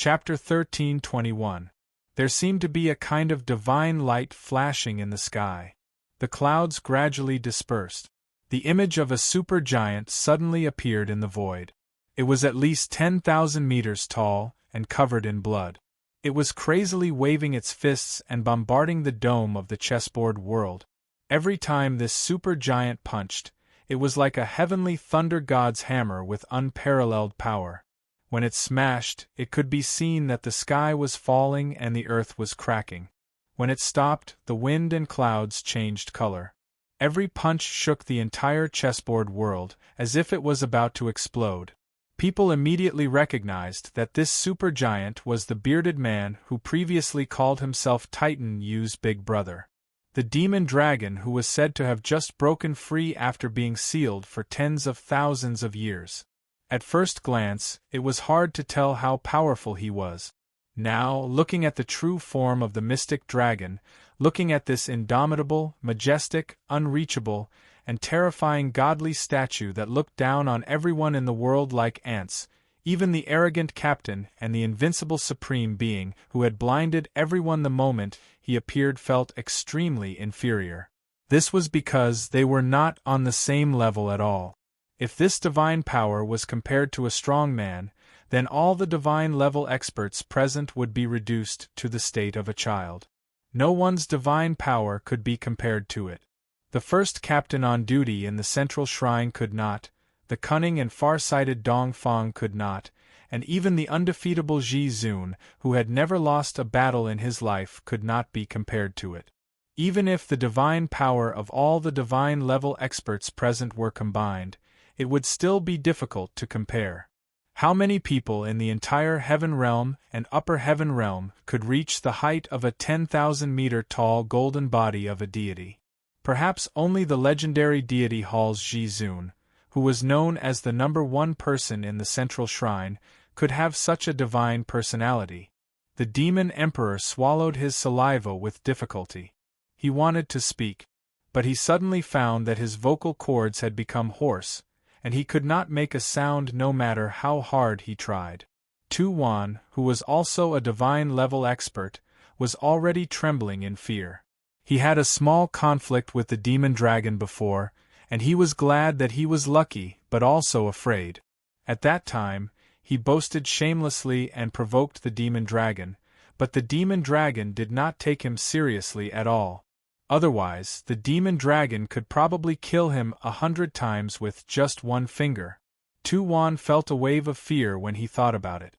Chapter 13:21. There seemed to be a kind of divine light flashing in the sky. The clouds gradually dispersed. The image of a supergiant suddenly appeared in the void. It was at least 10,000 meters tall and covered in blood. It was crazily waving its fists and bombarding the dome of the chessboard world. Every time this supergiant punched, it was like a heavenly thunder god's hammer with unparalleled power. When it smashed, it could be seen that the sky was falling and the earth was cracking. When it stopped, the wind and clouds changed color. Every punch shook the entire chessboard world, as if it was about to explode. People immediately recognized that this supergiant was the bearded man who previously called himself Titan Yu's big brother. The demon dragon who was said to have just broken free after being sealed for tens of thousands of years. At first glance, it was hard to tell how powerful he was. Now, looking at the true form of the mystic dragon, looking at this indomitable, majestic, unreachable, and terrifying godly statue that looked down on everyone in the world like ants, even the arrogant captain and the invincible supreme being who had blinded everyone the moment he appeared felt extremely inferior. This was because they were not on the same level at all. If this divine power was compared to a strong man, then all the divine-level experts present would be reduced to the state of a child. No one's divine power could be compared to it. The first captain on duty in the central shrine could not, the cunning and far-sighted Dong Feng could not, and even the undefeatable Ji Zun, who had never lost a battle in his life, could not be compared to it. Even if the divine power of all the divine-level experts present were combined, it would still be difficult to compare. How many people in the entire heaven realm and upper heaven realm could reach the height of a 10,000-meter tall golden body of a deity? Perhaps only the legendary deity Hall's Ji Zun, who was known as the #1 person in the central shrine, could have such a divine personality. The demon emperor swallowed his saliva with difficulty. He wanted to speak, but he suddenly found that his vocal cords had become hoarse, and he could not make a sound no matter how hard he tried. Tu Wan, who was also a divine-level expert, was already trembling in fear. He had a small conflict with the demon dragon before, and he was glad that he was lucky but also afraid. At that time, he boasted shamelessly and provoked the demon dragon, but the demon dragon did not take him seriously at all. Otherwise, the demon dragon could probably kill him 100 times with just one finger. Tu Wan felt a wave of fear when he thought about it.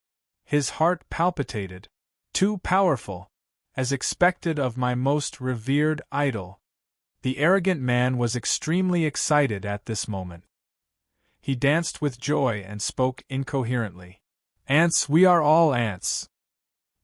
His heart palpitated. Too powerful, as expected of my most revered idol. The arrogant man was extremely excited at this moment. He danced with joy and spoke incoherently. "Ants, we are all ants."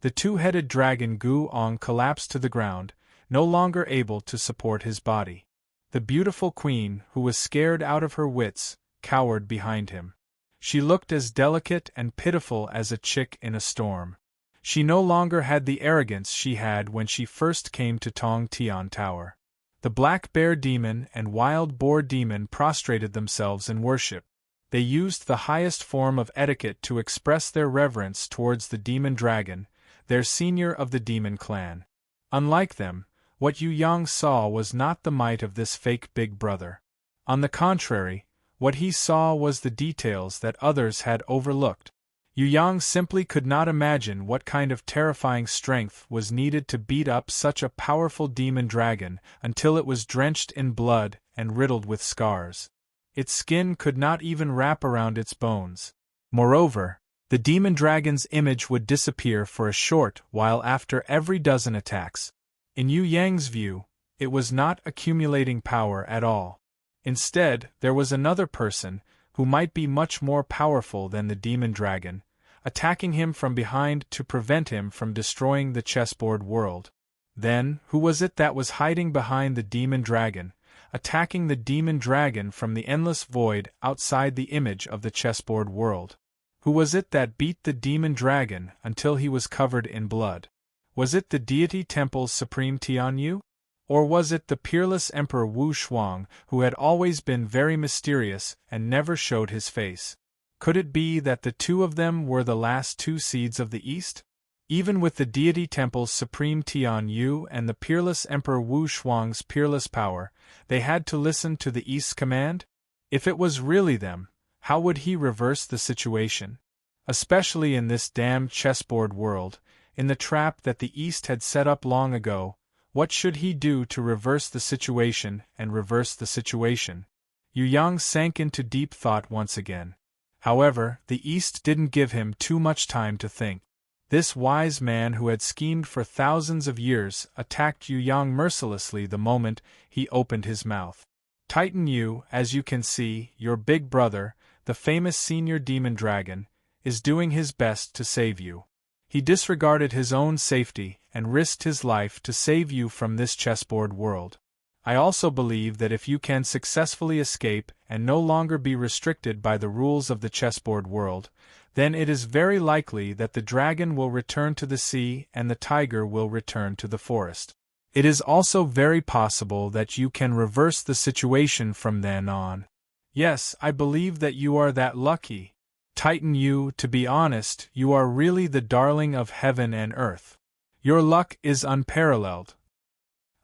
The two-headed dragon Gu Ong collapsed to the ground, no longer able to support his body. The beautiful queen, who was scared out of her wits, cowered behind him. She looked as delicate and pitiful as a chick in a storm. She no longer had the arrogance she had when she first came to Tong Tian Tower. The black bear demon and wild boar demon prostrated themselves in worship. They used the highest form of etiquette to express their reverence towards the demon dragon, their senior of the demon clan. Unlike them, what Yu Yang saw was not the might of this fake big brother. On the contrary, what he saw was the details that others had overlooked. Yu Yang simply could not imagine what kind of terrifying strength was needed to beat up such a powerful demon dragon until it was drenched in blood and riddled with scars. Its skin could not even wrap around its bones. Moreover, the demon dragon's image would disappear for a short while after every dozen attacks. In Yu Yang's view, it was not accumulating power at all. Instead, there was another person, who might be much more powerful than the demon dragon, attacking him from behind to prevent him from destroying the chessboard world. Then, who was it that was hiding behind the demon dragon, attacking the demon dragon from the endless void outside the image of the chessboard world? Who was it that beat the demon dragon until he was covered in blood? Was it the deity temple's supreme Tianyu? Or was it the peerless Emperor Wu Shuang, who had always been very mysterious and never showed his face? Could it be that the two of them were the last two seeds of the East? Even with the deity temple's supreme Tian Yu and the peerless Emperor Wu Shuang's peerless power, they had to listen to the East's command? If it was really them, how would he reverse the situation? Especially in this damned chessboard world, in the trap that the East had set up long ago, what should he do to reverse the situation and reverse the situation? Yu Yang sank into deep thought once again. However, the East didn't give him too much time to think. This wise man who had schemed for thousands of years attacked Yu Yang mercilessly the moment he opened his mouth. Titan Yu, as you can see, your big brother, the famous senior demon dragon, is doing his best to save you. He disregarded his own safety and risked his life to save you from this chessboard world. I also believe that if you can successfully escape and no longer be restricted by the rules of the chessboard world, then it is very likely that the dragon will return to the sea and the tiger will return to the forest. It is also very possible that you can reverse the situation from then on. Yes, I believe that you are that lucky. Titan Yu, to be honest, you are really the darling of heaven and earth. Your luck is unparalleled.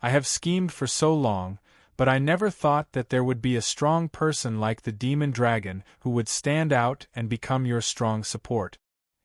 I have schemed for so long, but I never thought that there would be a strong person like the demon dragon who would stand out and become your strong support.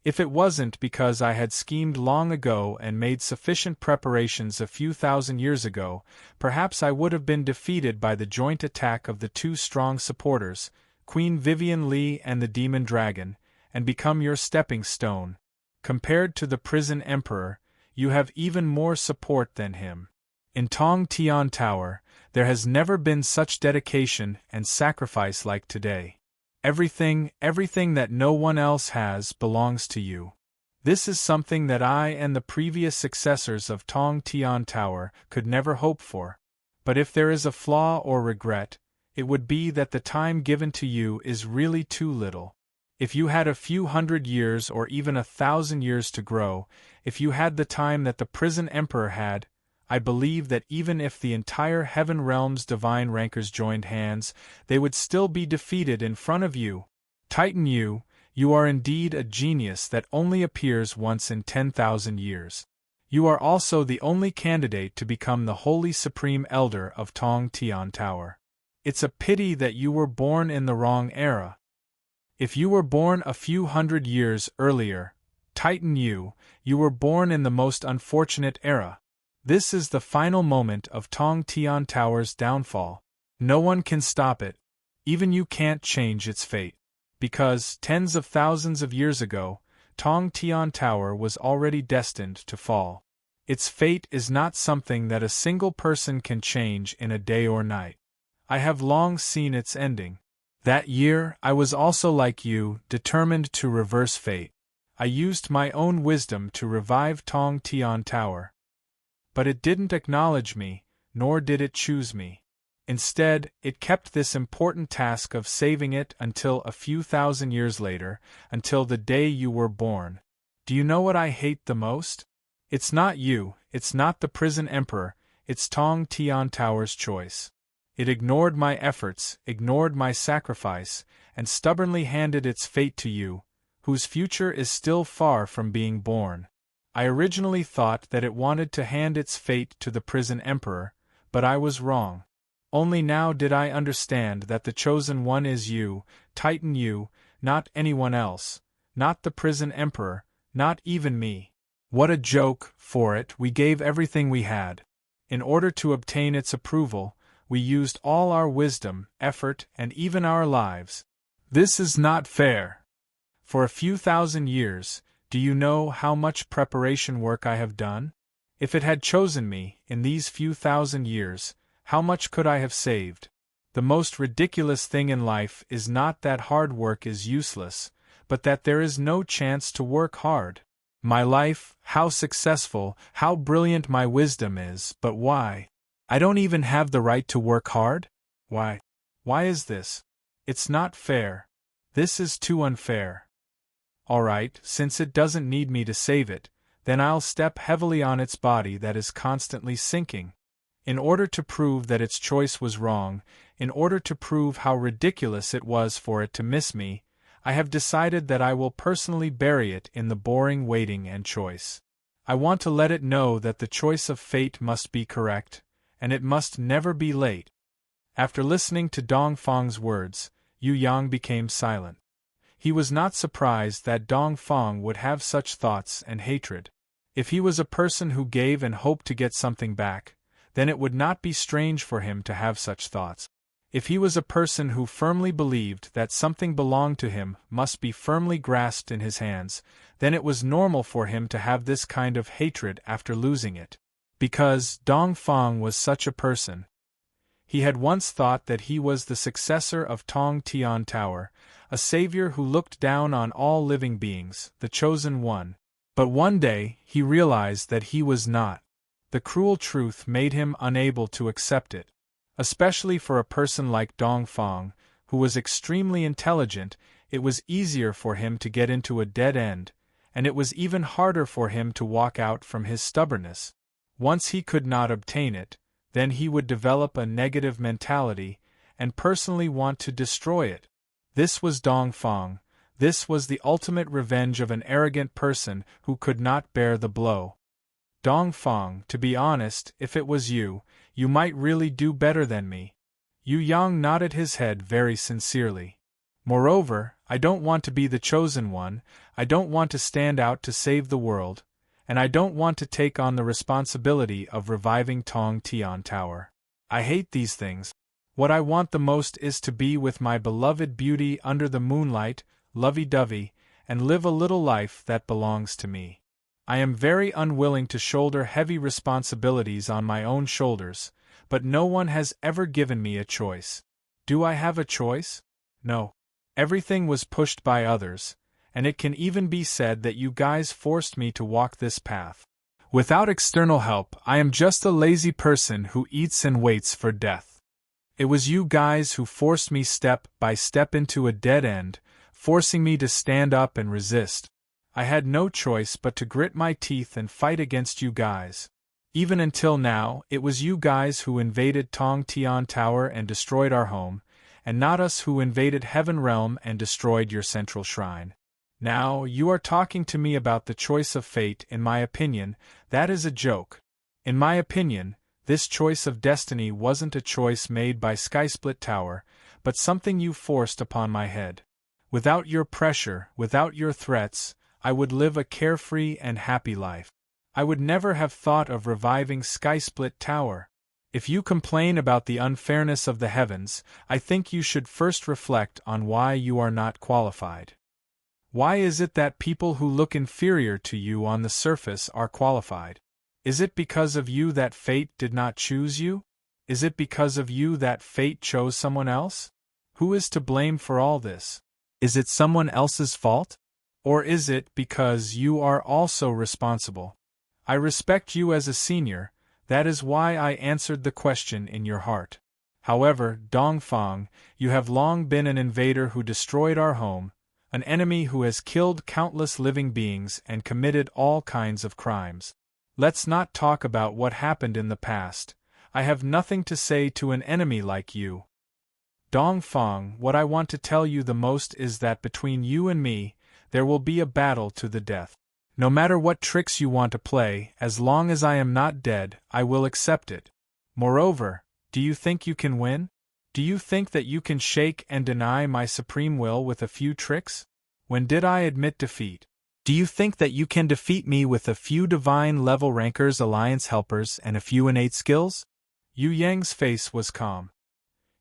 If it wasn't because I had schemed long ago and made sufficient preparations a few thousand years ago, perhaps I would have been defeated by the joint attack of the two strong supporters, Queen Vivian Li and the demon dragon, and become your stepping stone. Compared to the prison emperor, you have even more support than him. In Tong Tian Tower, there has never been such dedication and sacrifice like today. Everything that no one else has belongs to you. This is something that I and the previous successors of Tong Tian Tower could never hope for. But if there is a flaw or regret, it would be that the time given to you is really too little. If you had a few hundred years or even 1,000 years to grow, if you had the time that the prison emperor had, I believe that even if the entire heaven realm's divine rankers joined hands, they would still be defeated in front of you. Titan Yu, you are indeed a genius that only appears once in 10,000 years. You are also the only candidate to become the Holy Supreme Elder of Tong Tian Tower. It's a pity that you were born in the wrong era. If you were born a few hundred years earlier, Titan Yu, you were born in the most unfortunate era. This is the final moment of Tong Tian Tower's downfall. No one can stop it. Even you can't change its fate. Because, tens of thousands of years ago, Tong Tian Tower was already destined to fall. Its fate is not something that a single person can change in a day or night. I have long seen its ending. That year, I was also like you, determined to reverse fate. I used my own wisdom to revive Tong Tian Tower. But it didn't acknowledge me, nor did it choose me. Instead, it kept this important task of saving it until a few thousand years later, until the day you were born. Do you know what I hate the most? It's not you, it's not the prison emperor, it's Tong Tian Tower's choice. It ignored my efforts, ignored my sacrifice, and stubbornly handed its fate to you, whose future is still far from being born. I originally thought that it wanted to hand its fate to the prison emperor, but I was wrong. Only now did I understand that the chosen one is you, Titan Yu, not anyone else, not the prison emperor, not even me. What a joke, for it, we gave everything we had. In order to obtain its approval, we used all our wisdom, effort, and even our lives. This is not fair. For a few thousand years, do you know how much preparation work I have done? If it had chosen me, in these few thousand years, how much could I have saved? The most ridiculous thing in life is not that hard work is useless, but that there is no chance to work hard. My life, how successful, how brilliant my wisdom is, but why? I don't even have the right to work hard? Why? Why is this? It's not fair. This is too unfair. Alright, since it doesn't need me to save it, then I'll step heavily on its body that is constantly sinking. In order to prove that its choice was wrong, in order to prove how ridiculous it was for it to miss me, I have decided that I will personally bury it in the boring waiting and choice. I want to let it know that the choice of fate must be correct, and it must never be late. After listening to Dongfang's words, Yu Yang became silent. He was not surprised that Dongfang would have such thoughts and hatred. If he was a person who gave and hoped to get something back, then it would not be strange for him to have such thoughts. If he was a person who firmly believed that something belonged to him must be firmly grasped in his hands, then it was normal for him to have this kind of hatred after losing it. Because Dongfang was such a person. He had once thought that he was the successor of Tong Tian Tower, a savior who looked down on all living beings, the chosen one. But one day, he realized that he was not. The cruel truth made him unable to accept it. Especially for a person like Dongfang, who was extremely intelligent, it was easier for him to get into a dead end, and it was even harder for him to walk out from his stubbornness. Once he could not obtain it, then he would develop a negative mentality, and personally want to destroy it. This was Dongfang. This was the ultimate revenge of an arrogant person who could not bear the blow. Dongfang, to be honest, if it was you, you might really do better than me. Yu Yang nodded his head very sincerely. Moreover, I don't want to be the chosen one, I don't want to stand out to save the world, and I don't want to take on the responsibility of reviving Tong Tian Tower. I hate these things. What I want the most is to be with my beloved beauty under the moonlight, lovey-dovey, and live a little life that belongs to me. I am very unwilling to shoulder heavy responsibilities on my own shoulders, but no one has ever given me a choice. Do I have a choice? No. Everything was pushed by others, and it can even be said that you guys forced me to walk this path. Without external help, I am just a lazy person who eats and waits for death. It was you guys who forced me step by step into a dead end, forcing me to stand up and resist. I had no choice but to grit my teeth and fight against you guys. Even until now, it was you guys who invaded Tong Tian Tower and destroyed our home, and not us who invaded Heaven Realm and destroyed your central shrine. Now, you are talking to me about the choice of fate. In my opinion, that is a joke. In my opinion, this choice of destiny wasn't a choice made by Skysplit Tower, but something you forced upon my head. Without your pressure, without your threats, I would live a carefree and happy life. I would never have thought of reviving Skysplit Tower. If you complain about the unfairness of the heavens, I think you should first reflect on why you are not qualified. Why is it that people who look inferior to you on the surface are qualified? Is it because of you that fate did not choose you? Is it because of you that fate chose someone else? Who is to blame for all this? Is it someone else's fault? Or is it because you are also responsible? I respect you as a senior, that is why I answered the question in your heart. However, Dongfang, you have long been an invader who destroyed our home, an enemy who has killed countless living beings and committed all kinds of crimes. Let's not talk about what happened in the past. I have nothing to say to an enemy like you. Dongfang, what I want to tell you the most is that between you and me, there will be a battle to the death. No matter what tricks you want to play, as long as I am not dead, I will accept it. Moreover, do you think you can win? Do you think that you can shake and deny my supreme will with a few tricks? When did I admit defeat? Do you think that you can defeat me with a few divine level rankers, alliance helpers, and a few innate skills? Yu Yang's face was calm.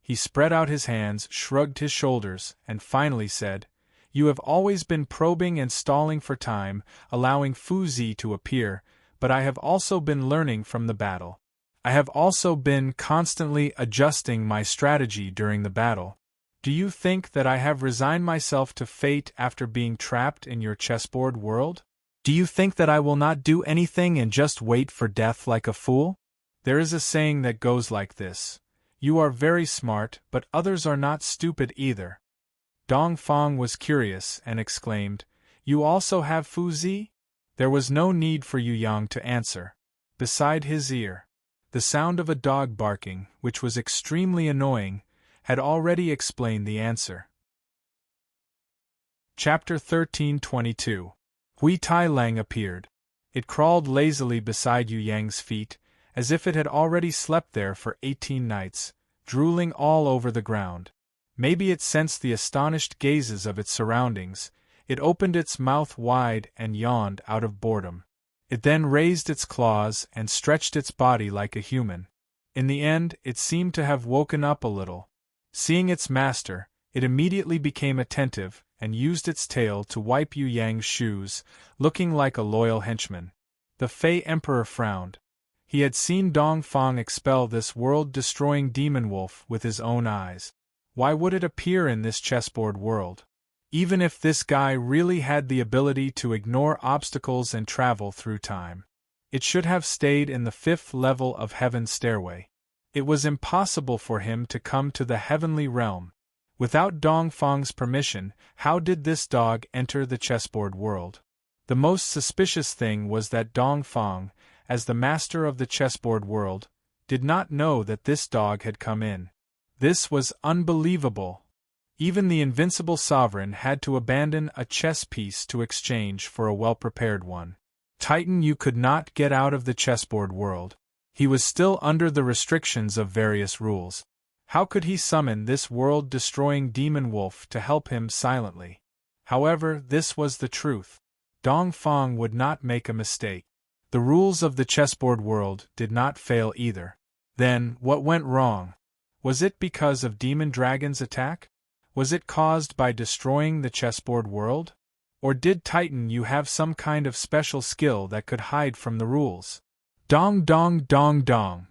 He spread out his hands, shrugged his shoulders, and finally said, "You have always been probing and stalling for time, allowing Fu Zi to appear, but I have also been learning from the battle. I have also been constantly adjusting my strategy during the battle. Do you think that I have resigned myself to fate after being trapped in your chessboard world? Do you think that I will not do anything and just wait for death like a fool? There is a saying that goes like this: you are very smart, but others are not stupid either." Dongfang was curious and exclaimed, "You also have Fu Zi?" There was no need for Yu Yang to answer. Beside his ear, the sound of a dog barking, which was extremely annoying, had already explained the answer. Chapter 13:22. Hui Tai Lang appeared. It crawled lazily beside Yu Yang's feet, as if it had already slept there for 18 nights, drooling all over the ground. Maybe it sensed the astonished gazes of its surroundings. It opened its mouth wide and yawned out of boredom. It then raised its claws and stretched its body like a human. In the end, it seemed to have woken up a little. Seeing its master, it immediately became attentive and used its tail to wipe Yu Yang's shoes, looking like a loyal henchman. The Fey Emperor frowned. He had seen Dong Fang expel this world-destroying demon wolf with his own eyes. Why would it appear in this chessboard world? Even if this guy really had the ability to ignore obstacles and travel through time, it should have stayed in the 5th level of Heaven's stairway. It was impossible for him to come to the heavenly realm. Without Dong Fang's permission, how did this dog enter the chessboard world? The most suspicious thing was that Dong Fang, as the master of the chessboard world, did not know that this dog had come in. This was unbelievable. Even the invincible sovereign had to abandon a chess piece to exchange for a well-prepared one. Titan, you could not get out of the chessboard world. He was still under the restrictions of various rules. How could he summon this world-destroying demon wolf to help him silently? However, this was the truth. Dong Fang would not make a mistake. The rules of the chessboard world did not fail either. Then, what went wrong? Was it because of Demon Dragon's attack? Was it caused by destroying the chessboard world? Or did Titan you have some kind of special skill that could hide from the rules? Dong dong dong dong.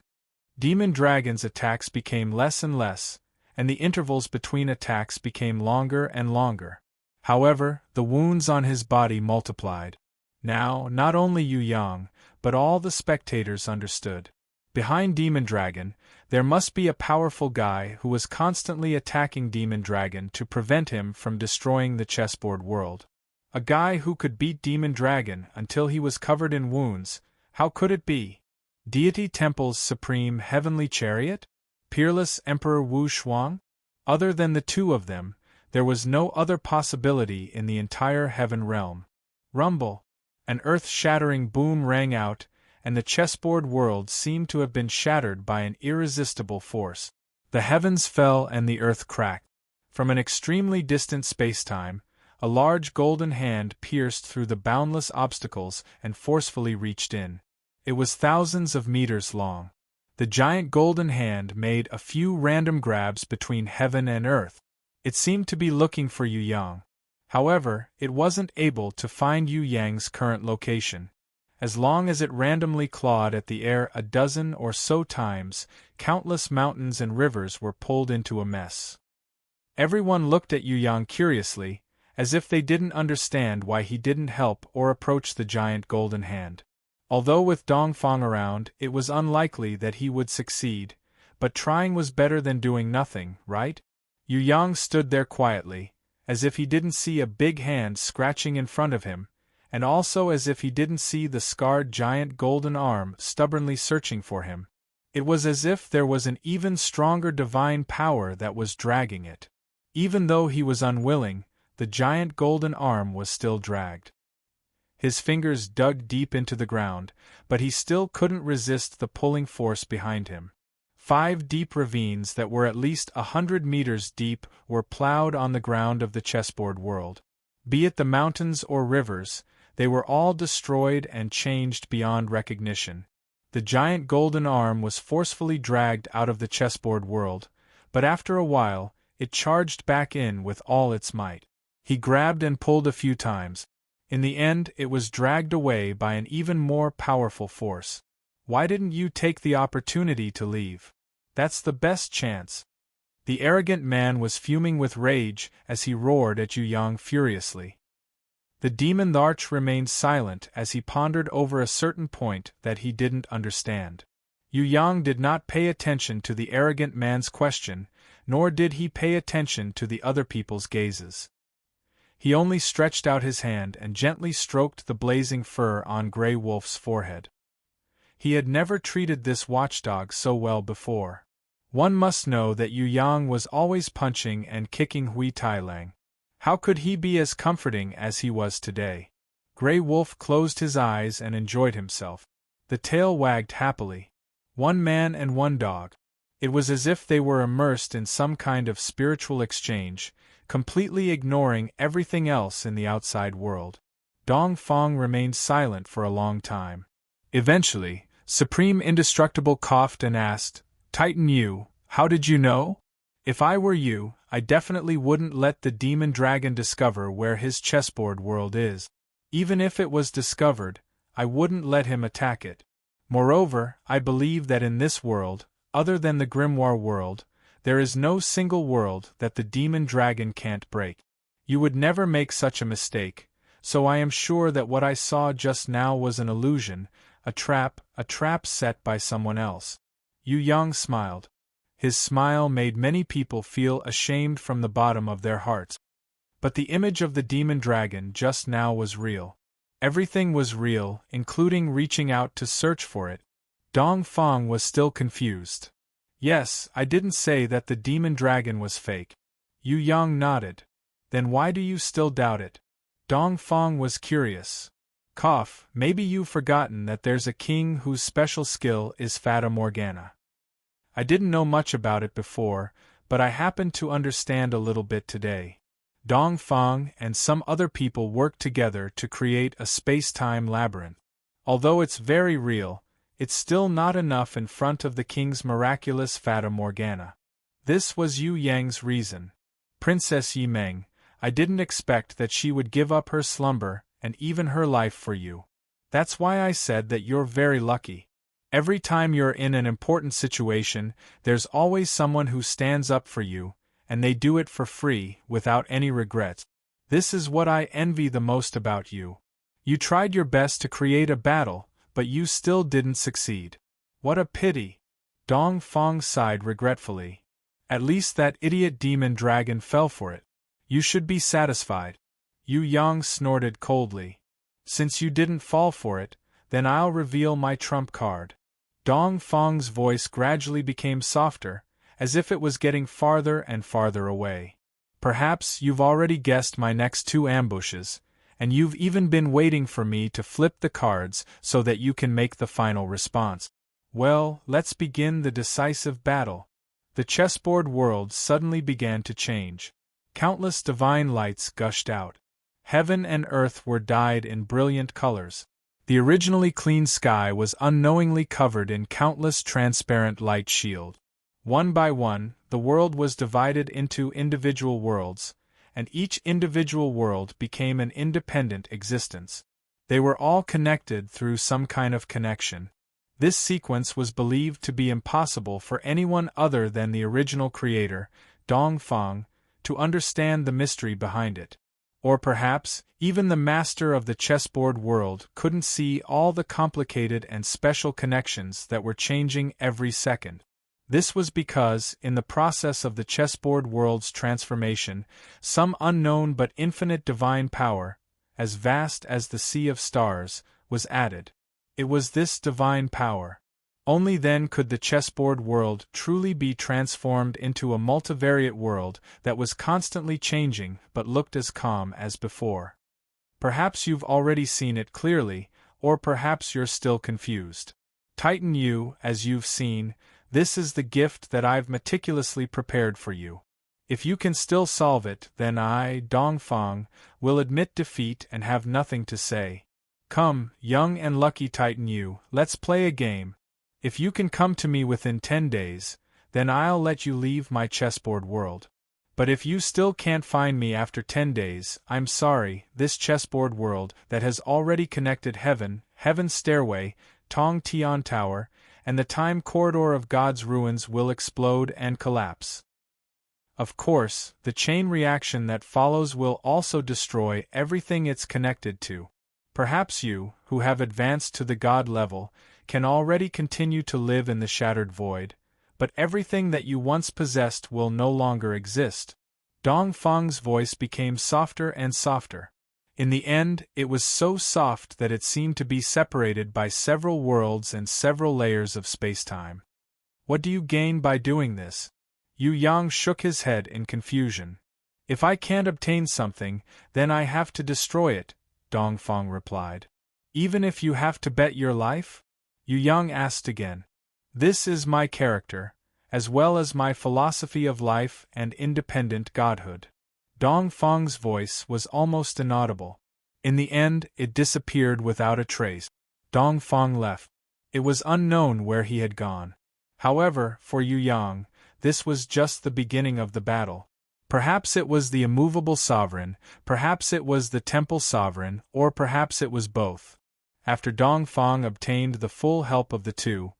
Demon Dragon's attacks became less and less, and the intervals between attacks became longer and longer. However, the wounds on his body multiplied. Now, not only Yu Yang, but all the spectators understood. Behind Demon Dragon, there must be a powerful guy who was constantly attacking Demon Dragon to prevent him from destroying the chessboard world. A guy who could beat Demon Dragon until he was covered in wounds. How could it be? Deity Temple's supreme heavenly chariot? Peerless Emperor Wu Shuang? Other than the two of them, there was no other possibility in the entire heaven realm. Rumble! An earth-shattering boom rang out, and the chessboard world seemed to have been shattered by an irresistible force. The heavens fell and the earth cracked. From an extremely distant space-time, a large golden hand pierced through the boundless obstacles and forcefully reached in. It was thousands of meters long. The giant golden hand made a few random grabs between heaven and earth. It seemed to be looking for Yu Yang. However, it wasn't able to find Yu Yang's current location. As long as it randomly clawed at the air a dozen or so times, countless mountains and rivers were pulled into a mess. Everyone looked at Yu Yang curiously, as if they didn't understand why he didn't help or approach the giant golden hand. Although with Dong Fang around, it was unlikely that he would succeed, but trying was better than doing nothing, right? Yu Yang stood there quietly, as if he didn't see a big hand scratching in front of him, and also as if he didn't see the scarred giant golden arm stubbornly searching for him. It was as if there was an even stronger divine power that was dragging it. Even though he was unwilling, the giant golden arm was still dragged. His fingers dug deep into the ground, but he still couldn't resist the pulling force behind him. 5 deep ravines that were at least 100 meters deep were plowed on the ground of the chessboard world. Be it the mountains or rivers, they were all destroyed and changed beyond recognition. The giant golden arm was forcefully dragged out of the chessboard world, but after a while, it charged back in with all its might. He grabbed and pulled a few times. In the end, it was dragged away by an even more powerful force. Why didn't you take the opportunity to leave? That's the best chance. The arrogant man was fuming with rage as he roared at Yu Yang furiously. The demon arch remained silent as he pondered over a certain point that he didn't understand. Yu Yang did not pay attention to the arrogant man's question, nor did he pay attention to the other people's gazes. He only stretched out his hand and gently stroked the blazing fur on Grey Wolf's forehead. He had never treated this watchdog so well before. One must know that Yu Yang was always punching and kicking Hui Tai Lang. How could he be as comforting as he was today? Grey Wolf closed his eyes and enjoyed himself. The tail wagged happily. One man and one dog. It was as if they were immersed in some kind of spiritual exchange, completely ignoring everything else in the outside world. Dong Feng remained silent for a long time. Eventually, Supreme Indestructible coughed and asked, "Titan Yu, how did you know? If I were you, I definitely wouldn't let the demon dragon discover where his chessboard world is. Even if it was discovered, I wouldn't let him attack it. Moreover, I believe that in this world, other than the grimoire world, there is no single world that the demon dragon can't break. You would never make such a mistake, so I am sure that what I saw just now was an illusion, a trap set by someone else." Yu Yang smiled. His smile made many people feel ashamed from the bottom of their hearts. But the image of the demon dragon just now was real. Everything was real, including reaching out to search for it. Dong Feng was still confused. "Yes, I didn't say that the demon dragon was fake." Yu Yang nodded. "Then why do you still doubt it?" Dong Feng was curious. "Cough, maybe you've forgotten that there's a king whose special skill is Fata Morgana. I didn't know much about it before, but I happened to understand a little bit today. Dong Feng and some other people worked together to create a space-time labyrinth. Although it's very real, it's still not enough in front of the king's miraculous Fata Morgana." This was Yu Yang's reason. "Princess Yimeng, I didn't expect that she would give up her slumber and even her life for you. That's why I said that you're very lucky. Every time you're in an important situation, there's always someone who stands up for you, and they do it for free, without any regrets. This is what I envy the most about you. You tried your best to create a battle, but you still didn't succeed. What a pity." Dong Feng sighed regretfully. "At least that idiot demon dragon fell for it. You should be satisfied." Yu Yang snorted coldly. "Since you didn't fall for it, then I'll reveal my trump card." Dong Feng's voice gradually became softer, as if it was getting farther and farther away. "Perhaps you've already guessed my next two ambushes, and you've even been waiting for me to flip the cards so that you can make the final response. Well, let's begin the decisive battle." The chessboard world suddenly began to change. Countless divine lights gushed out. Heaven and earth were dyed in brilliant colors. The originally clean sky was unknowingly covered in countless transparent light shield. One by one, the world was divided into individual worlds, and each individual world became an independent existence. They were all connected through some kind of connection. This sequence was believed to be impossible for anyone other than the original creator, Dong Feng, to understand the mystery behind it. Or perhaps, even the master of the chessboard world couldn't see all the complicated and special connections that were changing every second. This was because, in the process of the chessboard world's transformation, some unknown but infinite divine power, as vast as the sea of stars, was added. It was this divine power. Only then could the chessboard world truly be transformed into a multivariate world that was constantly changing but looked as calm as before. Perhaps you've already seen it clearly, or perhaps you're still confused. Titan Yu, as you've seen, this is the gift that I've meticulously prepared for you. If you can still solve it, then I, Dong Feng, will admit defeat and have nothing to say. Come, young and lucky Titan Yu, let's play a game. If you can come to me within 10 days, then I'll let you leave my chessboard world. But if you still can't find me after 10 days, I'm sorry, this chessboard world that has already connected heaven, heaven's stairway, Tong Tian Tower, and the time corridor of God's ruins will explode and collapse. Of course, the chain reaction that follows will also destroy everything it's connected to. Perhaps you, who have advanced to the God level, can already continue to live in the shattered void, but everything that you once possessed will no longer exist. Dong Feng's voice became softer and softer. In the end, it was so soft that it seemed to be separated by several worlds and several layers of space-time. What do you gain by doing this? Yu Yang shook his head in confusion. If I can't obtain something, then I have to destroy it, Dongfang replied. Even if you have to bet your life? Yu Yang asked again. This is my character, as well as my philosophy of life and independent godhood. Dongfang's voice was almost inaudible. In the end, it disappeared without a trace. Dongfang left. It was unknown where he had gone. However, for Yu Yang, this was just the beginning of the battle. Perhaps it was the immovable sovereign, perhaps it was the temple sovereign, or perhaps it was both. After Dongfang obtained the full help of the two,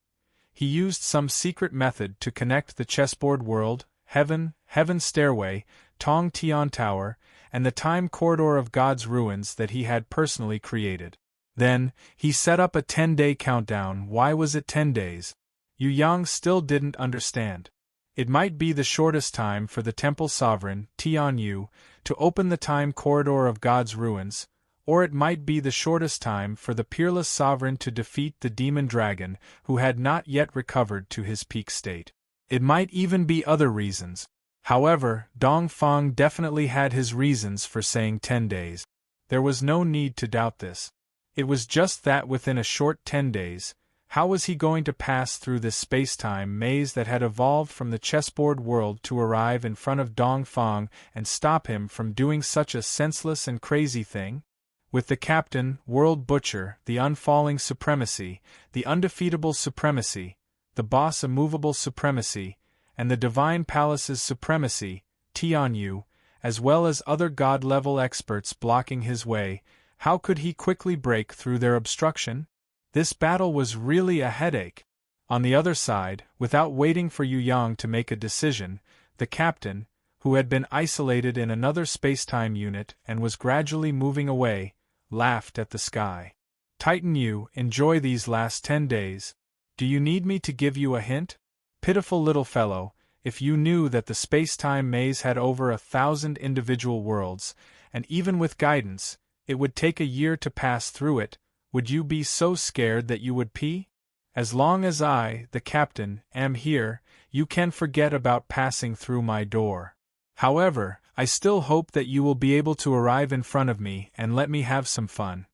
he used some secret method to connect the chessboard world, heaven's stairway, Tong Tian Tower, and the time corridor of God's ruins that he had personally created. Then, he set up a 10-day countdown. Why was it 10 days? Yu Yang still didn't understand. It might be the shortest time for the temple sovereign, Tian Yu, to open the time corridor of God's ruins, or it might be the shortest time for the peerless sovereign to defeat the demon dragon, who had not yet recovered to his peak state. It might even be other reasons. However, Dongfang definitely had his reasons for saying 10 days. There was no need to doubt this. It was just that within a short 10 days, how was he going to pass through this space-time maze that had evolved from the chessboard world to arrive in front of Dongfang and stop him from doing such a senseless and crazy thing? With the captain, world butcher, the unfalling supremacy, the undefeatable supremacy, the boss immovable supremacy, and the divine palace's supremacy, Tian Yu, as well as other god-level experts blocking his way, how could he quickly break through their obstruction? This battle was really a headache. On the other side, without waiting for Yu Yang to make a decision, the captain, who had been isolated in another space-time unit and was gradually moving away, laughed at the sky. Titan Yu, enjoy these last 10 days. Do you need me to give you a hint? Pitiful little fellow, if you knew that the space-time maze had over 1,000 individual worlds, and even with guidance, it would take a year to pass through it, would you be so scared that you would pee? As long as I, the captain, am here, you can forget about passing through my door. However, I still hope that you will be able to arrive in front of me and let me have some fun.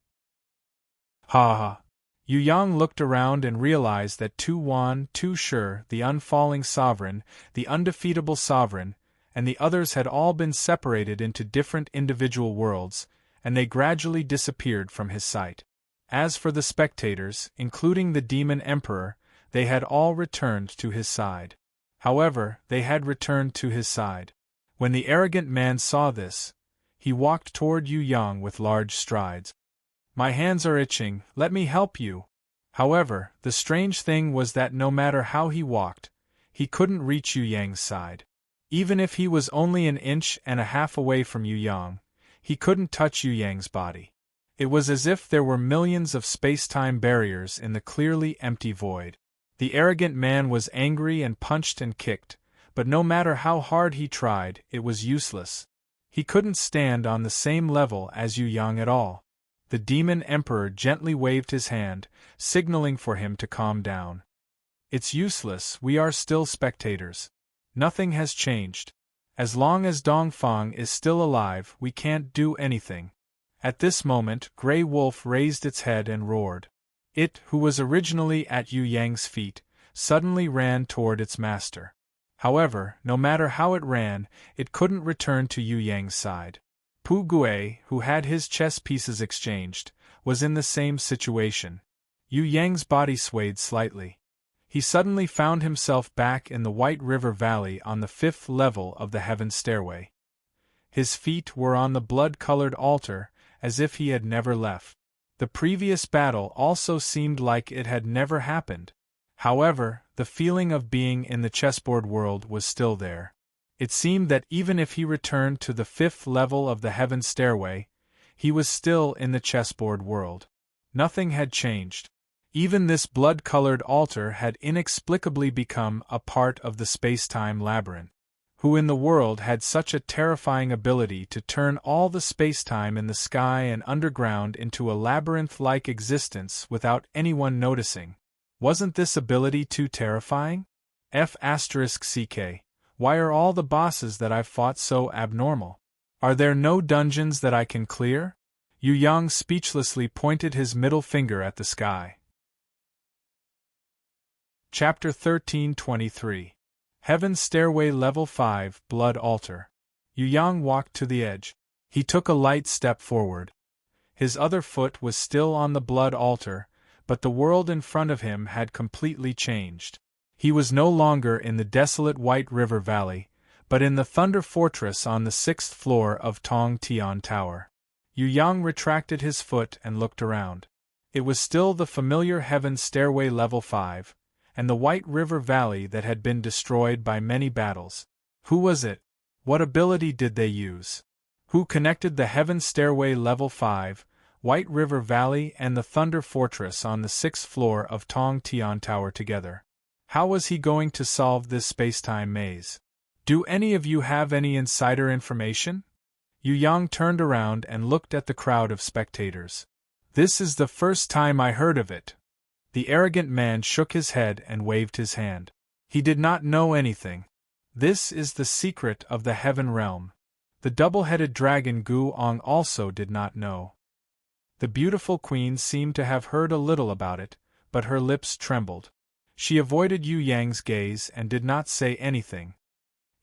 Ha ha. Yu Yang looked around and realized that Tu Shi, the unfalling sovereign, the undefeatable sovereign, and the others had all been separated into different individual worlds, and they gradually disappeared from his sight. As for the spectators, including the demon emperor, they had all returned to his side. However, they had returned to his side. When the arrogant man saw this, he walked toward Yu Yang with large strides. My hands are itching, let me help you. However, the strange thing was that no matter how he walked, he couldn't reach Yu Yang's side. Even if he was only an inch and a half away from Yu Yang, he couldn't touch Yu Yang's body. It was as if there were millions of space-time barriers in the clearly empty void. The arrogant man was angry and punched and kicked, but no matter how hard he tried, it was useless. He couldn't stand on the same level as Yu Yang at all. The demon emperor gently waved his hand, signaling for him to calm down. It's useless, we are still spectators. Nothing has changed. As long as Dongfang is still alive, we can't do anything. At this moment, Grey Wolf raised its head and roared. It, who was originally at Yu Yang's feet, suddenly ran toward its master. However, no matter how it ran, it couldn't return to Yu Yang's side. Pu Gui, who had his chess pieces exchanged, was in the same situation. Yu Yang's body swayed slightly. He suddenly found himself back in the White River Valley on the 5th level of the Heaven Stairway. His feet were on the blood-colored altar, as if he had never left. The previous battle also seemed like it had never happened. However, the feeling of being in the chessboard world was still there. It seemed that even if he returned to the 5th level of the Heaven Stairway, he was still in the chessboard world. Nothing had changed. Even this blood-colored altar had inexplicably become a part of the space-time labyrinth. Who in the world had such a terrifying ability to turn all the space-time in the sky and underground into a labyrinth-like existence without anyone noticing? Wasn't this ability too terrifying? F***ck. Why are all the bosses that I've fought so abnormal? Are there no dungeons that I can clear? Yu Yang speechlessly pointed his middle finger at the sky. Chapter 1323. Heaven's Stairway Level 5 Blood Altar. Yu Yang walked to the edge. He took a light step forward. His other foot was still on the blood altar, but the world in front of him had completely changed. He was no longer in the desolate White River Valley, but in the Thunder Fortress on the 6th floor of Tong Tian Tower. Yu Yang retracted his foot and looked around. It was still the familiar Heaven's Stairway Level 5, and the White River Valley that had been destroyed by many battles. Who was it? What ability did they use? Who connected the Heaven's Stairway Level 5, White River Valley and the Thunder Fortress on the 6th floor of Tong Tian Tower together? How was he going to solve this space-time maze? Do any of you have any insider information? Yu Yang turned around and looked at the crowd of spectators. This is the first time I heard of it. The arrogant man shook his head and waved his hand. He did not know anything. This is the secret of the Heaven Realm. The double-headed dragon Gu Ong also did not know. The beautiful queen seemed to have heard a little about it, but her lips trembled. She avoided Yu Yang's gaze and did not say anything.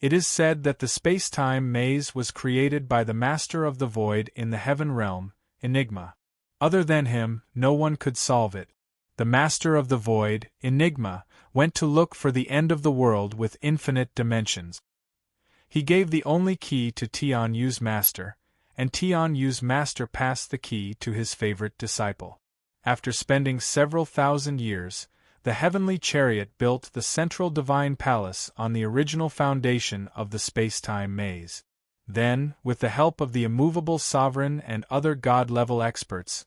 It is said that the space-time maze was created by the Master of the Void in the Heaven Realm, Enigma. Other than him, no one could solve it. The Master of the Void, Enigma, went to look for the end of the world with infinite dimensions. He gave the only key to Tian Yu's master, and Tian Yu's master passed the key to his favorite disciple. After spending several thousand years, the heavenly chariot built the central divine palace on the original foundation of the space-time maze. Then, with the help of the immovable sovereign and other god-level experts,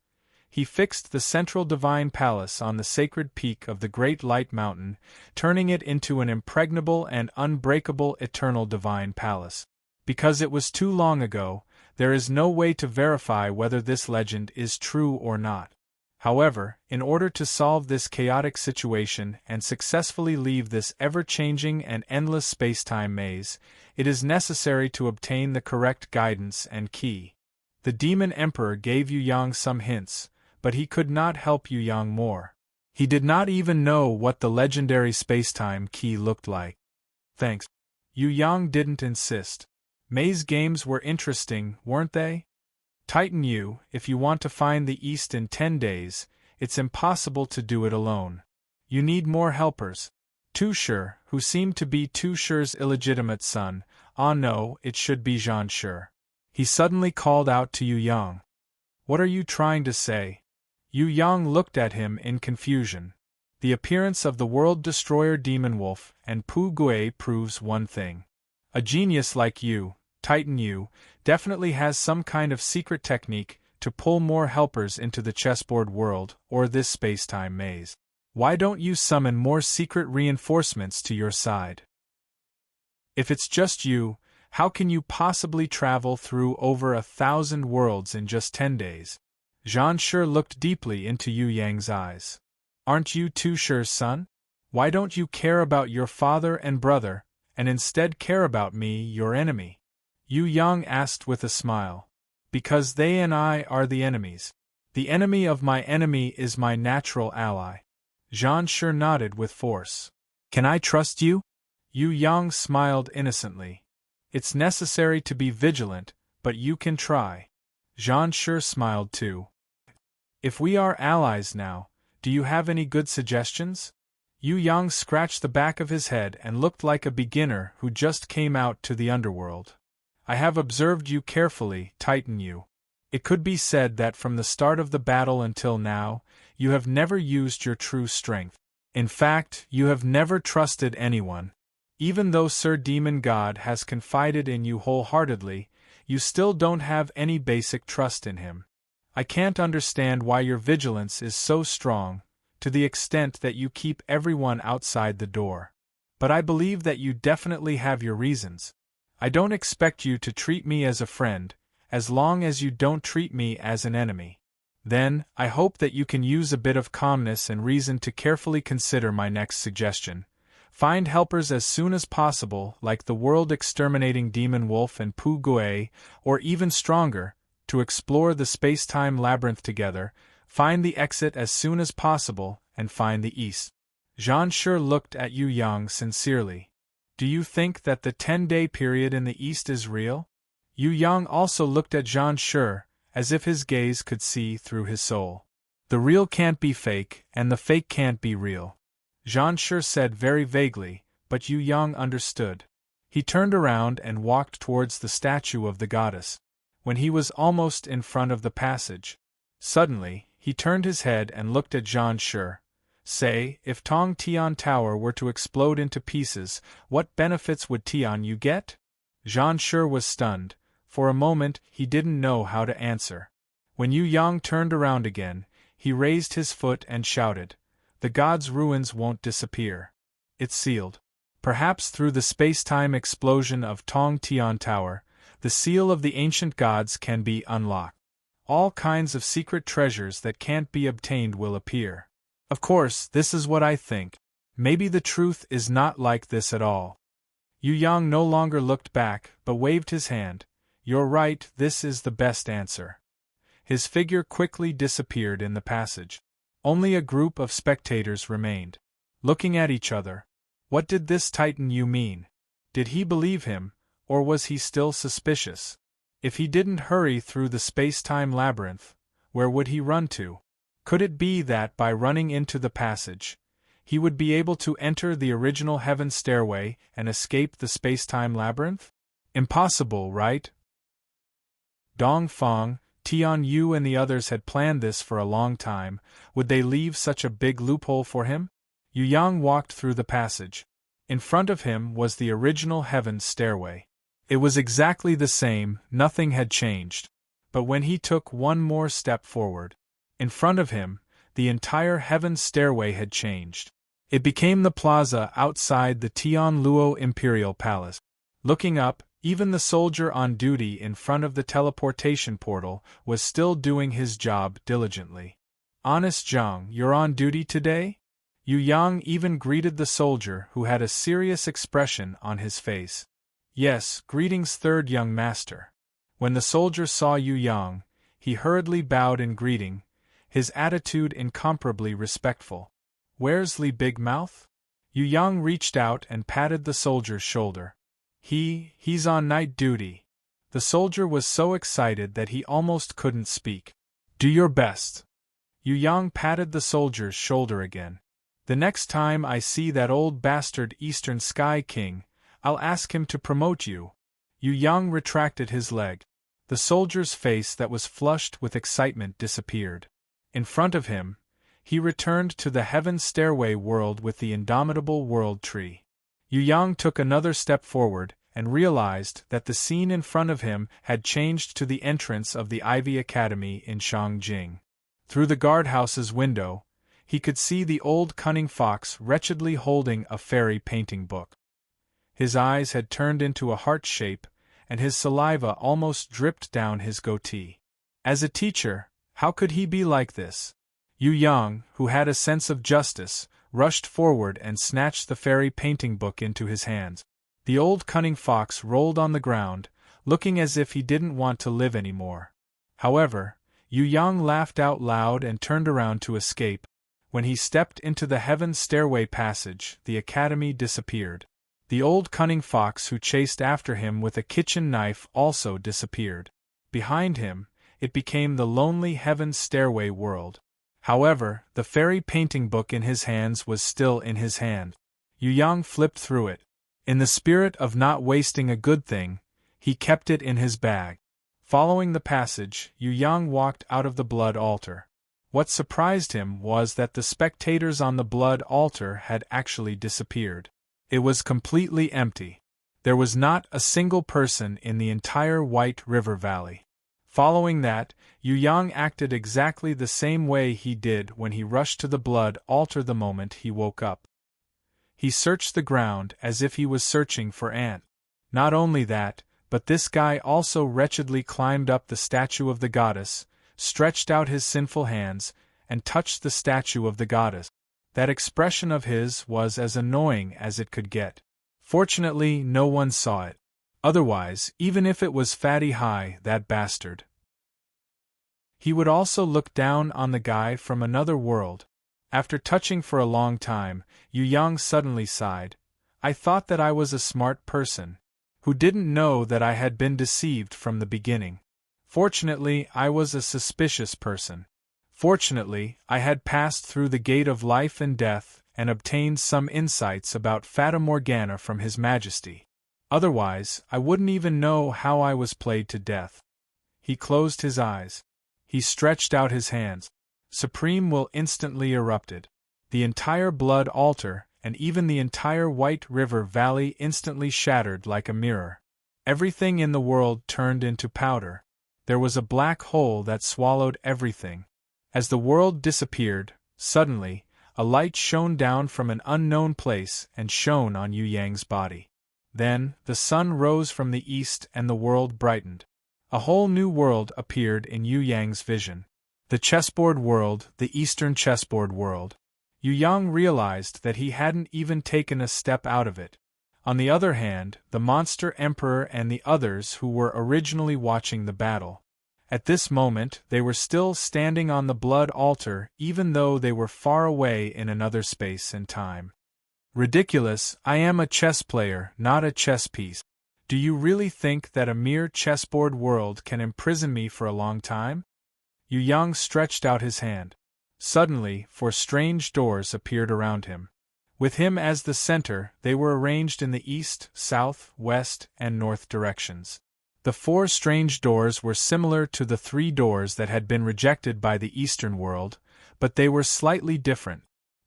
he fixed the central divine palace on the sacred peak of the Great Light Mountain, turning it into an impregnable and unbreakable eternal divine palace. Because it was too long ago, there is no way to verify whether this legend is true or not. However, in order to solve this chaotic situation and successfully leave this ever-changing and endless space-time maze, it is necessary to obtain the correct guidance and key. The Demon Emperor gave Yu Yang some hints, but he could not help Yu Yang more. He did not even know what the legendary space-time key looked like. Thanks. Yu Yang didn't insist. Maze games were interesting, weren't they? Titan Yu, if you want to find the East in 10 days, it's impossible to do it alone. You need more helpers. Tu Shi, who seemed to be Tu Shi's illegitimate son, no, it should be Zhan Shi. He suddenly called out to Yu Yang. What are you trying to say? Yu Yang looked at him in confusion. The appearance of the World Destroyer Demon Wolf and Pu Gui proves one thing. A genius like you, Titan Yu, definitely has some kind of secret technique to pull more helpers into the chessboard world or this space-time maze. Why don't you summon more secret reinforcements to your side? If it's just you, how can you possibly travel through over 1,000 worlds in just 10 days? Zhan Shi looked deeply into Yu Yang's eyes. Aren't you Tu Shi's son? Why don't you care about your father and brother, and instead care about me, your enemy? Yu Yang asked with a smile. Because they and I are the enemies. The enemy of my enemy is my natural ally. Zhan Shi nodded with force. Can I trust you? Yu Yang smiled innocently. It's necessary to be vigilant, but you can try. Zhan Shi smiled too. If we are allies now, do you have any good suggestions? Yu Yang scratched the back of his head and looked like a beginner who just came out to the underworld. I have observed you carefully, Titan Yu. It could be said that from the start of the battle until now, you have never used your true strength. In fact, you have never trusted anyone. Even though Sir Demon God has confided in you wholeheartedly, you still don't have any basic trust in him. I can't understand why your vigilance is so strong, to the extent that you keep everyone outside the door. But I believe that you definitely have your reasons. I don't expect you to treat me as a friend, as long as you don't treat me as an enemy. Then, I hope that you can use a bit of calmness and reason to carefully consider my next suggestion, Find helpers as soon as possible, like the world-exterminating demon wolf and Pu Gui, or even stronger, to explore the space-time labyrinth together. Find the exit as soon as possible, and find the east. Zhan Shi looked at Yu Yang sincerely. Do you think that the 10-day period in the east is real? Yu Yang also looked at Zhan Shi, as if his gaze could see through his soul. The real can't be fake, and the fake can't be real. Zhan Shi said very vaguely, but Yu Yang understood. He turned around and walked towards the statue of the goddess. When he was almost in front of the passage, suddenly, he turned his head and looked at Zhan Shi. Say, if Tong Tian Tower were to explode into pieces, what benefits would Tian Yu get? Zhan Shi was stunned. For a moment, he didn't know how to answer. When Yu Yang turned around again, he raised his foot and shouted, "The god's ruins won't disappear. It's sealed. Perhaps through the space-time explosion of Tong Tian Tower, the seal of the ancient gods can be unlocked. All kinds of secret treasures that can't be obtained will appear. Of course, this is what I think. Maybe the truth is not like this at all." Yu Yang no longer looked back, but waved his hand. "You're right, this is the best answer." His figure quickly disappeared in the passage. Only a group of spectators remained, looking at each other. What did this Titan Yu mean? Did he believe him, or was he still suspicious? If he didn't hurry through the space-time labyrinth, where would he run to? Could it be that by running into the passage, he would be able to enter the original heaven stairway and escape the space-time labyrinth? Impossible, right? Dong Feng, Tian Yu and the others had planned this for a long time. Would they leave such a big loophole for him? Yu Yang walked through the passage. In front of him was the original heaven's stairway. It was exactly the same, nothing had changed. But when he took one more step forward, in front of him, the entire heaven's stairway had changed. It became the plaza outside the Tianluo Imperial Palace. Looking up, even the soldier on duty in front of the teleportation portal was still doing his job diligently. "Honest Zhang, you're on duty today?" Yu Yang even greeted the soldier, who had a serious expression on his face. "Yes, greetings, third young master." When the soldier saw Yu Yang, he hurriedly bowed in greeting, his attitude incomparably respectful. "Where's Li Big Mouth?" Yu Yang reached out and patted the soldier's shoulder. He's on night duty." The soldier was so excited that he almost couldn't speak. "Do your best." Yu Yang patted the soldier's shoulder again. "The next time I see that old bastard Eastern Sky King, I'll ask him to promote you." Yu Yang retracted his leg. The soldier's face that was flushed with excitement disappeared. In front of him, he returned to the heaven stairway world with the indomitable world tree. Yu Yang took another step forward, and realized that the scene in front of him had changed to the entrance of the Ivy Academy in Shangjing. Through the guardhouse's window, he could see the old cunning fox wretchedly holding a fairy painting book. His eyes had turned into a heart shape, and his saliva almost dripped down his goatee. As a teacher, how could he be like this? Yu Yang, who had a sense of justice, rushed forward and snatched the fairy painting book into his hands. The old cunning fox rolled on the ground, looking as if he didn't want to live anymore. However, Yu Yang laughed out loud and turned around to escape. When he stepped into the heaven stairway passage, the academy disappeared. The old cunning fox who chased after him with a kitchen knife also disappeared. Behind him, it became the lonely heaven stairway world. However, the fairy painting book in his hands was still in his hand. Yu Yang flipped through it. In the spirit of not wasting a good thing, he kept it in his bag. Following the passage, Yu Yang walked out of the blood altar. What surprised him was that the spectators on the blood altar had actually disappeared. It was completely empty. There was not a single person in the entire White River Valley. Following that, Yu Yang acted exactly the same way he did when he rushed to the blood altar the moment he woke up. He searched the ground as if he was searching for ants. Not only that, but this guy also wretchedly climbed up the statue of the goddess, stretched out his sinful hands, and touched the statue of the goddess. That expression of his was as annoying as it could get. Fortunately, no one saw it. Otherwise, even if it was Fatty High, that bastard, he would also look down on the guy from another world. After touching for a long time, Yu Yang suddenly sighed. I thought that I was a smart person, who didn't know that I had been deceived from the beginning. Fortunately, I was a suspicious person. Fortunately, I had passed through the gate of life and death and obtained some insights about Fata Morgana from His Majesty. Otherwise, I wouldn't even know how I was played to death. He closed his eyes. He stretched out his hands. Supreme will instantly erupted. The entire blood altar, and even the entire White River Valley instantly shattered like a mirror. Everything in the world turned into powder. There was a black hole that swallowed everything. As the world disappeared, suddenly, a light shone down from an unknown place and shone on Yu Yang's body. Then, the sun rose from the east and the world brightened. A whole new world appeared in Yu Yang's vision. The chessboard world, the eastern chessboard world. Yu Yang realized that he hadn't even taken a step out of it. On the other hand, the monster emperor and the others who were originally watching the battle. At this moment, they were still standing on the blood altar even though they were far away in another space and time. Ridiculous, I am a chess player, not a chess piece. Do you really think that a mere chessboard world can imprison me for a long time? Yu Yang stretched out his hand. Suddenly, four strange doors appeared around him. With him as the center, they were arranged in the east, south, west, and north directions. The four strange doors were similar to the three doors that had been rejected by the Eastern world, but they were slightly different.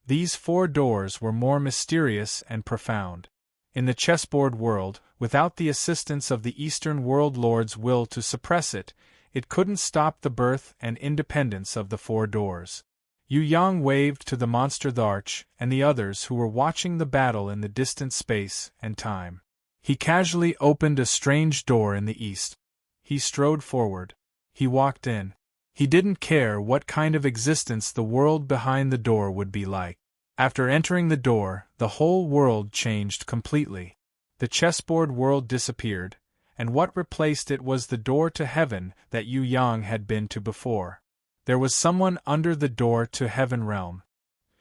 These four doors were more mysterious and profound. In the chessboard world, without the assistance of the Eastern world lord's will to suppress it, it couldn't stop the birth and independence of the four doors. Yu Yang waved to the monster Tharch and the others who were watching the battle in the distant space and time. He casually opened a strange door in the east. He strode forward. He walked in. He didn't care what kind of existence the world behind the door would be like. After entering the door, the whole world changed completely. The chessboard world disappeared, and what replaced it was the door to heaven that Yu Yang had been to before. There was someone under the door to heaven realm.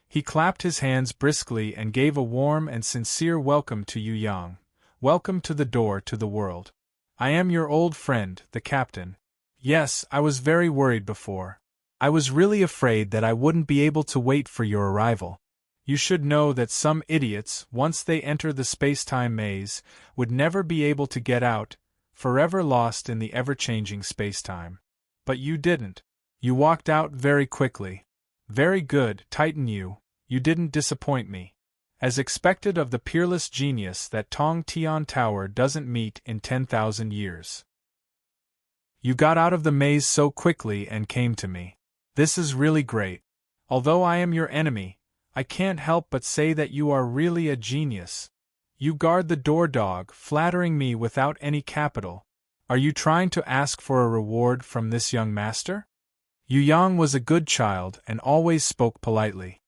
He clapped his hands briskly and gave a warm and sincere welcome to Yu Yang. Welcome to the door to the world. I am your old friend, the captain. Yes, I was very worried before. I was really afraid that I wouldn't be able to wait for your arrival. You should know that some idiots, once they enter the space-time maze, would never be able to get out, forever lost in the ever-changing space-time. But you didn't. You walked out very quickly. Very good, Titan you didn't disappoint me. As expected of the peerless genius that Tong Tian Tower doesn't meet in 10,000 years. You got out of the maze so quickly and came to me. This is really great. Although I am your enemy, I can't help but say that you are really a genius. You guard the door dog, flattering me without any capital. Are you trying to ask for a reward from this young master? Yu Yang was a good child and always spoke politely.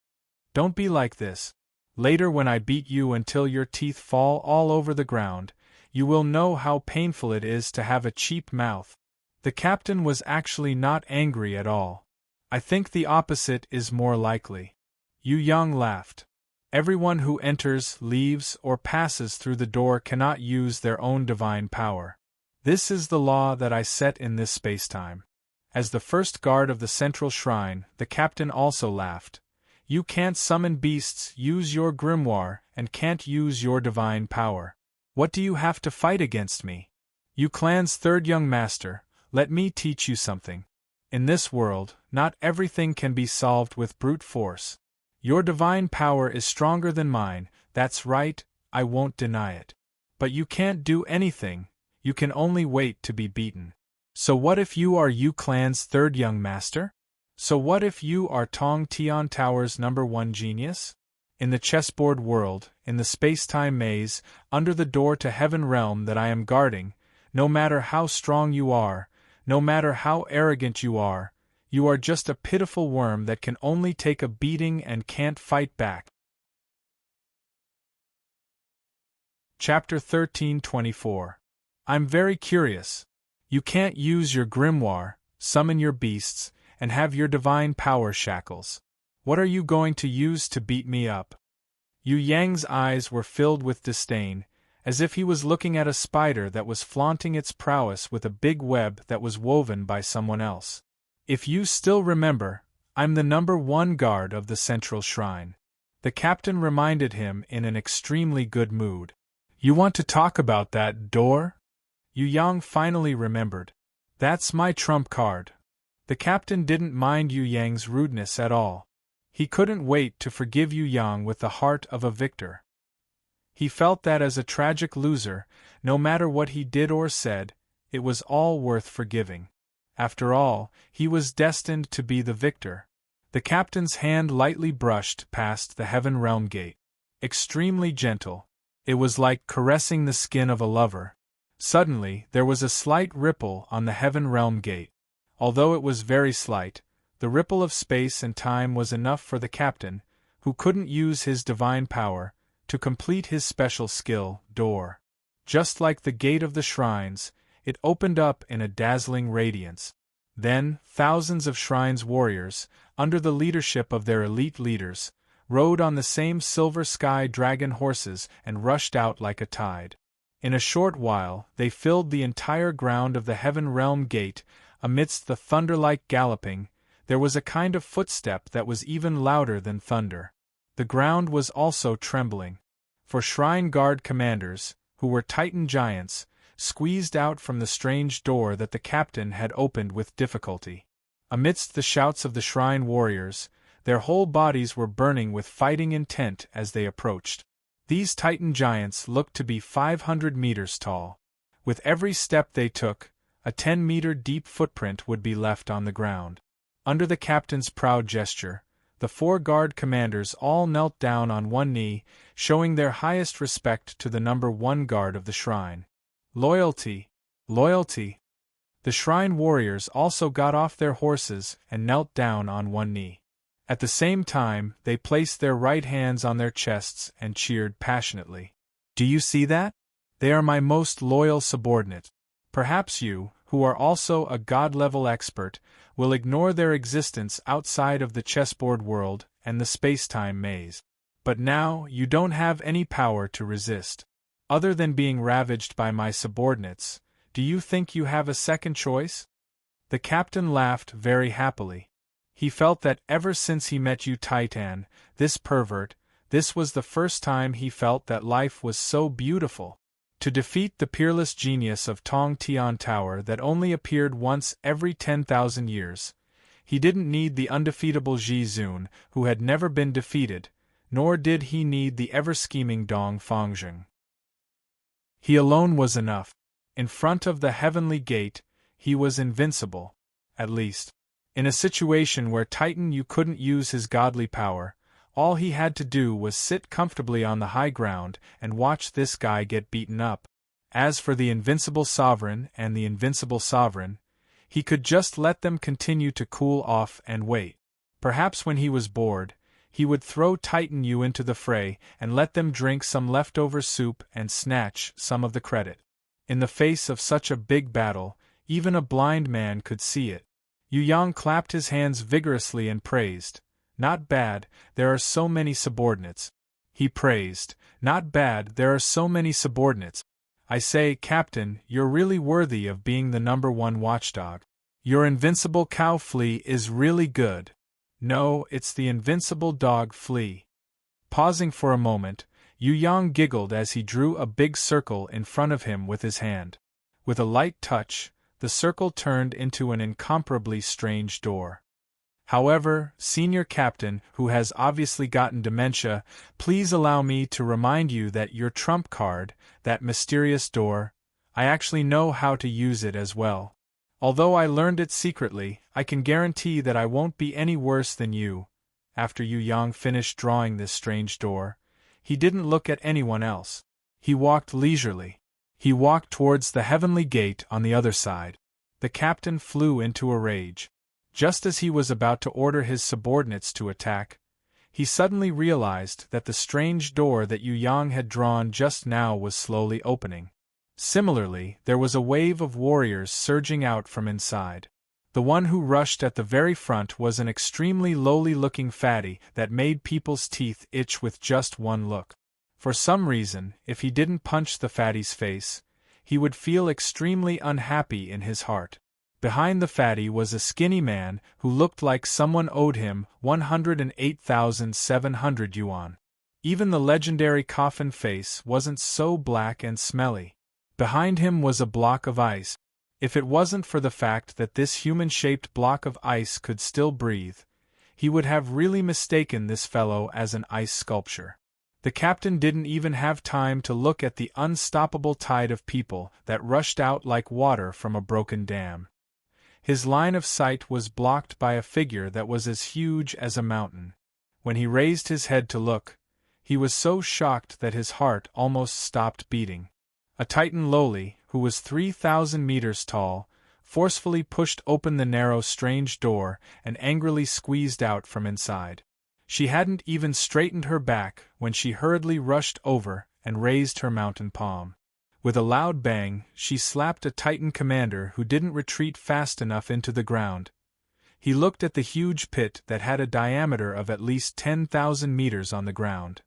Don't be like this. Later when I beat you until your teeth fall all over the ground, you will know how painful it is to have a cheap mouth. The captain was actually not angry at all. I think the opposite is more likely. Yu Yang laughed. Everyone who enters, leaves, or passes through the door cannot use their own divine power. This is the law that I set in this spacetime. As the first guard of the central shrine, the captain also laughed. You can't summon beasts, use your grimoire, and can't use your divine power. What do you have to fight against me? You clan's third young master, let me teach you something. In this world, not everything can be solved with brute force. Your divine power is stronger than mine, that's right, I won't deny it. But you can't do anything, you can only wait to be beaten. So what if you are Yu Clan's third young master? So what if you are Tong Tian Tower's #1 genius? In the chessboard world, in the space-time maze, under the door to heaven realm that I am guarding, no matter how strong you are, no matter how arrogant you are, You are just a pitiful worm that can only take a beating and can't fight back. Chapter 13:24. I'm very curious. You can't use your grimoire, summon your beasts, and have your divine power shackles. What are you going to use to beat me up? Yu Yang's eyes were filled with disdain, as if he was looking at a spider that was flaunting its prowess with a big web that was woven by someone else. If you still remember, I'm the #1 guard of the central shrine. The captain reminded him in an extremely good mood. You want to talk about that door? Yu Yang finally remembered. That's my trump card. The captain didn't mind Yu Yang's rudeness at all. He couldn't wait to forgive Yu Yang with the heart of a victor. He felt that as a tragic loser, no matter what he did or said, it was all worth forgiving. After all, he was destined to be the victor. The captain's hand lightly brushed past the Heaven Realm Gate. Extremely gentle. It was like caressing the skin of a lover. Suddenly, there was a slight ripple on the Heaven Realm Gate. Although it was very slight, the ripple of space and time was enough for the captain, who couldn't use his divine power, to complete his special skill, door. Just like the gate of the shrines, it opened up in a dazzling radiance. Then, thousands of shrines' warriors, under the leadership of their elite leaders, rode on the same silver sky dragon horses and rushed out like a tide. In a short while, they filled the entire ground of the Heaven Realm Gate. Amidst the thunder-like galloping, there was a kind of footstep that was even louder than thunder. The ground was also trembling. For shrine guard commanders, who were Titan giants, squeezed out from the strange door that the captain had opened with difficulty. Amidst the shouts of the shrine warriors, their whole bodies were burning with fighting intent as they approached. These Titan giants looked to be 500 meters tall. With every step they took, a 10-meter deep footprint would be left on the ground. Under the captain's proud gesture, the 4 guard commanders all knelt down on one knee, showing their highest respect to the #1 guard of the shrine. Loyalty! Loyalty! The shrine warriors also got off their horses and knelt down on one knee. At the same time, they placed their right hands on their chests and cheered passionately. Do you see that? They are my most loyal subordinate. Perhaps you, who are also a god-level expert, will ignore their existence outside of the chessboard world and the space-time maze. But now, you don't have any power to resist. Other than being ravaged by my subordinates, do you think you have a second choice? The captain laughed very happily. He felt that ever since he met Yu Titan, this pervert, this was the first time he felt that life was so beautiful. To defeat the peerless genius of Tong Tian Tower that only appeared once every 10,000 years, he didn't need the undefeatable Ji Zun, who had never been defeated, nor did he need the ever-scheming Dong Fangzheng. He alone was enough. In front of the heavenly gate, he was invincible, at least. In a situation where Titan Yu couldn't use his godly power, all he had to do was sit comfortably on the high ground and watch this guy get beaten up. As for the invincible sovereign and the invincible sovereign, he could just let them continue to cool off and wait. Perhaps when he was bored, he would throw Titan Yu into the fray and let them drink some leftover soup and snatch some of the credit. In the face of such a big battle, even a blind man could see it. Yu Yang clapped his hands vigorously and praised. Not bad, there are so many subordinates. He praised. Not bad, there are so many subordinates. I say, Captain, you're really worthy of being the #1 watchdog. Your invincible cow flea is really good. No, it's the invincible dog flea. Pausing for a moment, Yu Yang giggled as he drew a big circle in front of him with his hand. With a light touch, the circle turned into an incomparably strange door. However, Senior Captain, who has obviously gotten dementia, please allow me to remind you that your trump card, that mysterious door, I actually know how to use it as well. Although I learned it secretly, I can guarantee that I won't be any worse than you. After Yu Yang finished drawing this strange door, he didn't look at anyone else. He walked leisurely. He walked towards the heavenly gate on the other side. The captain flew into a rage. Just as he was about to order his subordinates to attack, he suddenly realized that the strange door that Yu Yang had drawn just now was slowly opening. Similarly, there was a wave of warriors surging out from inside. The one who rushed at the very front was an extremely lowly-looking fatty that made people's teeth itch with just one look. For some reason, if he didn't punch the fatty's face, he would feel extremely unhappy in his heart. Behind the fatty was a skinny man who looked like someone owed him 108,700 yuan. Even the legendary coffin face wasn't so black and smelly. Behind him was a block of ice. If it wasn't for the fact that this human-shaped block of ice could still breathe, he would have really mistaken this fellow as an ice sculpture. The captain didn't even have time to look at the unstoppable tide of people that rushed out like water from a broken dam. His line of sight was blocked by a figure that was as huge as a mountain. When he raised his head to look, he was so shocked that his heart almost stopped beating. A Titan lowly, who was 3,000 meters tall, forcefully pushed open the narrow strange door and angrily squeezed out from inside. She hadn't even straightened her back when she hurriedly rushed over and raised her mountain palm. With a loud bang, she slapped a Titan commander who didn't retreat fast enough into the ground. He looked at the huge pit that had a diameter of at least 10,000 meters on the ground.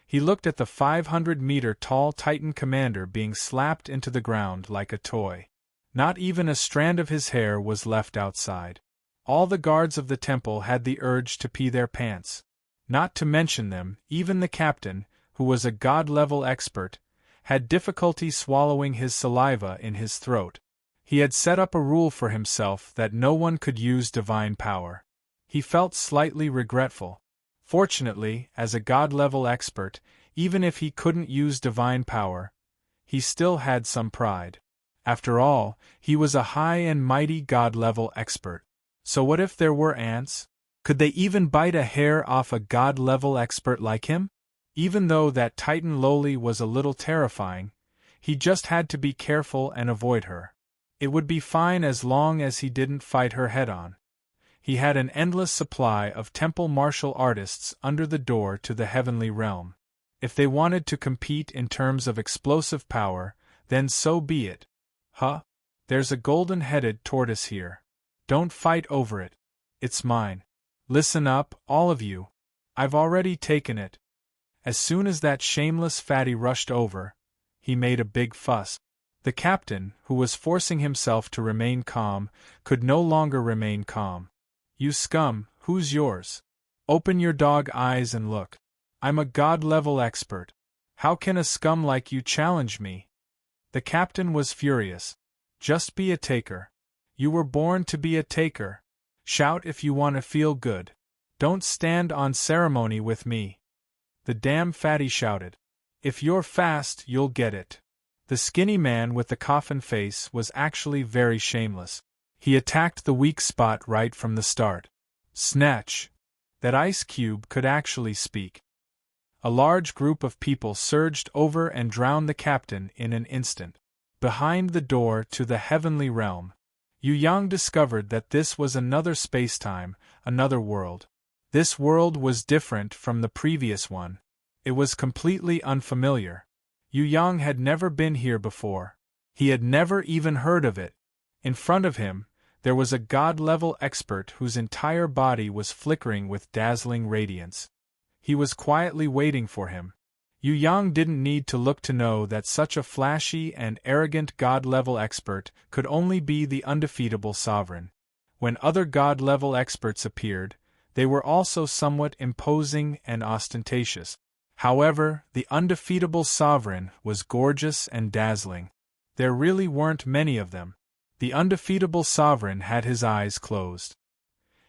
He looked at the 500-meter-tall Titan commander being slapped into the ground like a toy. Not even a strand of his hair was left outside. All the guards of the temple had the urge to pee their pants. Not to mention them, even the captain, who was a god-level expert, had difficulty swallowing his saliva in his throat. He had set up a rule for himself that no one could use divine power. He felt slightly regretful. Fortunately, as a god-level expert, even if he couldn't use divine power, he still had some pride. After all, he was a high and mighty god-level expert. So what if there were ants? Could they even bite a hair off a god-level expert like him? Even though that Titan lowly was a little terrifying, he just had to be careful and avoid her. It would be fine as long as he didn't fight her head-on. He had an endless supply of temple martial artists under the door to the heavenly realm. If they wanted to compete in terms of explosive power, then so be it. Huh? There's a golden-headed tortoise here. Don't fight over it. It's mine. Listen up, all of you. I've already taken it. As soon as that shameless fatty rushed over, he made a big fuss. The captain, who was forcing himself to remain calm, could no longer remain calm. You scum, who's yours? Open your dog eyes and look. I'm a god-level expert. How can a scum like you challenge me? The captain was furious. Just be a taker. You were born to be a taker. Shout if you want to feel good. Don't stand on ceremony with me. The damn fatty shouted. If you're fast, you'll get it. The skinny man with the coffin face was actually very shameless. He attacked the weak spot right from the start. Snatch! That ice cube could actually speak. A large group of people surged over and drowned the captain in an instant. Behind the door to the heavenly realm, Yu Yang discovered that this was another spacetime, another world. This world was different from the previous one. It was completely unfamiliar. Yu Yang had never been here before. He had never even heard of it. In front of him, there was a god-level expert whose entire body was flickering with dazzling radiance. He was quietly waiting for him. Yu Yang didn't need to look to know that such a flashy and arrogant god-level expert could only be the undefeatable sovereign. When other god-level experts appeared, they were also somewhat imposing and ostentatious. However, the undefeatable sovereign was gorgeous and dazzling. There really weren't many of them. The undefeatable sovereign had his eyes closed.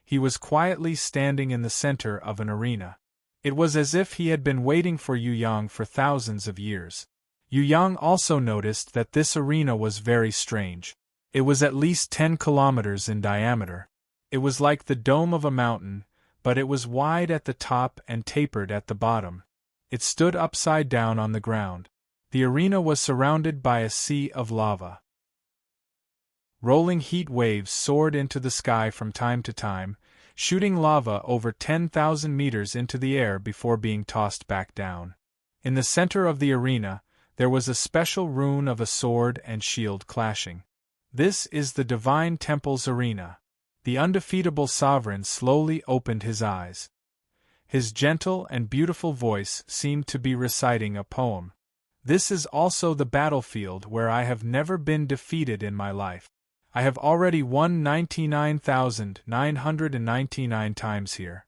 He was quietly standing in the center of an arena. It was as if he had been waiting for Yu Yang for thousands of years. Yu Yang also noticed that this arena was very strange. It was at least 10 kilometers in diameter. It was like the dome of a mountain, but it was wide at the top and tapered at the bottom. It stood upside down on the ground. The arena was surrounded by a sea of lava. Rolling heat waves soared into the sky from time to time, shooting lava over 10,000 meters into the air before being tossed back down. In the center of the arena, there was a special rune of a sword and shield clashing. This is the Divine Temple's arena. The undefeatable sovereign slowly opened his eyes. His gentle and beautiful voice seemed to be reciting a poem. This is also the battlefield where I have never been defeated in my life. I have already won 99,999 times here.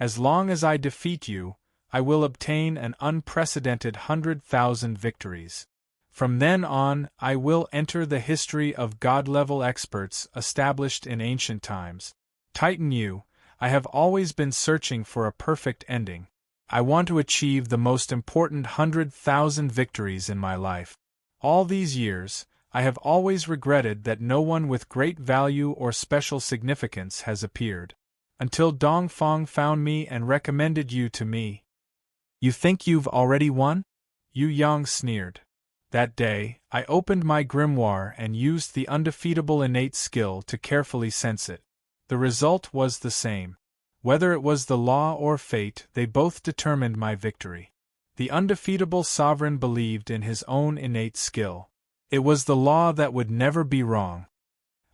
As long as I defeat you, I will obtain an unprecedented 100,000 victories. From then on, I will enter the history of God-level experts established in ancient times. Titan you, I have always been searching for a perfect ending. I want to achieve the most important 100,000 victories in my life. All these years, I have always regretted that no one with great value or special significance has appeared. Until Dongfang found me and recommended you to me. You think you've already won? Yu Yang sneered. That day, I opened my grimoire and used the undefeatable innate skill to carefully sense it. The result was the same. Whether it was the law or fate, they both determined my victory. The undefeatable sovereign believed in his own innate skill. It was the law that would never be wrong.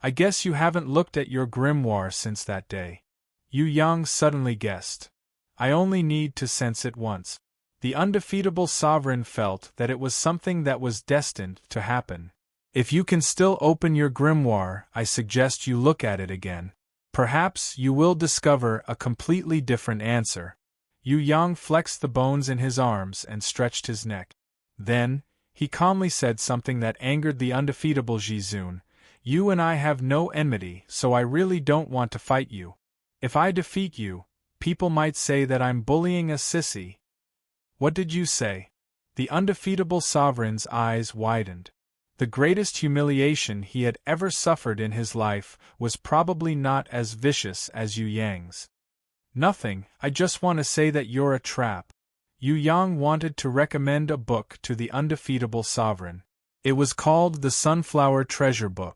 I guess you haven't looked at your grimoire since that day. Yu Yang suddenly guessed. I only need to sense it once. The undefeatable sovereign felt that it was something that was destined to happen. If you can still open your grimoire, I suggest you look at it again. Perhaps you will discover a completely different answer. Yu Yang flexed the bones in his arms and stretched his neck. Then, he calmly said something that angered the undefeatable Jizun. You and I have no enmity, so I really don't want to fight you. If I defeat you, people might say that I'm bullying a sissy. What did you say? The undefeatable sovereign's eyes widened. The greatest humiliation he had ever suffered in his life was probably not as vicious as Yu Yang's. Nothing, I just want to say that you're a trap. Yu Yang wanted to recommend a book to the undefeatable sovereign. It was called the Sunflower Treasure Book.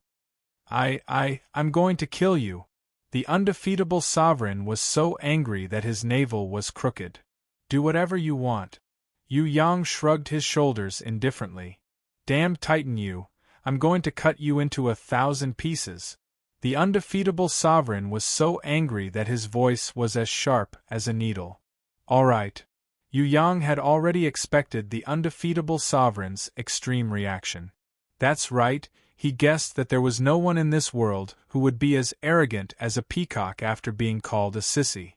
I'm going to kill you. The undefeatable sovereign was so angry that his navel was crooked. Do whatever you want. Yu Yang shrugged his shoulders indifferently. Damn Titan you, I'm going to cut you into 1,000 pieces. The undefeatable sovereign was so angry that his voice was as sharp as a needle. All right. Yu Yang had already expected the undefeatable sovereign's extreme reaction. That's right, he guessed that there was no one in this world who would be as arrogant as a peacock after being called a sissy.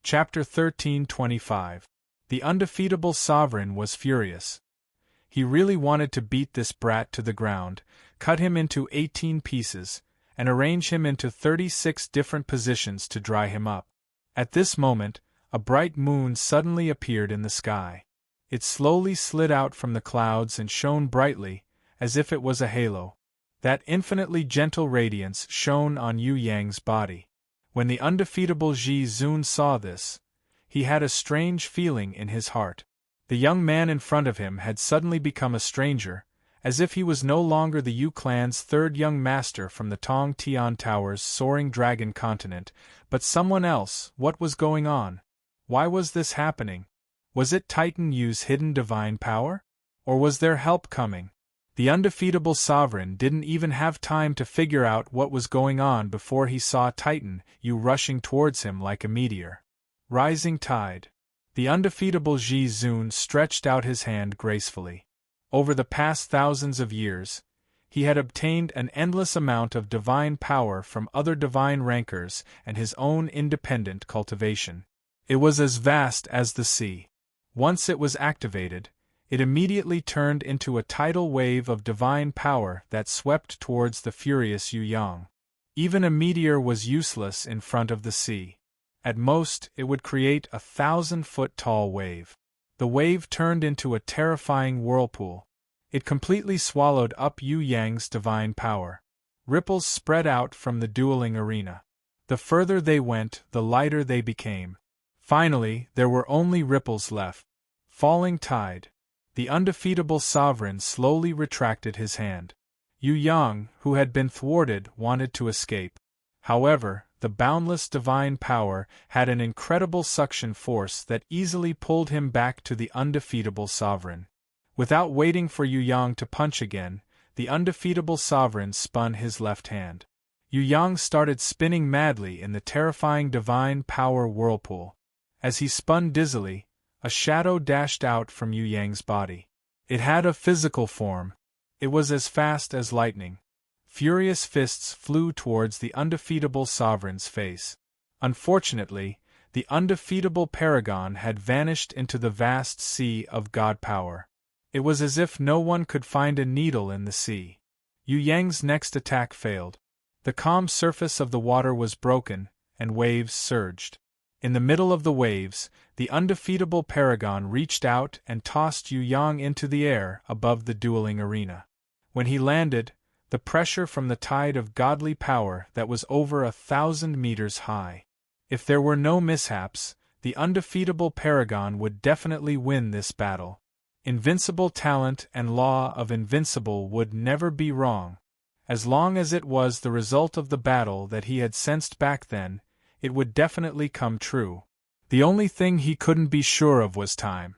Chapter 13:25. The undefeatable sovereign was furious. He really wanted to beat this brat to the ground, cut him into 18 pieces, and arrange him into 36 different positions to dry him up. At this moment, a bright moon suddenly appeared in the sky. It slowly slid out from the clouds and shone brightly, as if it was a halo. That infinitely gentle radiance shone on Yu Yang's body. When the undefeatable Jizun saw this, he had a strange feeling in his heart. The young man in front of him had suddenly become a stranger, as if he was no longer the Yu clan's third young master from the Tong Tian Tower's soaring dragon continent, but someone else. What was going on? Why was this happening? Was it Titan Yu's hidden divine power? Or was there help coming? The undefeatable sovereign didn't even have time to figure out what was going on before he saw Titan Yu rushing towards him like a meteor. Rising tide. The undefeatable Jizun stretched out his hand gracefully. Over the past thousands of years, he had obtained an endless amount of divine power from other divine rankers and his own independent cultivation. It was as vast as the sea. Once it was activated, it immediately turned into a tidal wave of divine power that swept towards the furious Yu Yang. Even a meteor was useless in front of the sea. At most, it would create a 1,000-foot-tall wave. The wave turned into a terrifying whirlpool. It completely swallowed up Yu Yang's divine power. Ripples spread out from the dueling arena. The further they went, the lighter they became. Finally, there were only ripples left. Falling tide. The undefeatable sovereign slowly retracted his hand. Yu Yang, who had been thwarted, wanted to escape. However, the boundless divine power had an incredible suction force that easily pulled him back to the undefeatable sovereign. Without waiting for Yu Yang to punch again, the undefeatable sovereign spun his left hand. Yu Yang started spinning madly in the terrifying divine power whirlpool. As he spun dizzily, a shadow dashed out from Yu Yang's body. It had a physical form. It was as fast as lightning. Furious fists flew towards the undefeatable sovereign's face. Unfortunately, the undefeatable paragon had vanished into the vast sea of god power. It was as if no one could find a needle in the sea. Yu Yang's next attack failed. The calm surface of the water was broken, and waves surged. In the middle of the waves, the undefeatable paragon reached out and tossed Yu Yang into the air above the dueling arena. When he landed, the pressure from the tide of godly power that was over 1,000 meters high. If there were no mishaps, the undefeatable paragon would definitely win this battle. Invincible talent and law of invincible would never be wrong. As long as it was the result of the battle that he had sensed back then, it would definitely come true. The only thing he couldn't be sure of was time.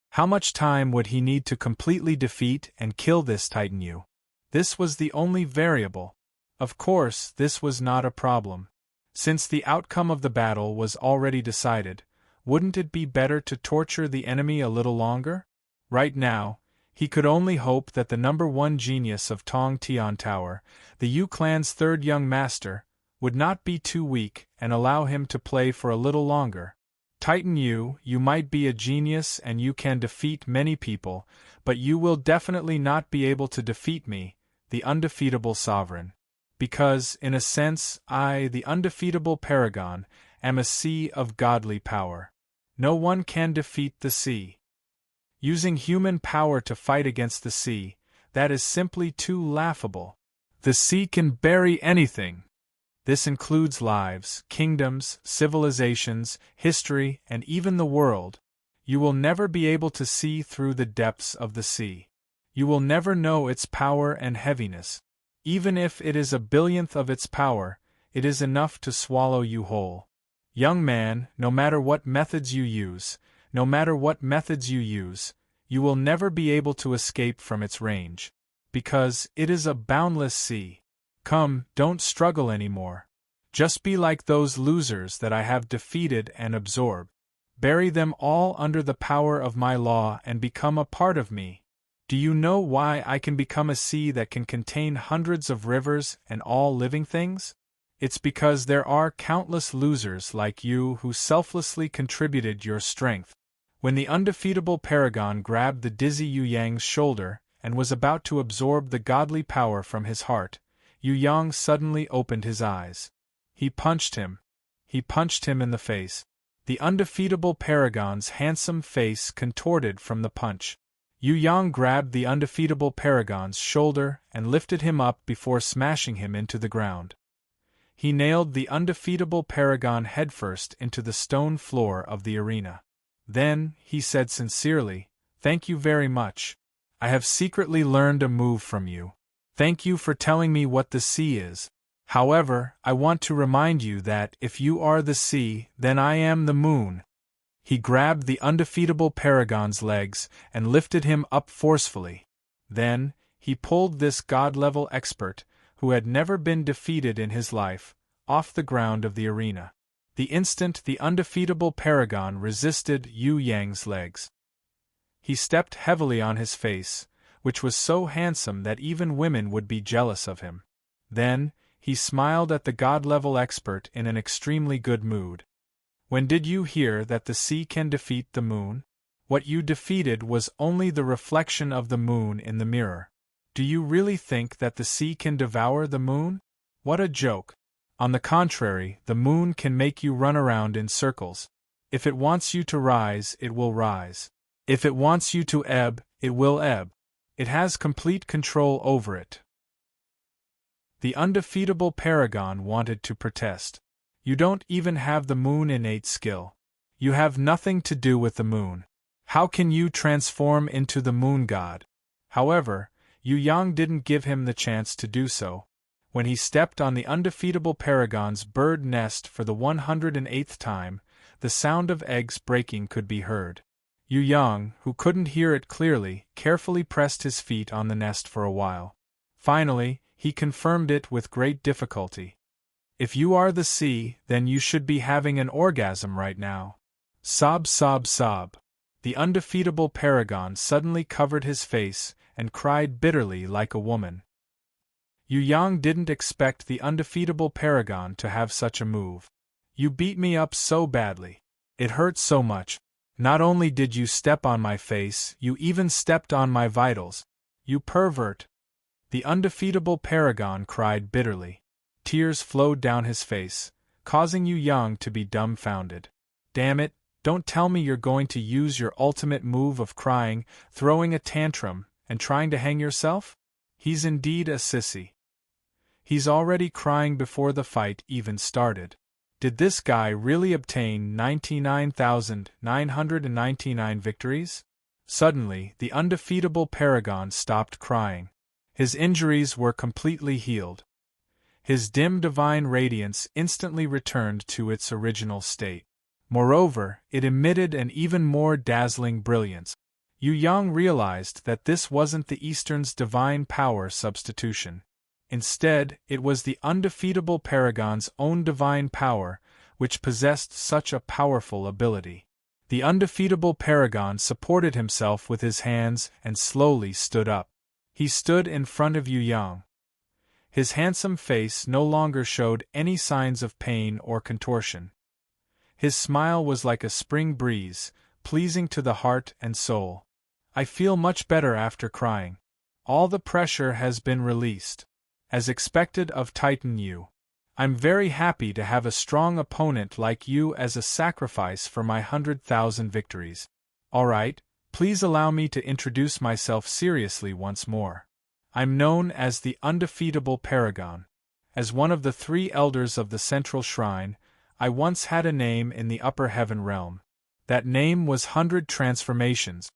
How much time would he need to completely defeat and kill this Titan Yu? This was the only variable. Of course, this was not a problem. Since the outcome of the battle was already decided, wouldn't it be better to torture the enemy a little longer? Right now, he could only hope that the #1 genius of Tong Tian Tower, the Yu clan's third young master, would not be too weak and allow him to play for a little longer. Titan Yu, you might be a genius and you can defeat many people, but you will definitely not be able to defeat me, the undefeatable sovereign. Because, in a sense, I, the undefeatable paragon, am a sea of godly power. No one can defeat the sea. Using human power to fight against the sea, that is simply too laughable. The sea can bury anything. This includes lives, kingdoms, civilizations, history, and even the world. You will never be able to see through the depths of the sea. You will never know its power and heaviness. Even if it is 1/1000th of its power, it is enough to swallow you whole. Young man, no matter what methods you use, you will never be able to escape from its range. Because it is a boundless sea. Come, don't struggle anymore. Just be like those losers that I have defeated and absorbed. Bury them all under the power of my law and become a part of me. Do you know why I can become a sea that can contain hundreds of rivers and all living things? It's because there are countless losers like you who selflessly contributed your strength. When the undefeatable paragon grabbed the dizzy Yu Yang's shoulder and was about to absorb the godly power from his heart, Yu Yang suddenly opened his eyes. He punched him. He punched him in the face. The undefeatable paragon's handsome face contorted from the punch. Yu Yang grabbed the undefeatable paragon's shoulder and lifted him up before smashing him into the ground. He nailed the undefeatable paragon headfirst into the stone floor of the arena. Then, he said sincerely, "Thank you very much. I have secretly learned a move from you. Thank you for telling me what the sea is. However, I want to remind you that if you are the sea, then I am the moon." He grabbed the undefeatable paragon's legs and lifted him up forcefully. Then, he pulled this god-level expert, who had never been defeated in his life, off the ground of the arena. The instant the undefeatable paragon resisted Yu Yang's legs, he stepped heavily on his face, which was so handsome that even women would be jealous of him. Then, he smiled at the god-level expert in an extremely good mood. When did you hear that the sea can defeat the moon? What you defeated was only the reflection of the moon in the mirror. Do you really think that the sea can devour the moon? What a joke! On the contrary, the moon can make you run around in circles. If it wants you to rise, it will rise. If it wants you to ebb, it will ebb. It has complete control over it. The undefeatable paragon wanted to protest. You don't even have the moon innate skill. You have nothing to do with the moon. How can you transform into the moon god? However, Yu Yang didn't give him the chance to do so. When he stepped on the undefeatable paragon's bird nest for the 108th time, the sound of eggs breaking could be heard. Yu Yang, who couldn't hear it clearly, carefully pressed his feet on the nest for a while. Finally, he confirmed it with great difficulty. If you are the sea, then you should be having an orgasm right now. Sob, sob, sob. The undefeatable paragon suddenly covered his face and cried bitterly like a woman. Yu Yang didn't expect the undefeatable paragon to have such a move. You beat me up so badly. It hurt so much. Not only did you step on my face, you even stepped on my vitals. You pervert. The undefeatable paragon cried bitterly. Tears flowed down his face, causing Yu Yang to be dumbfounded. Damn it, don't tell me you're going to use your ultimate move of crying, throwing a tantrum, and trying to hang yourself? He's indeed a sissy. He's already crying before the fight even started. Did this guy really obtain 99,999 victories? Suddenly, the undefeatable paragon stopped crying. His injuries were completely healed. His dim divine radiance instantly returned to its original state. Moreover, it emitted an even more dazzling brilliance. Yu Yang realized that this wasn't the Eastern's divine power substitution. Instead, it was the undefeatable paragon's own divine power, which possessed such a powerful ability. The undefeatable paragon supported himself with his hands and slowly stood up. He stood in front of Yu Yang. His handsome face no longer showed any signs of pain or contortion. His smile was like a spring breeze, pleasing to the heart and soul. I feel much better after crying. All the pressure has been released. As expected of Titan Yu. I'm very happy to have a strong opponent like you as a sacrifice for my 100,000 victories. Alright, please allow me to introduce myself seriously once more. I'm known as the undefeatable paragon. As one of the 3 elders of the central shrine, I once had a name in the upper heaven realm. That name was 100 Transformations.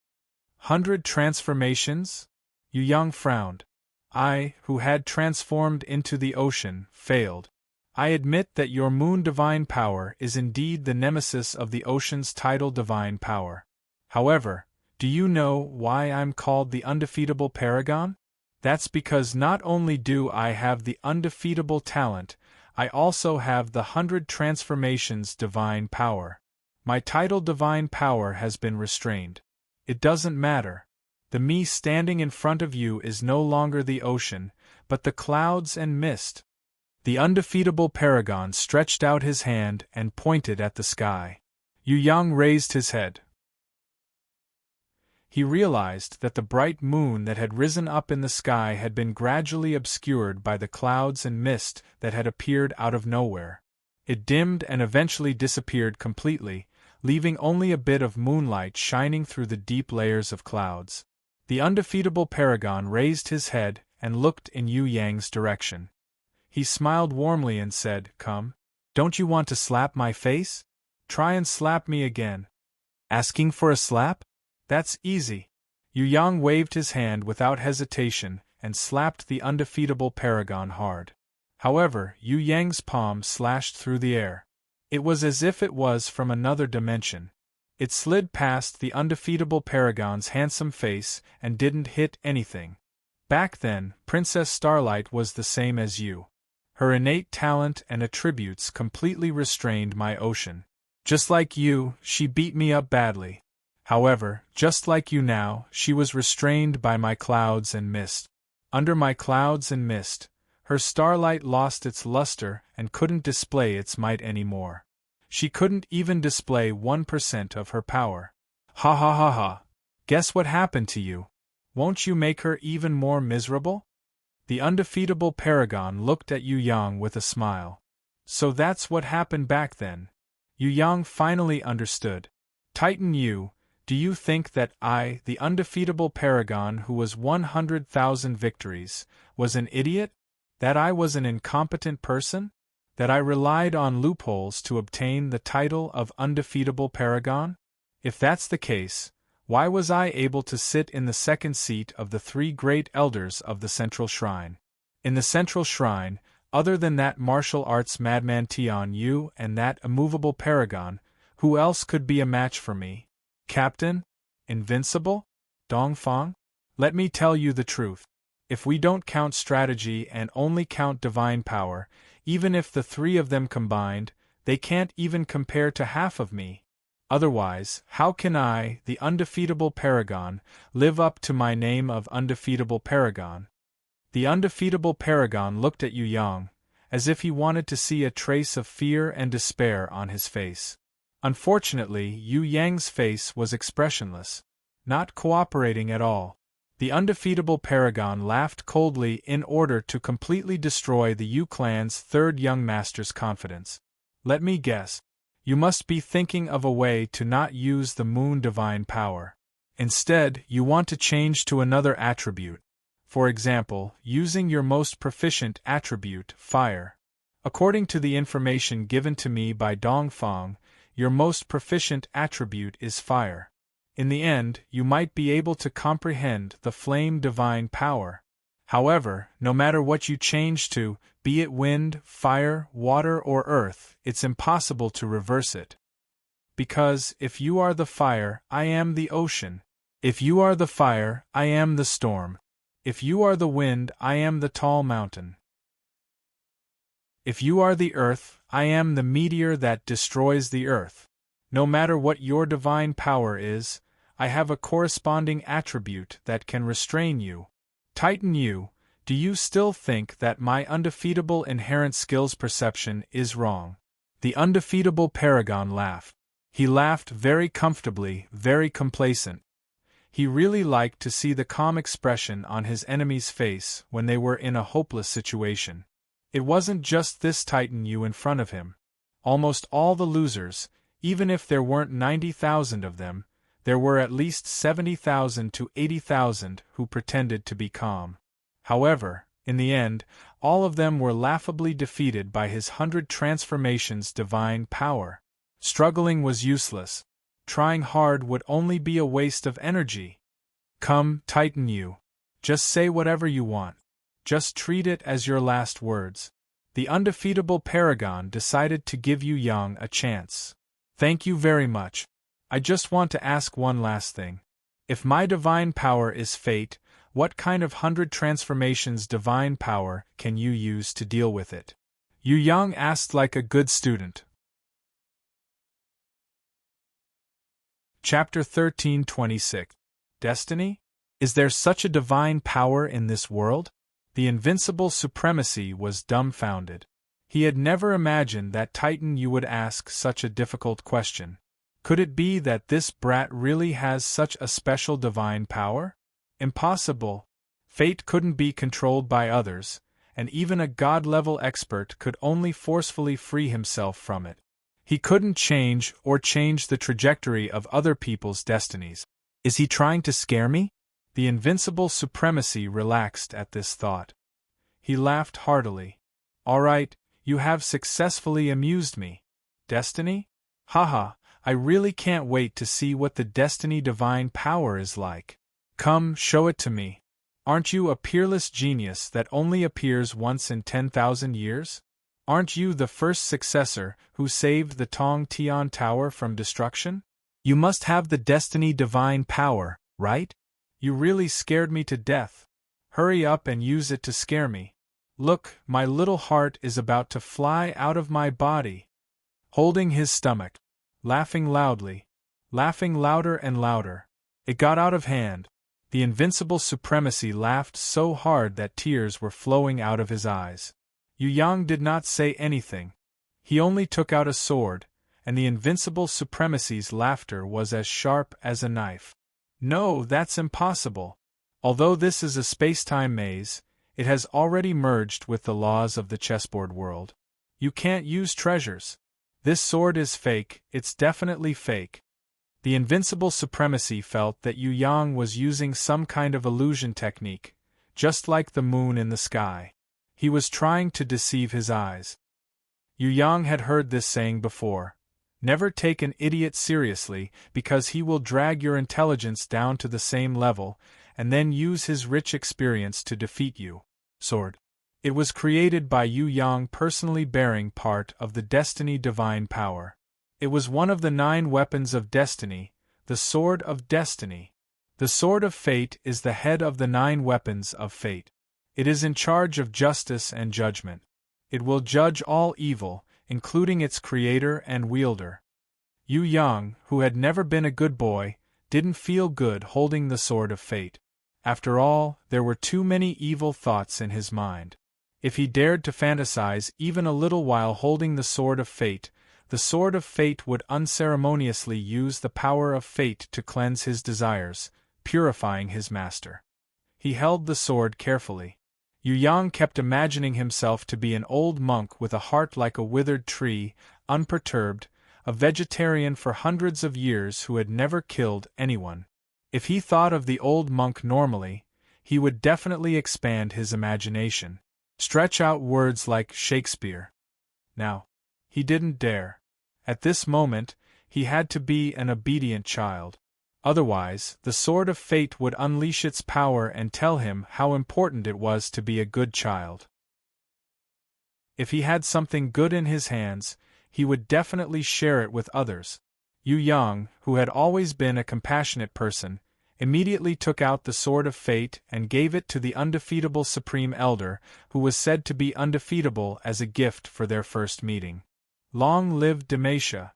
100 Transformations? Yu Yang frowned. I, who had transformed into the ocean, failed. I admit that your moon divine power is indeed the nemesis of the ocean's tidal divine power. However, do you know why I'm called the undefeatable paragon? That's because not only do I have the undefeatable talent, I also have the 100 Transformations divine power. My tidal divine power has been restrained. It doesn't matter. The me standing in front of you is no longer the ocean, but the clouds and mist. The undefeatable paragon stretched out his hand and pointed at the sky. Yu Yang raised his head. He realized that the bright moon that had risen up in the sky had been gradually obscured by the clouds and mist that had appeared out of nowhere. It dimmed and eventually disappeared completely, leaving only a bit of moonlight shining through the deep layers of clouds. The undefeatable paragon raised his head and looked in Yu Yang's direction. He smiled warmly and said, "Come. Don't you want to slap my face? Try and slap me again." Asking for a slap? That's easy. Yu Yang waved his hand without hesitation and slapped the undefeatable paragon hard. However, Yu Yang's palm slashed through the air. It was as if it was from another dimension. It slid past the undefeatable paragon's handsome face and didn't hit anything. Back then, Princess Starlight was the same as you. Her innate talent and attributes completely restrained my ocean. Just like you, she beat me up badly. However, just like you now, she was restrained by my clouds and mist. Under my clouds and mist, her starlight lost its luster and couldn't display its might anymore. She couldn't even display 1% of her power. Ha ha ha ha. Guess what happened to you? Won't you make her even more miserable? The undefeatable paragon looked at Yu Yang with a smile. So that's what happened back then. Yu Yang finally understood. Titan Yu, do you think that I, the undefeatable paragon who was 100,000 victories, was an idiot? That I was an incompetent person? That I relied on loopholes to obtain the title of undefeatable paragon? If that's the case, Why was I able to sit in the second seat of the three great elders of the central shrine? In the central shrine, other than that martial arts madman Tian Yu and that immovable paragon, who else could be a match for me? Captain? Invincible? Dongfang? Let me tell you the truth. If we don't count strategy and only count divine power, even if the three of them combined, they can't even compare to half of me. Otherwise, how can I, the undefeatable paragon, live up to my name of undefeatable paragon? The undefeatable paragon looked at Yu Yang, as if he wanted to see a trace of fear and despair on his face. Unfortunately, Yu Yang's face was expressionless, not cooperating at all. The undefeatable paragon laughed coldly in order to completely destroy the Yu clan's third young master's confidence. Let me guess. You must be thinking of a way to not use the moon divine power. Instead, you want to change to another attribute. For example, using your most proficient attribute, fire. According to the information given to me by Dongfang, your most proficient attribute is fire. In the end, you might be able to comprehend the flame divine power. However, no matter what you change to, be it wind, fire, water, or earth, it's impossible to reverse it. Because, if you are the fire, I am the ocean. If you are the fire, I am the storm. If you are the wind, I am the tall mountain. If you are the earth, I am the meteor that destroys the earth. No matter what your divine power is, I have a corresponding attribute that can restrain you. Titan Yu, do you still think that my undefeatable inherent skills perception is wrong? The undefeatable paragon laughed. He laughed very comfortably, very complacent. He really liked to see the calm expression on his enemy's face when they were in a hopeless situation. It wasn't just this Titan Yu in front of him. Almost all the losers, even if there weren't 90,000 of them, there were at least 70,000 to 80,000 who pretended to be calm. However, in the end, all of them were laughably defeated by his 100 transformations divine power. Struggling was useless. Trying hard would only be a waste of energy. Come, Titan Yu. Just say whatever you want. Just treat it as your last words. The undefeatable paragon decided to give Yu Yang a chance. Thank you very much. I just want to ask one last thing. If my divine power is fate, what kind of 100 transformations divine power can you use to deal with it? Yu Yang asked like a good student. Chapter 13:26. Destiny? Is there such a divine power in this world? The invincible supremacy was dumbfounded. He had never imagined that Titan Yu would ask such a difficult question. Could it be that this brat really has such a special divine power? Impossible. Fate couldn't be controlled by others, and even a god-level expert could only forcefully free himself from it. He couldn't change the trajectory of other people's destinies. Is he trying to scare me? The invincible supremacy relaxed at this thought. He laughed heartily. All right, you have successfully amused me. Destiny? Haha, I really can't wait to see what the destiny divine power is like. Come, show it to me. Aren't you a peerless genius that only appears once in 10,000 years? Aren't you the first successor who saved the Tong Tian Tower from destruction? You must have the destiny divine power, right? You really scared me to death. Hurry up and use it to scare me. Look, my little heart is about to fly out of my body. Holding his stomach. Laughing loudly. Laughing louder and louder. It got out of hand. The invincible supremacy laughed so hard that tears were flowing out of his eyes. Yu Yang did not say anything. He only took out a sword, and the invincible supremacy's laughter was as sharp as a knife. No, that's impossible. Although this is a space-time maze, it has already merged with the laws of the chessboard world. You can't use treasures. This sword is fake, it's definitely fake. The invincible supremacy felt that Yu Yang was using some kind of illusion technique, just like the moon in the sky. He was trying to deceive his eyes. Yu Yang had heard this saying before. Never take an idiot seriously, because he will drag your intelligence down to the same level, and then use his rich experience to defeat you. Sword. It was created by Yu Yang personally bearing part of the destiny divine power. It was one of the 9 weapons of destiny, the Sword of Destiny. The Sword of Fate is the head of the 9 weapons of fate. It is in charge of justice and judgment. It will judge all evil, including its creator and wielder. Yu Yang, who had never been a good boy, didn't feel good holding the Sword of Fate. After all, there were too many evil thoughts in his mind. If he dared to fantasize even a little while holding the Sword of Fate, the Sword of Fate would unceremoniously use the power of fate to cleanse his desires, purifying his master. He held the sword carefully. Yu Yang kept imagining himself to be an old monk with a heart like a withered tree, unperturbed, a vegetarian for hundreds of years who had never killed anyone. If he thought of the old monk normally, he would definitely expand his imagination. Stretch out words like Shakespeare. Now, he didn't dare. At this moment, he had to be an obedient child. Otherwise, the Sword of Fate would unleash its power and tell him how important it was to be a good child. If he had something good in his hands, he would definitely share it with others. Yu Yang, who had always been a compassionate person, immediately took out the Sword of Fate and gave it to the undefeatable Supreme Elder, who was said to be undefeatable, as a gift for their first meeting. Long live Demacia!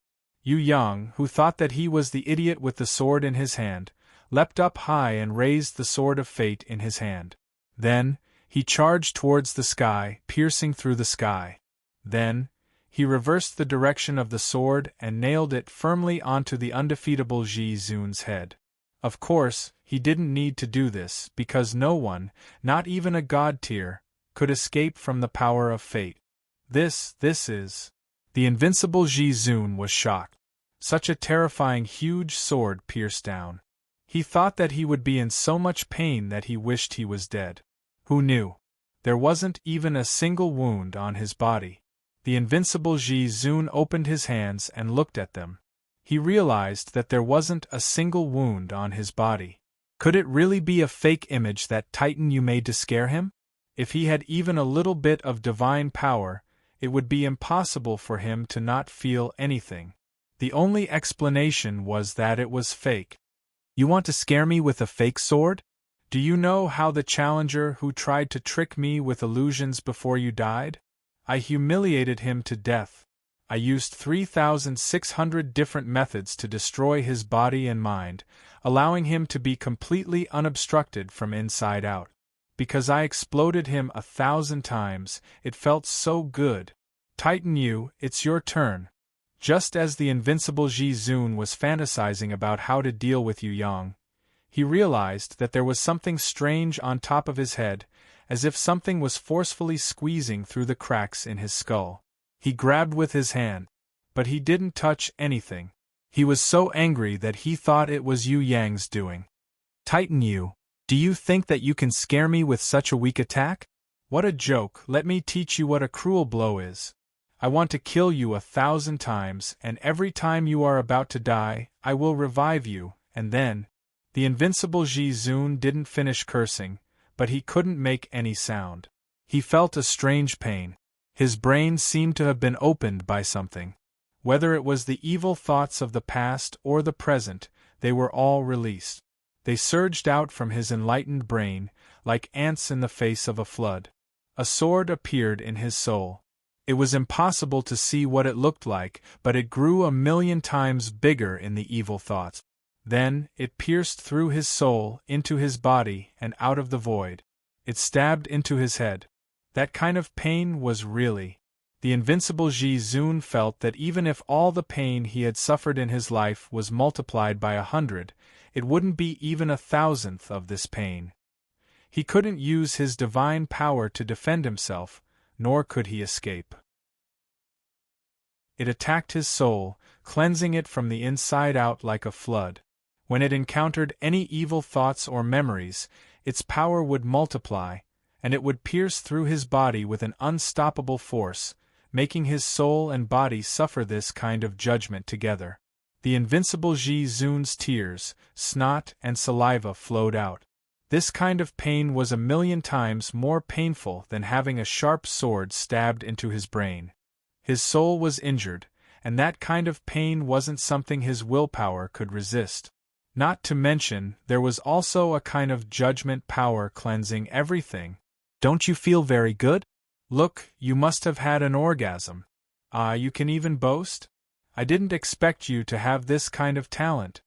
Yu Yang, who thought that he was the idiot with the sword in his hand, leapt up high and raised the Sword of Fate in his hand. Then, he charged towards the sky, piercing through the sky. Then, he reversed the direction of the sword and nailed it firmly onto the undefeatable Ji Zun's head. Of course, he didn't need to do this, because no one, not even a god tier, could escape from the power of fate. This is... The invincible Ji Zun was shocked. Such a terrifying huge sword pierced down. He thought that he would be in so much pain that he wished he was dead. Who knew? There wasn't even a single wound on his body. The invincible Ji Zun opened his hands and looked at them. He realized that there wasn't a single wound on his body. Could it really be a fake image that Titan Yu made to scare him? If he had even a little bit of divine power, it would be impossible for him to not feel anything. The only explanation was that it was fake. You want to scare me with a fake sword? Do you know how the challenger who tried to trick me with illusions before you died? I humiliated him to death. I used 3,600 different methods to destroy his body and mind, allowing him to be completely unobstructed from inside out. Because I exploded him 1,000 times, it felt so good. Titan Yu, it's your turn. Just as the invincible Ji Zun was fantasizing about how to deal with Yu Yang, he realized that there was something strange on top of his head, as if something was forcefully squeezing through the cracks in his skull. He grabbed with his hand, but he didn't touch anything. He was so angry that he thought it was Yu Yang's doing. Titan Yu, do you think that you can scare me with such a weak attack? What a joke! Let me teach you what a cruel blow is. I want to kill you 1,000 times, and every time you are about to die, I will revive you, and then... The invincible Ji Zun didn't finish cursing, but he couldn't make any sound. He felt a strange pain. His brain seemed to have been opened by something. Whether it was the evil thoughts of the past or the present, they were all released. They surged out from his enlightened brain, like ants in the face of a flood. A sword appeared in his soul. It was impossible to see what it looked like, but it grew 1,000,000 times bigger in the evil thoughts. Then, it pierced through his soul, into his body, and out of the void. It stabbed into his head. That kind of pain was really... The invincible Ji Zun felt that even if all the pain he had suffered in his life was multiplied by 100, it wouldn't be even 1,000th of this pain. He couldn't use his divine power to defend himself, nor could he escape. It attacked his soul, cleansing it from the inside out like a flood. When it encountered any evil thoughts or memories, its power would multiply, and it would pierce through his body with an unstoppable force, making his soul and body suffer this kind of judgment together. The invincible Ji Zun's tears, snot, and saliva flowed out. This kind of pain was 1,000,000 times more painful than having a sharp sword stabbed into his brain. His soul was injured, and that kind of pain wasn't something his willpower could resist. Not to mention, there was also a kind of judgment power cleansing everything. Don't you feel very good? Look, you must have had an orgasm. Ah, you can even boast? I didn't expect you to have this kind of talent.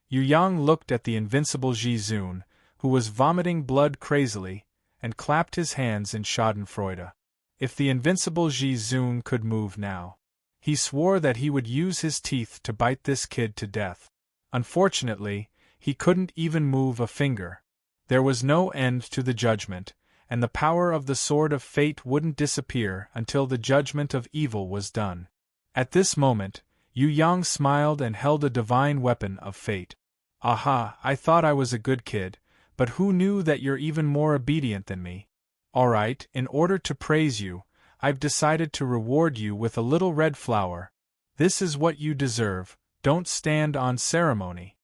Yu Yang looked at the invincible Ji Zun, who was vomiting blood crazily, and clapped his hands in schadenfreude. If the invincible Ji Zun could move now, he swore that he would use his teeth to bite this kid to death. Unfortunately, he couldn't even move a finger. There was no end to the judgment, and the power of the sword of fate wouldn't disappear until the judgment of evil was done. At this moment, Yu Yang smiled and held a divine weapon of fate. Aha, I thought I was a good kid, but who knew that you're even more obedient than me? All right, in order to praise you, I've decided to reward you with a little red flower. This is what you deserve. Don't stand on ceremony.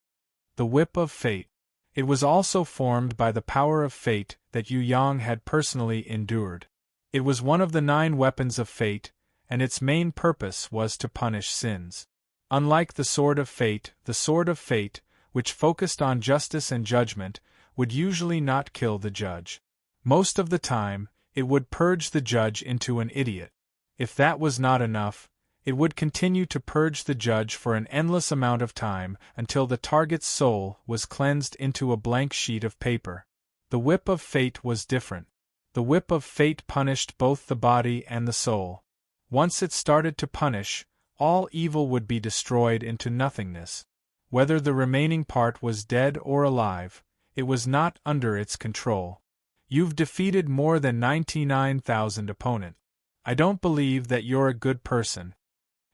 The Whip of Fate. It was also formed by the power of fate that Yu Yang had personally endured. It was one of the 9 weapons of fate, and its main purpose was to punish sins. Unlike the Sword of Fate, which focused on justice and judgment, would usually not kill the judge. Most of the time, it would purge the judge into an idiot. If that was not enough, it would continue to purge the judge for an endless amount of time until the target's soul was cleansed into a blank sheet of paper. The Whip of Fate was different. The Whip of Fate punished both the body and the soul. Once it started to punish, all evil would be destroyed into nothingness. Whether the remaining part was dead or alive, it was not under its control. You've defeated more than 99,000 opponents. I don't believe that you're a good person.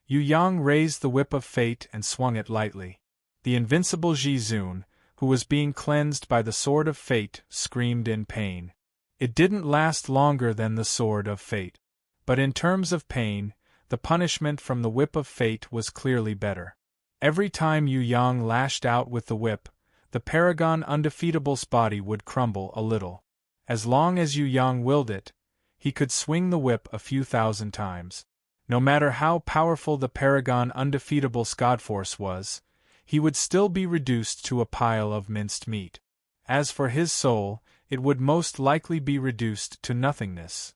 Yu Yang raised the Whip of Fate and swung it lightly. The invincible Ji Zun, who was being cleansed by the Sword of Fate, screamed in pain. It didn't last longer than the Sword of Fate. But in terms of pain, the punishment from the Whip of Fate was clearly better. Every time Yu Yang lashed out with the whip, the Paragon Undefeatable's body would crumble a little. As long as Yu Yang willed it, he could swing the whip a few thousand times. No matter how powerful the Paragon Undefeatable's Godforce was, he would still be reduced to a pile of minced meat. As for his soul, it would most likely be reduced to nothingness.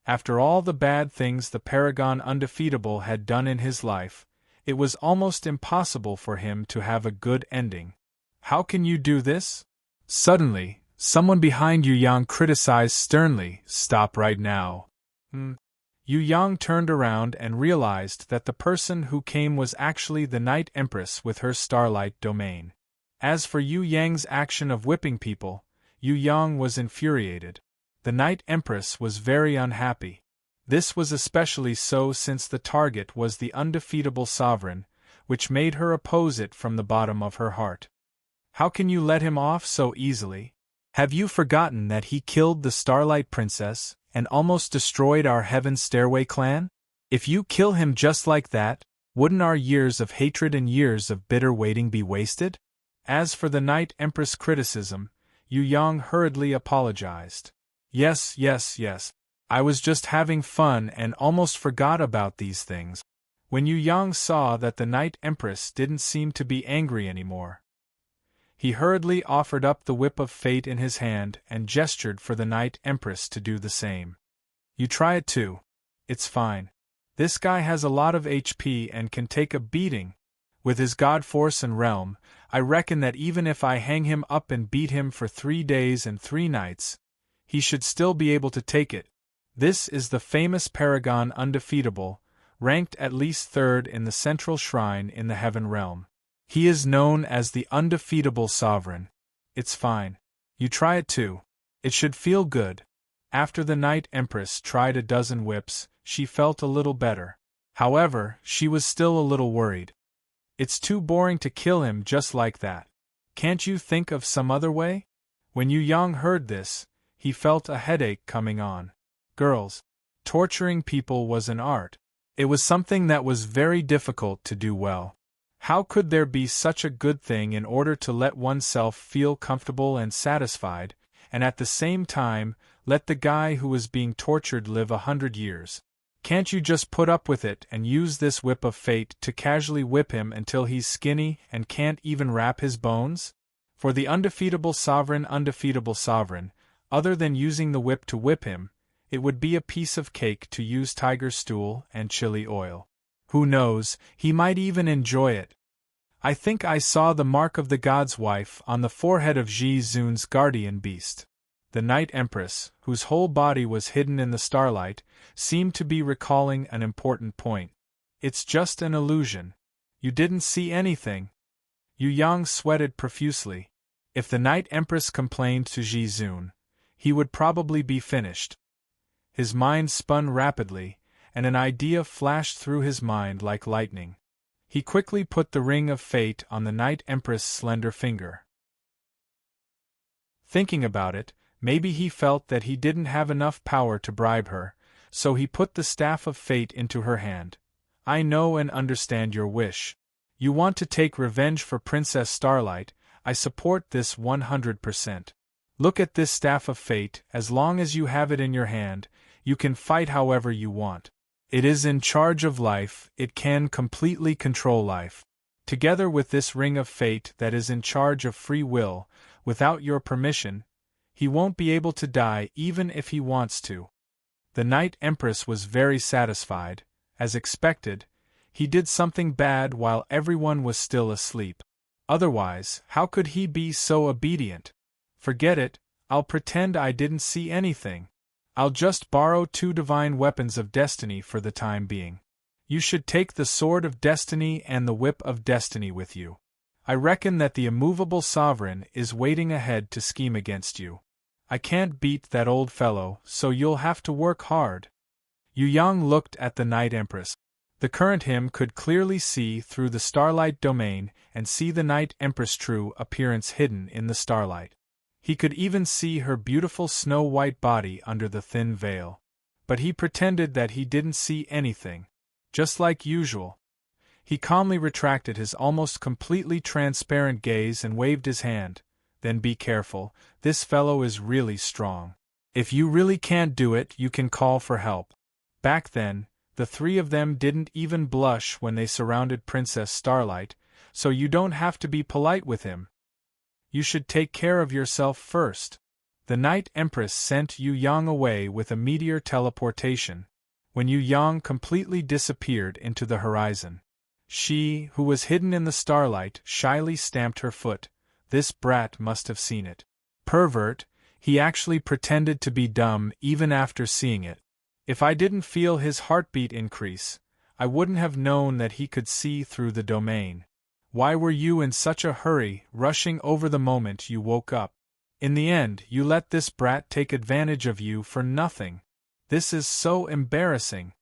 After all the bad things the Paragon Undefeatable had done in his life, it was almost impossible for him to have a good ending. How can you do this? Suddenly, someone behind Yu Yang criticized sternly, "Stop right now." Yu Yang turned around and realized that the person who came was actually the Night Empress with her starlight domain. As for Yu Yang's action of whipping people, Yu Yang was infuriated. The Night Empress was very unhappy. This was especially so since the target was the undefeatable sovereign, which made her oppose it from the bottom of her heart. How can you let him off so easily? Have you forgotten that he killed the Starlight Princess and almost destroyed our Heaven Stairway clan? If you kill him just like that, wouldn't our years of hatred and years of bitter waiting be wasted? As for the Night Empress' criticism, Yu Yang hurriedly apologized. Yes. I was just having fun and almost forgot about these things. When Yu Yang saw that the Night Empress didn't seem to be angry anymore, he hurriedly offered up the Whip of Fate in his hand and gestured for the Night Empress to do the same. You try it too. It's fine. This guy has a lot of HP and can take a beating. With his god force and realm, I reckon that even if I hang him up and beat him for 3 days and 3 nights, he should still be able to take it. This is the famous Paragon Undefeatable, ranked at least 3rd in the central shrine in the Heaven Realm. He is known as the Undefeatable Sovereign. It's fine. You try it too. It should feel good. After the Night Empress tried a dozen whips, she felt a little better. However, she was still a little worried. It's too boring to kill him just like that. Can't you think of some other way? When Yu Yang heard this, he felt a headache coming on. Girls, torturing people was an art. It was something that was very difficult to do well. How could there be such a good thing in order to let oneself feel comfortable and satisfied, and at the same time, let the guy who was being tortured live 100 years? Can't you just put up with it and use this whip of fate to casually whip him until he's skinny and can't even wrap his bones? For the undefeatable sovereign, other than using the whip to whip him, it would be a piece of cake to use tiger stool and chili oil. Who knows, he might even enjoy it. I think I saw the mark of the god's wife on the forehead of Ji Zun's guardian beast. The Night Empress, whose whole body was hidden in the starlight, seemed to be recalling an important point. It's just an illusion. You didn't see anything. Yu Yang sweated profusely. If the Night Empress complained to Ji Zun, he would probably be finished. His mind spun rapidly, and an idea flashed through his mind like lightning. He quickly put the ring of fate on the Night Empress' slender finger. Thinking about it, maybe he felt that he didn't have enough power to bribe her, so he put the staff of fate into her hand. I know and understand your wish. You want to take revenge for Princess Starlight. I support this 100%. Look at this staff of fate. As long as you have it in your hand, you can fight however you want. It is in charge of life, it can completely control life. Together with this ring of fate that is in charge of free will, without your permission, he won't be able to die even if he wants to. The Night Empress was very satisfied. As expected, he did something bad while everyone was still asleep. Otherwise, how could he be so obedient? Forget it, I'll pretend I didn't see anything. I'll just borrow 2 divine weapons of destiny for the time being. You should take the Sword of Destiny and the Whip of Destiny with you. I reckon that the immovable sovereign is waiting ahead to scheme against you. I can't beat that old fellow, so you'll have to work hard. Yu Yang looked at the Night Empress. The current him could clearly see through the starlight domain and see the Night Empress' true appearance hidden in the starlight. He could even see her beautiful snow-white body under the thin veil. But he pretended that he didn't see anything. Just like usual. He calmly retracted his almost completely transparent gaze and waved his hand. Then be careful, this fellow is really strong. If you really can't do it, you can call for help. Back then, the 3 of them didn't even blush when they surrounded Princess Starlight, so you don't have to be polite with him. You should take care of yourself first. The Night Empress sent Yu Yang away with a meteor teleportation, when Yu Yang completely disappeared into the horizon. She, who was hidden in the starlight, shyly stamped her foot. This brat must have seen it. Pervert, he actually pretended to be dumb even after seeing it. If I didn't feel his heartbeat increase, I wouldn't have known that he could see through the domain. Why were you in such a hurry, rushing over the moment you woke up? In the end, you let this brat take advantage of you for nothing. This is so embarrassing.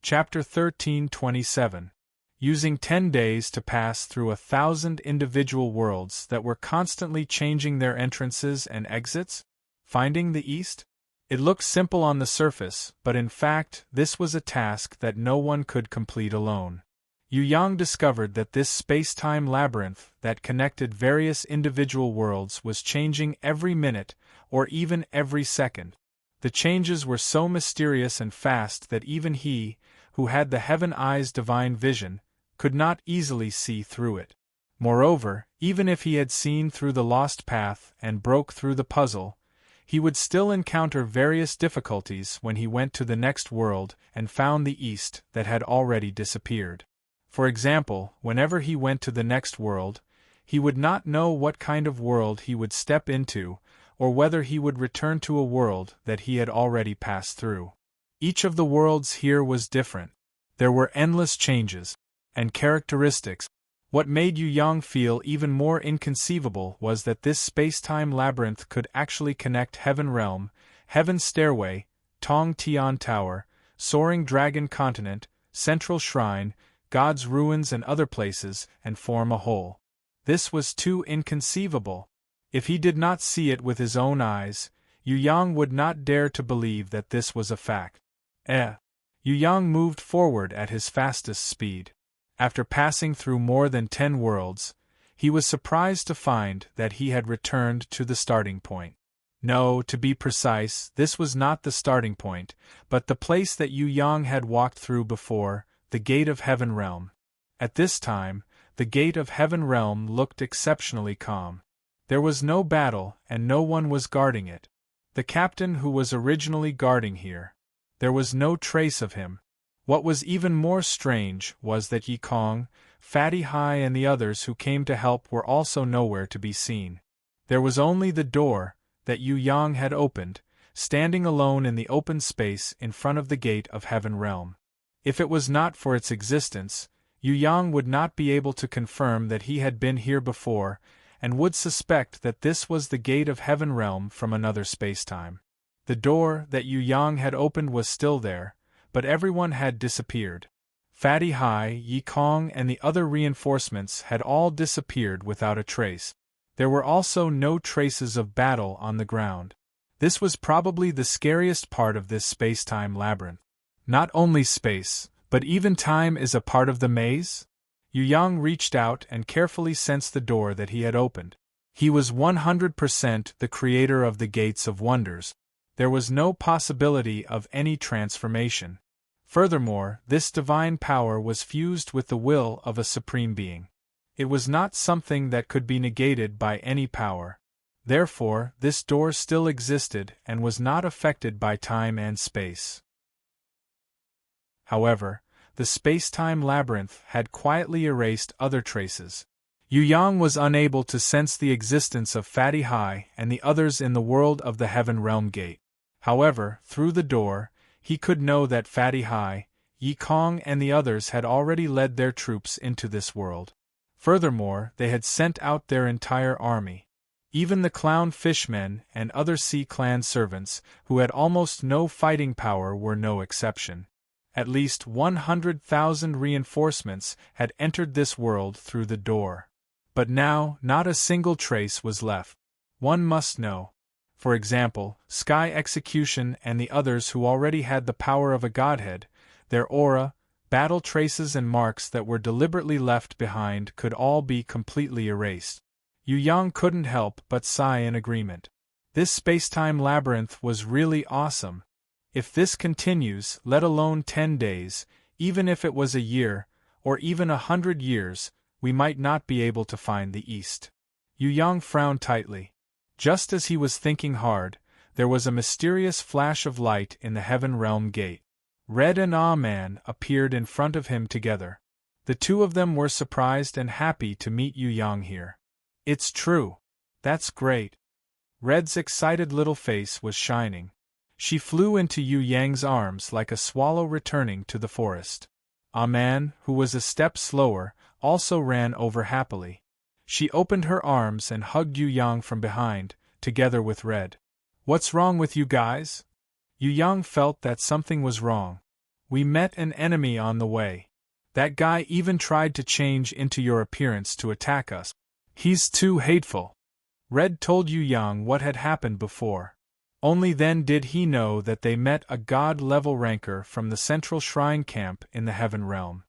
Chapter 13:27. Using 10 days to pass through 1,000 individual worlds that were constantly changing their entrances and exits? Finding the East? It looked simple on the surface, but in fact, this was a task that no one could complete alone. Yu Yang discovered that this space-time labyrinth that connected various individual worlds was changing every minute, or even every second. The changes were so mysterious and fast that even he, who had the Heaven Eye's divine vision, could not easily see through it. Moreover, even if he had seen through the lost path and broke through the puzzle, he would still encounter various difficulties when he went to the next world and found the East that had already disappeared. For example, whenever he went to the next world, he would not know what kind of world he would step into, or whether he would return to a world that he had already passed through. Each of the worlds here was different. There were endless changes and characteristics. What made Yu Yang feel even more inconceivable was that this space-time labyrinth could actually connect Heaven Realm, Heaven's Stairway, Tong Tian Tower, Soaring Dragon Continent, Central Shrine, God's Ruins and other places, and form a whole. This was too inconceivable. If he did not see it with his own eyes, Yu Yang would not dare to believe that this was a fact. Yu Yang moved forward at his fastest speed. After passing through more than 10 worlds, he was surprised to find that he had returned to the starting point. No, to be precise, this was not the starting point, but the place that Yu Yang had walked through before, the Gate of Heaven Realm. At this time, the Gate of Heaven Realm looked exceptionally calm. There was no battle, and no one was guarding it. The captain who was originally guarding here, there was no trace of him. What was even more strange was that Yi Kong, Fatty Hai and the others who came to help were also nowhere to be seen. There was only the door that Yu Yang had opened, standing alone in the open space in front of the Gate of Heaven Realm. If it was not for its existence, Yu Yang would not be able to confirm that he had been here before, and would suspect that this was the Gate of Heaven Realm from another spacetime. The door that Yu Yang had opened was still there, but everyone had disappeared. Fatty Hai, Yi Kong and the other reinforcements had all disappeared without a trace. There were also no traces of battle on the ground. This was probably the scariest part of this space-time labyrinth. Not only space, but even time is a part of the maze? Yu Yang reached out and carefully sensed the door that he had opened. He was 100% the creator of the Gates of Wonders. There was no possibility of any transformation. Furthermore, this divine power was fused with the will of a supreme being. It was not something that could be negated by any power. Therefore, this door still existed and was not affected by time and space. However, the space-time labyrinth had quietly erased other traces. Yu Yang was unable to sense the existence of Fatty Hai and the others in the world of the Heaven Realm Gate. However, through the door, he could know that Fatty Hai, Yi Kong and the others had already led their troops into this world. Furthermore, they had sent out their entire army. Even the clown fishmen and other Sea Clan servants, who had almost no fighting power, were no exception. At least 100,000 reinforcements had entered this world through the door. But now, not a single trace was left. One must know. For example, Sky Execution and the others who already had the power of a godhead, their aura, battle traces and marks that were deliberately left behind could all be completely erased. Yu Yang couldn't help but sigh in agreement. This spacetime labyrinth was really awesome. If this continues, let alone 10 days, even if it was a year, or even 100 years, we might not be able to find the East. Yu Yang frowned tightly. Just as he was thinking hard, there was a mysterious flash of light in the Heaven Realm Gate. Red and Ah-Man appeared in front of him together. The two of them were surprised and happy to meet Yu Yang here. It's true. That's great. Red's excited little face was shining. She flew into Yu Yang's arms like a swallow returning to the forest. Ah-Man, who was a step slower, also ran over happily. She opened her arms and hugged Yu Yang from behind, together with Red. What's wrong with you guys? Yu Yang felt that something was wrong. We met an enemy on the way. That guy even tried to change into your appearance to attack us. He's too hateful. Red told Yu Yang what had happened before. Only then did he know that they met a god-level ranker from the central shrine camp in the Heaven Realm.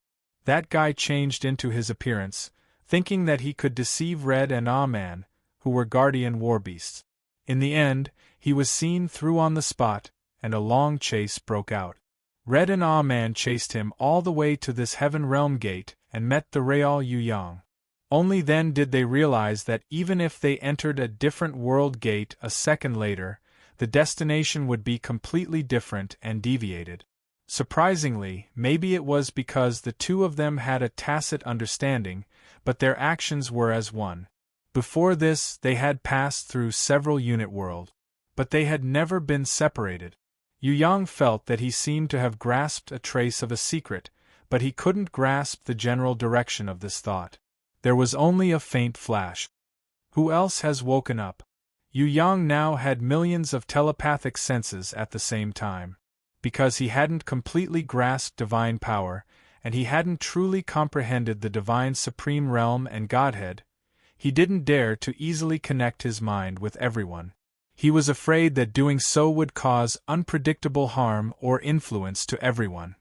That guy changed into his appearance, thinking that he could deceive Red and Ah-Man, who were guardian warbeasts. In the end, he was seen through on the spot, and a long chase broke out. Red and Ah-Man chased him all the way to this Heaven Realm Gate and met the real Yu Yang. Only then did they realize that even if they entered a different world gate a second later, the destination would be completely different and deviated. Surprisingly, maybe it was because the two of them had a tacit understanding, but their actions were as one. Before this, they had passed through several unit worlds, but they had never been separated. Yu Yang felt that he seemed to have grasped a trace of a secret, but he couldn't grasp the general direction of this thought. There was only a faint flash. Who else has woken up? Yu Yang now had millions of telepathic senses at the same time. Because he hadn't completely grasped divine power, and he hadn't truly comprehended the divine supreme realm and Godhead, he didn't dare to easily connect his mind with everyone. He was afraid that doing so would cause unpredictable harm or influence to everyone.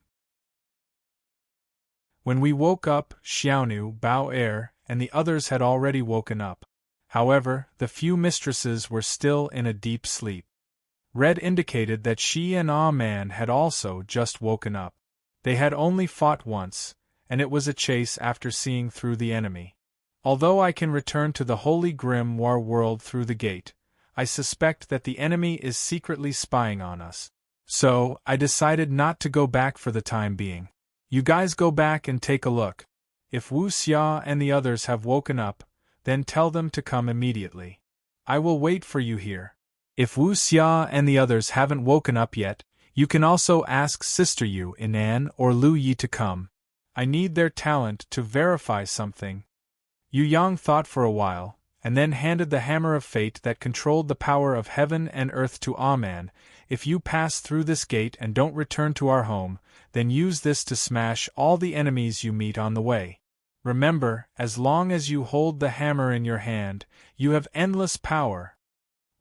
When we woke up, Xiaonu, Bao Er, and the others had already woken up. However, the few mistresses were still in a deep sleep. Red indicated that she and Ah Man had also just woken up. They had only fought once, and it was a chase after seeing through the enemy. Although I can return to the Holy Grimoire world through the gate, I suspect that the enemy is secretly spying on us. So, I decided not to go back for the time being. You guys go back and take a look. If Wu Xia and the others have woken up, then tell them to come immediately. I will wait for you here. If Wu Xia and the others haven't woken up yet, you can also ask Sister Yu Inan or Lu Yi to come. I need their talent to verify something. Yu Yang thought for a while, and then handed the hammer of fate that controlled the power of heaven and earth to Ah Man. If you pass through this gate and don't return to our home, then use this to smash all the enemies you meet on the way. Remember, as long as you hold the hammer in your hand, you have endless power.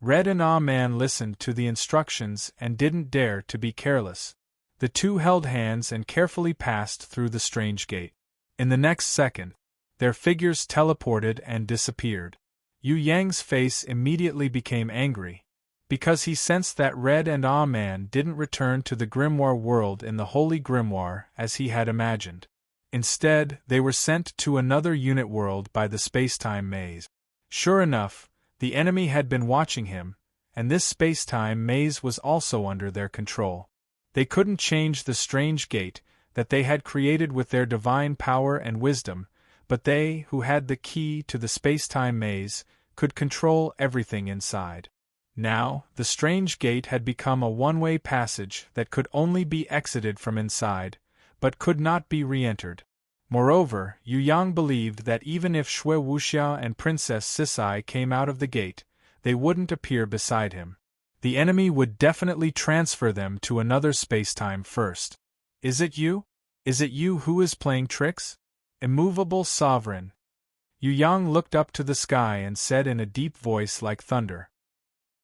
Red and Ah Man listened to the instructions and didn't dare to be careless. The two held hands and carefully passed through the strange gate. In the next second, their figures teleported and disappeared. Yu Yang's face immediately became angry, because he sensed that Red and Ah Man didn't return to the grimoire world in the Holy Grimoire as he had imagined. Instead, they were sent to another unit world by the space-time maze. Sure enough, the enemy had been watching him, and this space-time maze was also under their control. They couldn't change the strange gate that they had created with their divine power and wisdom, but they, who had the key to the space-time maze, could control everything inside. Now, the strange gate had become a one-way passage that could only be exited from inside, but could not be re-entered. Moreover, Yu Yang believed that even if Shui Wuxia and Princess Sisai came out of the gate, they wouldn't appear beside him. The enemy would definitely transfer them to another space-time first. Is it you? Is it you who is playing tricks? Immovable sovereign. Yu Yang looked up to the sky and said in a deep voice like thunder.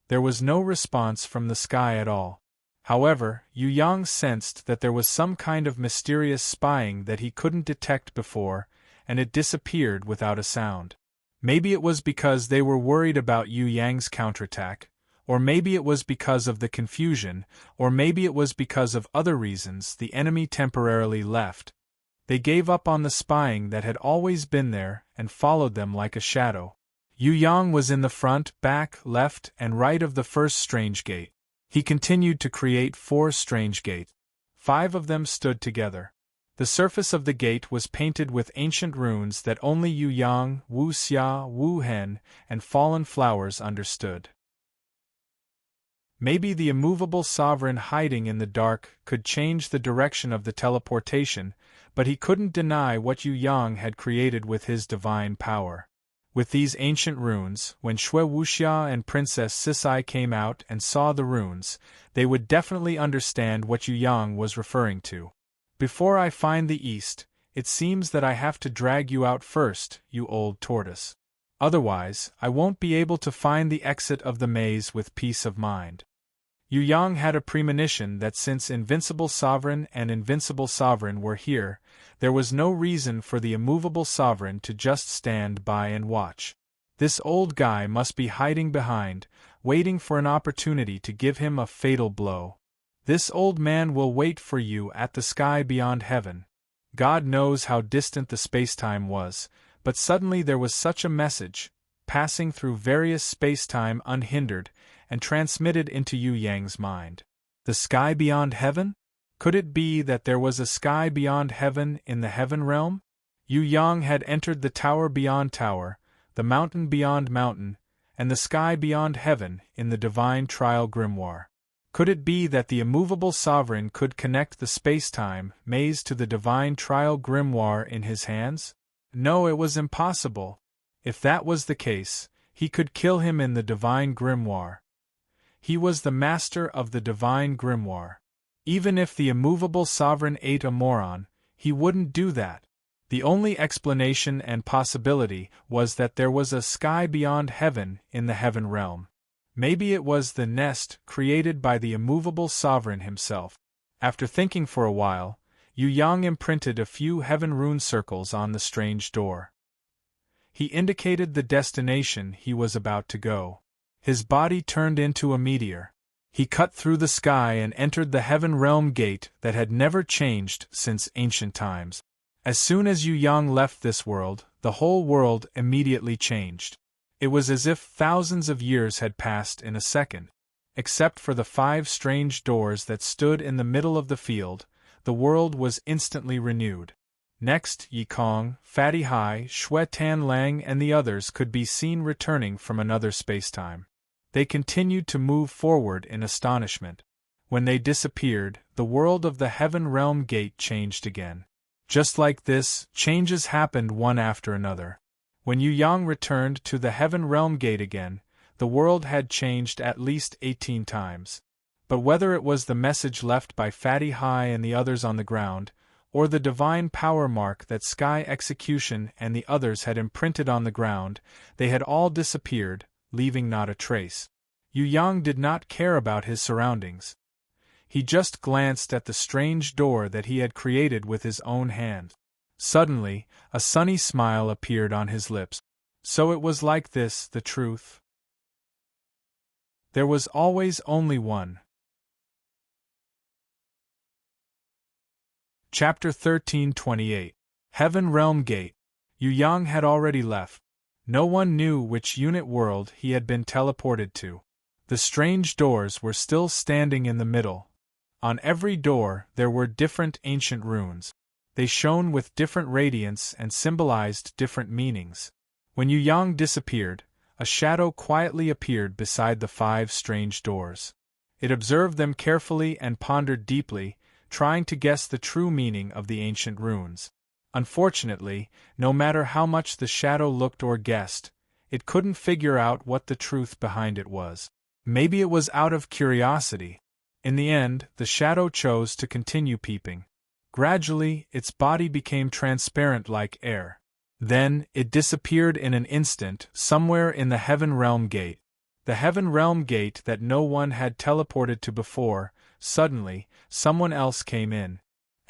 There was no response from the sky at all. However, Yu Yang sensed that there was some kind of mysterious spying that he couldn't detect before, and it disappeared without a sound. Maybe it was because they were worried about Yu Yang's counterattack, or maybe it was because of the confusion, or maybe it was because of other reasons the enemy temporarily left. They gave up on the spying that had always been there and followed them like a shadow. Yu Yang was in the front, back, left, and right of the first strange gate. He continued to create 4 strange gates. 5 of them stood together. The surface of the gate was painted with ancient runes that only Yu Yang, Wu Xia, Wu Hen, and Fallen Flowers understood. Maybe the immovable sovereign hiding in the dark could change the direction of the teleportation, but he couldn't deny what Yu Yang had created with his divine power. With these ancient runes, when Shui Wuxia and Princess Sisai came out and saw the runes, they would definitely understand what Yu Yang was referring to. Before I find the east, it seems that I have to drag you out first, you old tortoise. Otherwise, I won't be able to find the exit of the maze with peace of mind. Yu Yang had a premonition that since Invincible Sovereign and Invincible Sovereign were here, there was no reason for the immovable sovereign to just stand by and watch. This old guy must be hiding behind, waiting for an opportunity to give him a fatal blow. This old man will wait for you at the sky beyond heaven. God knows how distant the space-time was, but suddenly there was such a message, passing through various space-time unhindered, and transmitted into Yu Yang's mind. The sky beyond heaven? Could it be that there was a sky beyond heaven in the heaven realm? Yu Yang had entered the tower beyond tower, the mountain beyond mountain, and the sky beyond heaven in the divine trial grimoire. Could it be that the immovable sovereign could connect the space-time maze to the divine trial grimoire in his hands? No, it was impossible. If that was the case, he could kill him in the divine grimoire. He was the master of the divine grimoire. Even if the immovable sovereign ate a moron, he wouldn't do that. The only explanation and possibility was that there was a sky beyond heaven in the heaven realm. Maybe it was the nest created by the immovable sovereign himself. After thinking for a while, Yu Yang imprinted a few heaven rune circles on the strange door. He indicated the destination he was about to go. His body turned into a meteor. He cut through the sky and entered the heaven realm gate that had never changed since ancient times. As soon as Yu Yang left this world, the whole world immediately changed. It was as if thousands of years had passed in a second. Except for the 5 strange doors that stood in the middle of the field, the world was instantly renewed. Next, Yi Kong, Fatty Hai, Shui Tan Lang and the others could be seen returning from another spacetime. They continued to move forward in astonishment. When they disappeared, the world of the Heaven Realm Gate changed again. Just like this, changes happened one after another. When Yu Yang returned to the Heaven Realm Gate again, the world had changed at least 18 times. But whether it was the message left by Fatty Hai and the others on the ground, or the divine power mark that Sky Execution and the others had imprinted on the ground, they had all disappeared, leaving not a trace. Yu Yang did not care about his surroundings. He just glanced at the strange door that he had created with his own hand. Suddenly, a sunny smile appeared on his lips. So it was like this, the truth. There was always only one. Chapter 1328. Heaven Realm Gate. Yu Yang had already left. No one knew which unit world he had been teleported to. The strange doors were still standing in the middle. On every door there were different ancient runes. They shone with different radiance and symbolized different meanings. When Yu Yang disappeared, a shadow quietly appeared beside the 5 strange doors. It observed them carefully and pondered deeply, trying to guess the true meaning of the ancient runes. Unfortunately, no matter how much the shadow looked or guessed, it couldn't figure out what the truth behind it was. Maybe it was out of curiosity. In the end, the shadow chose to continue peeping. Gradually, its body became transparent like air. Then, it disappeared in an instant, somewhere in the Heaven Realm Gate. The Heaven Realm Gate that no one had teleported to before. Suddenly, someone else came in.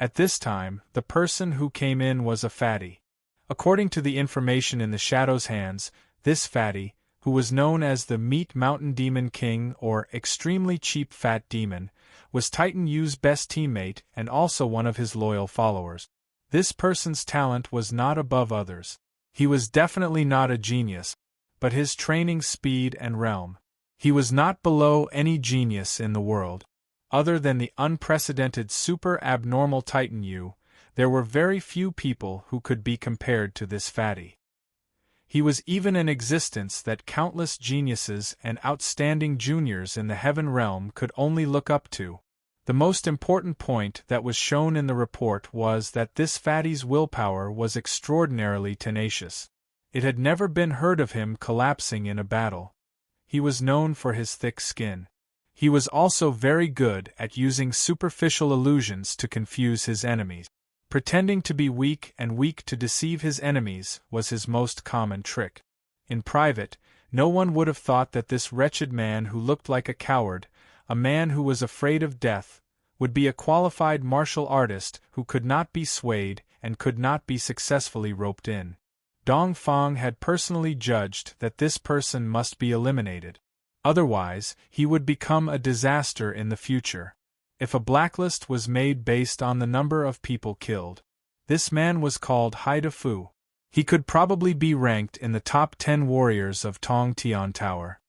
At this time, the person who came in was a fatty. According to the information in the Shadow's hands, this fatty, who was known as the Meat Mountain Demon King or Extremely Cheap Fat Demon, was Titan Yu's best teammate and also one of his loyal followers. This person's talent was not above others. He was definitely not a genius, but his training, speed, and realm. He was not below any genius in the world. Other than the unprecedented super abnormal Titan Yu, there were very few people who could be compared to this fatty. He was even an existence that countless geniuses and outstanding juniors in the Heaven Realm could only look up to. The most important point that was shown in the report was that this fatty's willpower was extraordinarily tenacious. It had never been heard of him collapsing in a battle. He was known for his thick skin. He was also very good at using superficial illusions to confuse his enemies. Pretending to be weak and weak to deceive his enemies was his most common trick. In private, no one would have thought that this wretched man who looked like a coward, a man who was afraid of death, would be a qualified martial artist who could not be swayed and could not be successfully roped in. Dong Feng had personally judged that this person must be eliminated. Otherwise, he would become a disaster in the future. If a blacklist was made based on the number of people killed, this man was called Haida Fu. He could probably be ranked in the top 10 warriors of Tong Tian Tower.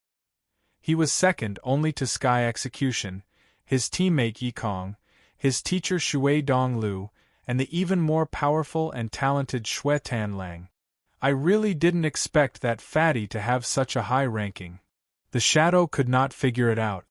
He was second only to Sky Execution, his teammate Yi Kong, his teacher Shui Dong Lu, and the even more powerful and talented Shui Tan Lang. I really didn't expect that fatty to have such a high ranking. The Shadow could not figure it out.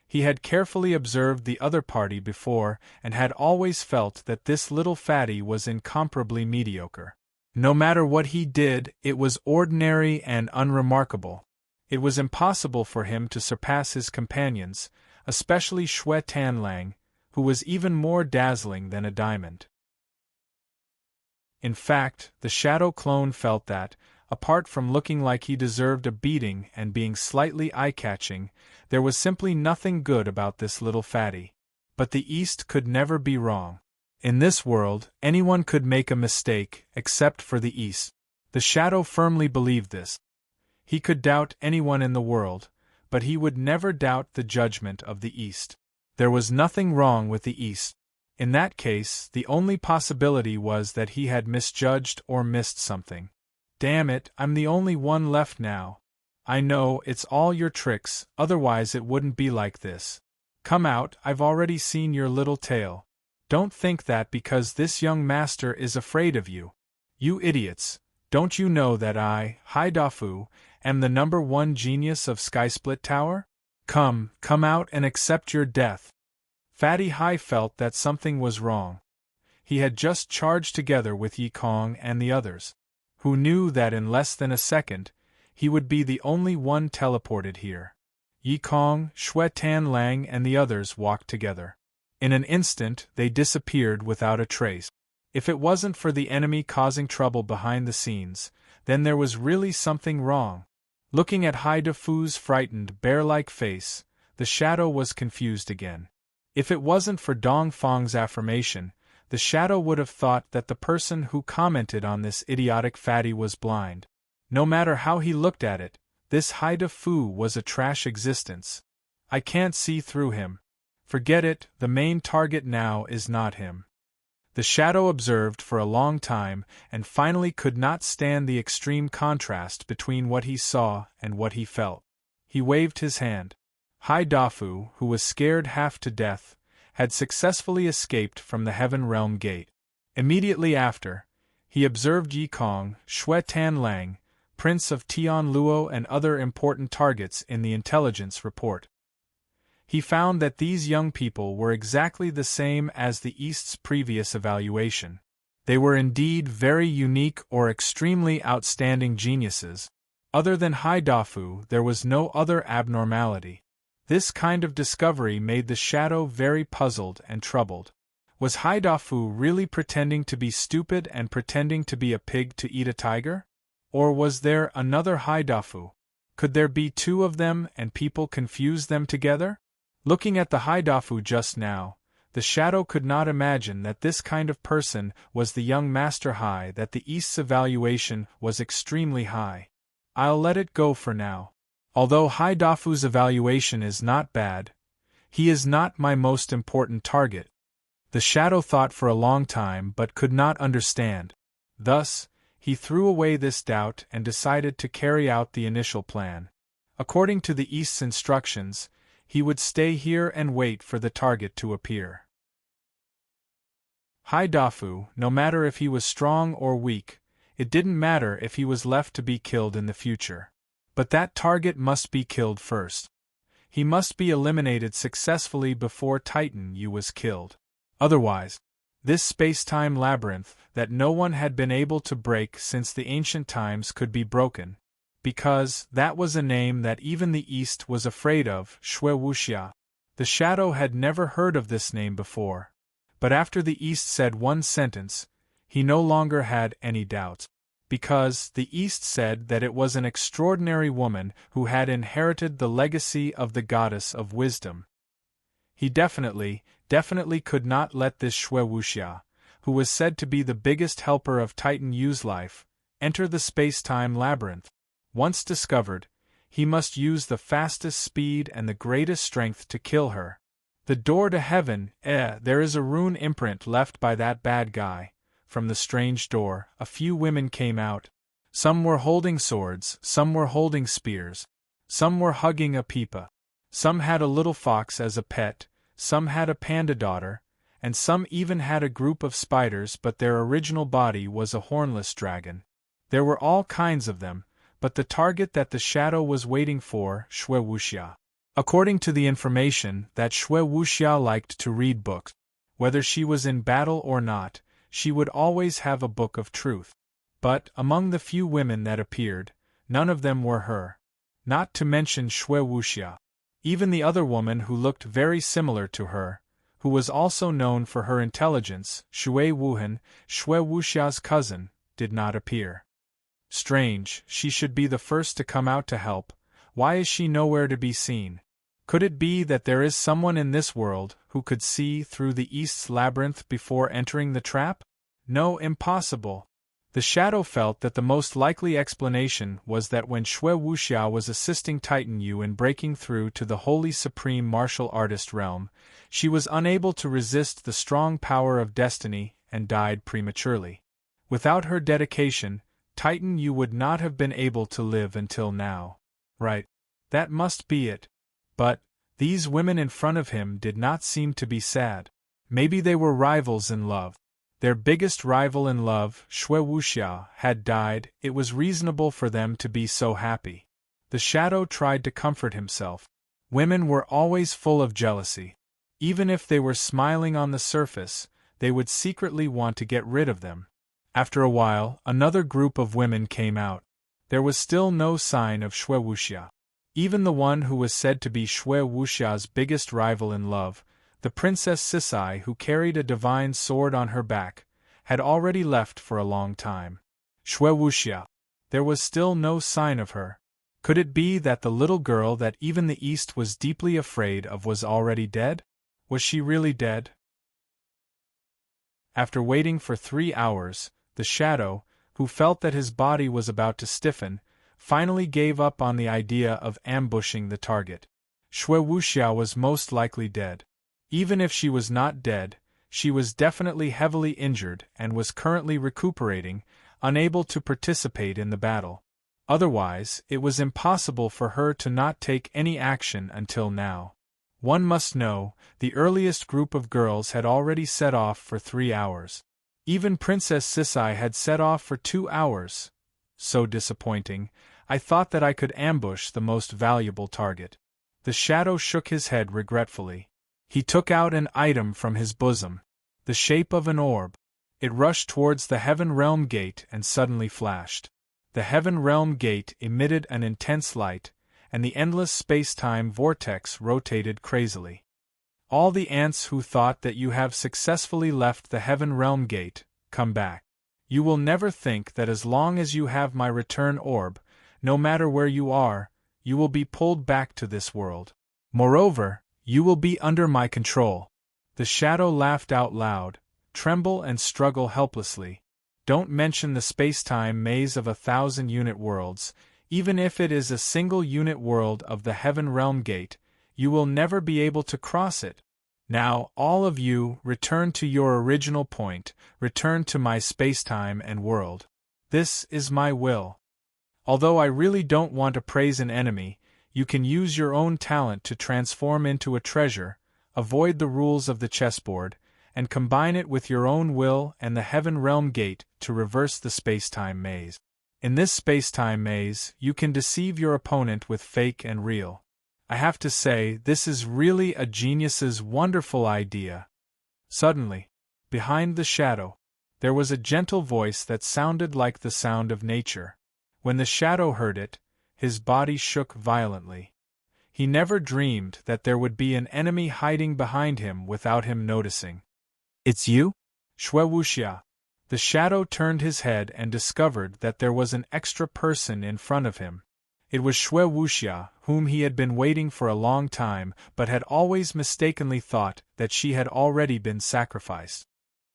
He had carefully observed the other party before and had always felt that this little fatty was incomparably mediocre. No matter what he did, it was ordinary and unremarkable. It was impossible for him to surpass his companions, especially Shui Tan Lang, who was even more dazzling than a diamond. In fact, the Shadow clone felt that, Apart from looking like he deserved a beating and being slightly eye-catching, there was simply nothing good about this little fatty. But the East could never be wrong. In this world, anyone could make a mistake, except for the East. The Shadow firmly believed this. He could doubt anyone in the world, but he would never doubt the judgment of the East. There was nothing wrong with the East. In that case, the only possibility was that he had misjudged or missed something. Damn it, I'm the only one left now. I know, it's all your tricks, otherwise it wouldn't be like this. Come out, I've already seen your little tail. Don't think that because this young master is afraid of you. You idiots, don't you know that I, Haidafu, am the #1 genius of Skysplit Tower? Come out and accept your death. Fatty Hai felt that something was wrong. He had just charged together with Yi Kong and the others, who knew that in less than a second, he would be the only one teleported here. Yi Kong, Xue Tan Lang and the others walked together. In an instant, they disappeared without a trace. If it wasn't for the enemy causing trouble behind the scenes, then there was really something wrong. Looking at Haidafu's frightened, bear-like face, the Shadow was confused again. If it wasn't for Dong Feng's affirmation, the Shadow would have thought that the person who commented on this idiotic fatty was blind. No matter how he looked at it, this Haidafu was a trash existence. I can't see through him. Forget it, the main target now is not him. The Shadow observed for a long time and finally could not stand the extreme contrast between what he saw and what he felt. He waved his hand. Haidafu, who was scared half to death, had successfully escaped from the Heaven Realm Gate. Immediately after, he observed Yi Kong, Xue Tan Lang, Prince of Tian Luo and other important targets in the intelligence report. He found that these young people were exactly the same as the East's previous evaluation. They were indeed very unique or extremely outstanding geniuses. Other than Haidafu, there was no other abnormality. This kind of discovery made the Shadow very puzzled and troubled. Was Haidafu really pretending to be stupid and pretending to be a pig to eat a tiger? Or was there another Haidafu? Could there be two of them and people confuse them together? Looking at the Haidafu just now, the Shadow could not imagine that this kind of person was the young Master Hai, that the East's evaluation was extremely high. I'll let it go for now. Although Haidafu's evaluation is not bad, he is not my most important target. The Shadow thought for a long time but could not understand. Thus, he threw away this doubt and decided to carry out the initial plan. According to the East's instructions, he would stay here and wait for the target to appear. Haidafu, no matter if he was strong or weak, it didn't matter if he was left to be killed in the future. But that target must be killed first. He must be eliminated successfully before Titan Yu was killed. Otherwise, this space-time labyrinth that no one had been able to break since the ancient times could be broken, because that was a name that even the East was afraid of, Xue Wuxia. The Shadow had never heard of this name before, but after the East said one sentence, he no longer had any doubts. Because the East said that it was an extraordinary woman who had inherited the legacy of the goddess of wisdom. He definitely could not let this Xue Wuxia, who was said to be the biggest helper of Titan Yu's life, enter the space-time labyrinth. Once discovered, he must use the fastest speed and the greatest strength to kill her. The door to heaven, there is a rune imprint left by that bad guy. From the strange door, a few women came out. Some were holding swords, some were holding spears, some were hugging a pipa. Some had a little fox as a pet, some had a panda daughter, and some even had a group of spiders, but their original body was a hornless dragon. There were all kinds of them, but the target that the Shadow was waiting for, Xue Wuxia. According to the information that Xue Wuxia liked to read books. Whether she was in battle or not, she would always have a book of truth. But, among the few women that appeared, none of them were her. Not to mention Xue Wuxia. Even the other woman who looked very similar to her, who was also known for her intelligence, Xue Wuhan, Xue Wuxia's cousin, did not appear. Strange, she should be the first to come out to help. Why is she nowhere to be seen? Could it be that there is someone in this world who could see through the East's labyrinth before entering the trap? No, impossible. The shadow felt that the most likely explanation was that when Xue Wuxia was assisting Titan Yu in breaking through to the holy supreme martial artist realm, she was unable to resist the strong power of destiny and died prematurely. Without her dedication, Titan Yu would not have been able to live until now. Right. That must be it. But these women in front of him did not seem to be sad. Maybe they were rivals in love. Their biggest rival in love, Xue Wuxia, had died. It was reasonable for them to be so happy. The shadow tried to comfort himself. Women were always full of jealousy. Even if they were smiling on the surface, they would secretly want to get rid of them. After a while, another group of women came out. There was still no sign of Xue Wuxia. Even the one who was said to be Xue Wuxia's biggest rival in love, the Princess Sisai, who carried a divine sword on her back, had already left for a long time. Xue Wuxia. There was still no sign of her. Could it be that the little girl that even the East was deeply afraid of was already dead? Was she really dead? After waiting for 3 hours, the shadow, who felt that his body was about to stiffen, finally gave up on the idea of ambushing the target. Xue Wuxia was most likely dead. Even if she was not dead, she was definitely heavily injured and was currently recuperating, unable to participate in the battle. Otherwise, it was impossible for her to not take any action until now. One must know, the earliest group of girls had already set off for 3 hours. Even Princess Sisai had set off for 2 hours. So disappointing. I thought that I could ambush the most valuable target. The shadow shook his head regretfully. He took out an item from his bosom. The shape of an orb. It rushed towards the Heaven Realm Gate and suddenly flashed. The Heaven Realm Gate emitted an intense light, and the endless space-time vortex rotated crazily. All the ants who thought that you have successfully left the Heaven Realm Gate, come back. You will never think that as long as you have my return orb, no matter where you are, you will be pulled back to this world. Moreover, you will be under my control. The shadow laughed out loud, tremble and struggle helplessly. Don't mention the space-time maze of 1,000-unit worlds. Even if it is a single-unit world of the Heaven Realm Gate, you will never be able to cross it. Now, all of you, return to your original point, return to my space-time and world. This is my will. Although I really don't want to praise an enemy, you can use your own talent to transform into a treasure, avoid the rules of the chessboard, and combine it with your own will and the Heaven Realm Gate to reverse the space-time maze. In this space-time maze, you can deceive your opponent with fake and real. I have to say, this is really a genius's wonderful idea. Suddenly, behind the shadow, there was a gentle voice that sounded like the sound of nature. When the shadow heard it, his body shook violently. He never dreamed that there would be an enemy hiding behind him without him noticing. It's you? Xue Wuxia. The shadow turned his head and discovered that there was an extra person in front of him. It was Xue Wuxia, whom he had been waiting for a long time, but had always mistakenly thought that she had already been sacrificed.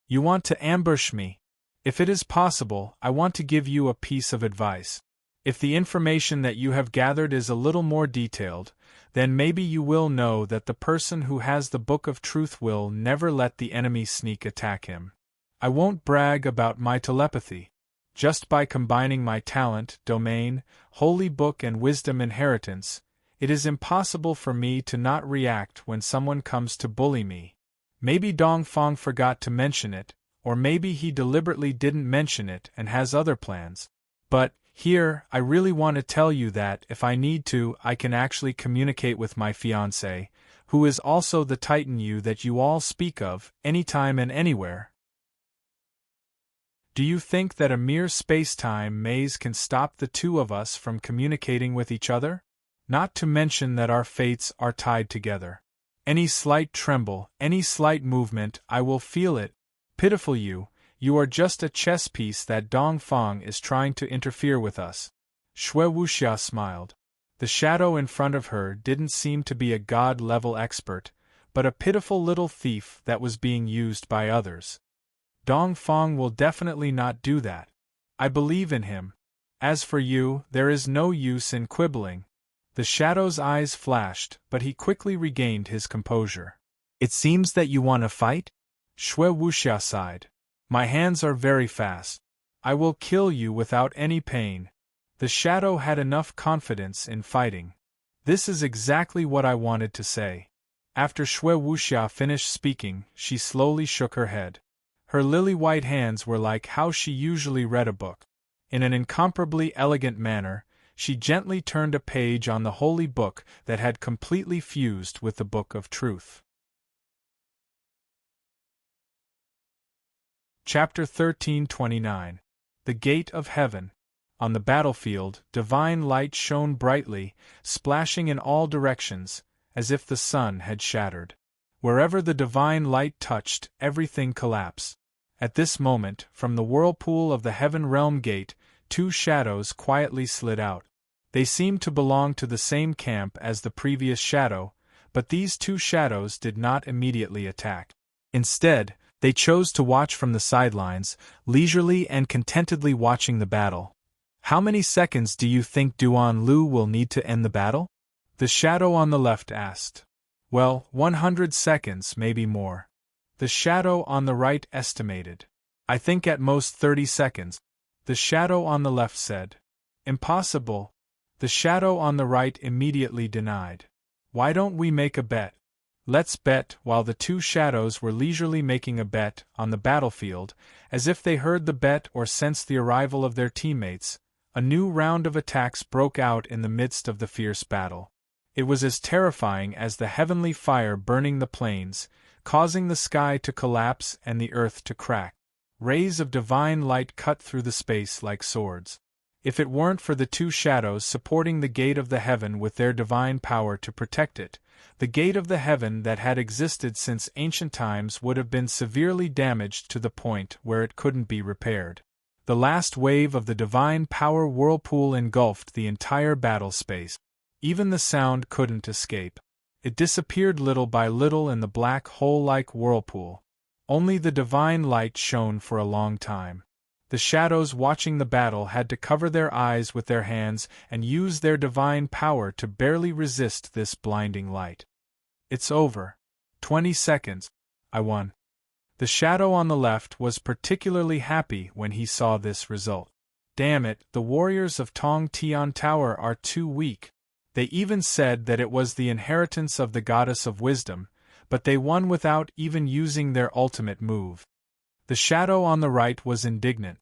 You want to ambush me? If it is possible, I want to give you a piece of advice. If the information that you have gathered is a little more detailed, then maybe you will know that the person who has the Book of Truth will never let the enemy sneak attack him. I won't brag about my telepathy. Just by combining my talent, domain, holy book and wisdom inheritance, it is impossible for me to not react when someone comes to bully me. Maybe Dongfang forgot to mention it, or maybe he deliberately didn't mention it and has other plans. But, here, I really want to tell you that, if I need to, I can actually communicate with my fiancé, who is also the Titan Yu that you all speak of, anytime and anywhere. Do you think that a mere space-time maze can stop the two of us from communicating with each other? Not to mention that our fates are tied together. Any slight tremble, any slight movement, I will feel it. Pitiful you, You are just a chess piece that Dong Feng is trying to interfere with us. Shui Wuxia smiled. The shadow in front of her didn't seem to be a god-level expert, but a pitiful little thief that was being used by others. Dong Feng will definitely not do that. I believe in him. As for you, there is no use in quibbling. The shadow's eyes flashed, but he quickly regained his composure. It seems that you want to fight? Shui Wuxia sighed. My hands are very fast. I will kill you without any pain. The shadow had enough confidence in fighting. This is exactly what I wanted to say. After Shui Wuxia finished speaking, she slowly shook her head. Her lily-white hands were like how she usually read a book. In an incomparably elegant manner, she gently turned a page on the holy book that had completely fused with the book of truth. Chapter 1329. The Gate of Heaven. On the battlefield, divine light shone brightly, splashing in all directions, as if the sun had shattered. Wherever the divine light touched, everything collapsed. At this moment, from the whirlpool of the Heaven Realm Gate, two shadows quietly slid out. They seemed to belong to the same camp as the previous shadow, but these two shadows did not immediately attack. Instead, they chose to watch from the sidelines, leisurely and contentedly watching the battle. How many seconds do you think Duan Lu will need to end the battle? The shadow on the left asked. Well, 100 seconds, maybe more. The shadow on the right estimated. I think at most 30 seconds. The shadow on the left said. Impossible. The shadow on the right immediately denied. Why don't we make a bet? Let's bet. While the two shadows were leisurely making a bet on the battlefield, as if they heard the bet or sensed the arrival of their teammates, a new round of attacks broke out in the midst of the fierce battle. It was as terrifying as the heavenly fire burning the plains, causing the sky to collapse and the earth to crack. Rays of divine light cut through the space like swords. If it weren't for the two shadows supporting the gate of the heaven with their divine power to protect it, the gate of the heaven that had existed since ancient times would have been severely damaged to the point where it couldn't be repaired. The last wave of the divine power whirlpool engulfed the entire battle space. Even the sound couldn't escape. It disappeared little by little in the black hole-like whirlpool. Only the divine light shone for a long time. The shadows watching the battle had to cover their eyes with their hands and use their divine power to barely resist this blinding light. It's over. 20 seconds. I won. The shadow on the left was particularly happy when he saw this result. Damn it, the warriors of Tong Tian Tower are too weak. They even said that it was the inheritance of the goddess of wisdom, but they won without even using their ultimate move. The shadow on the right was indignant.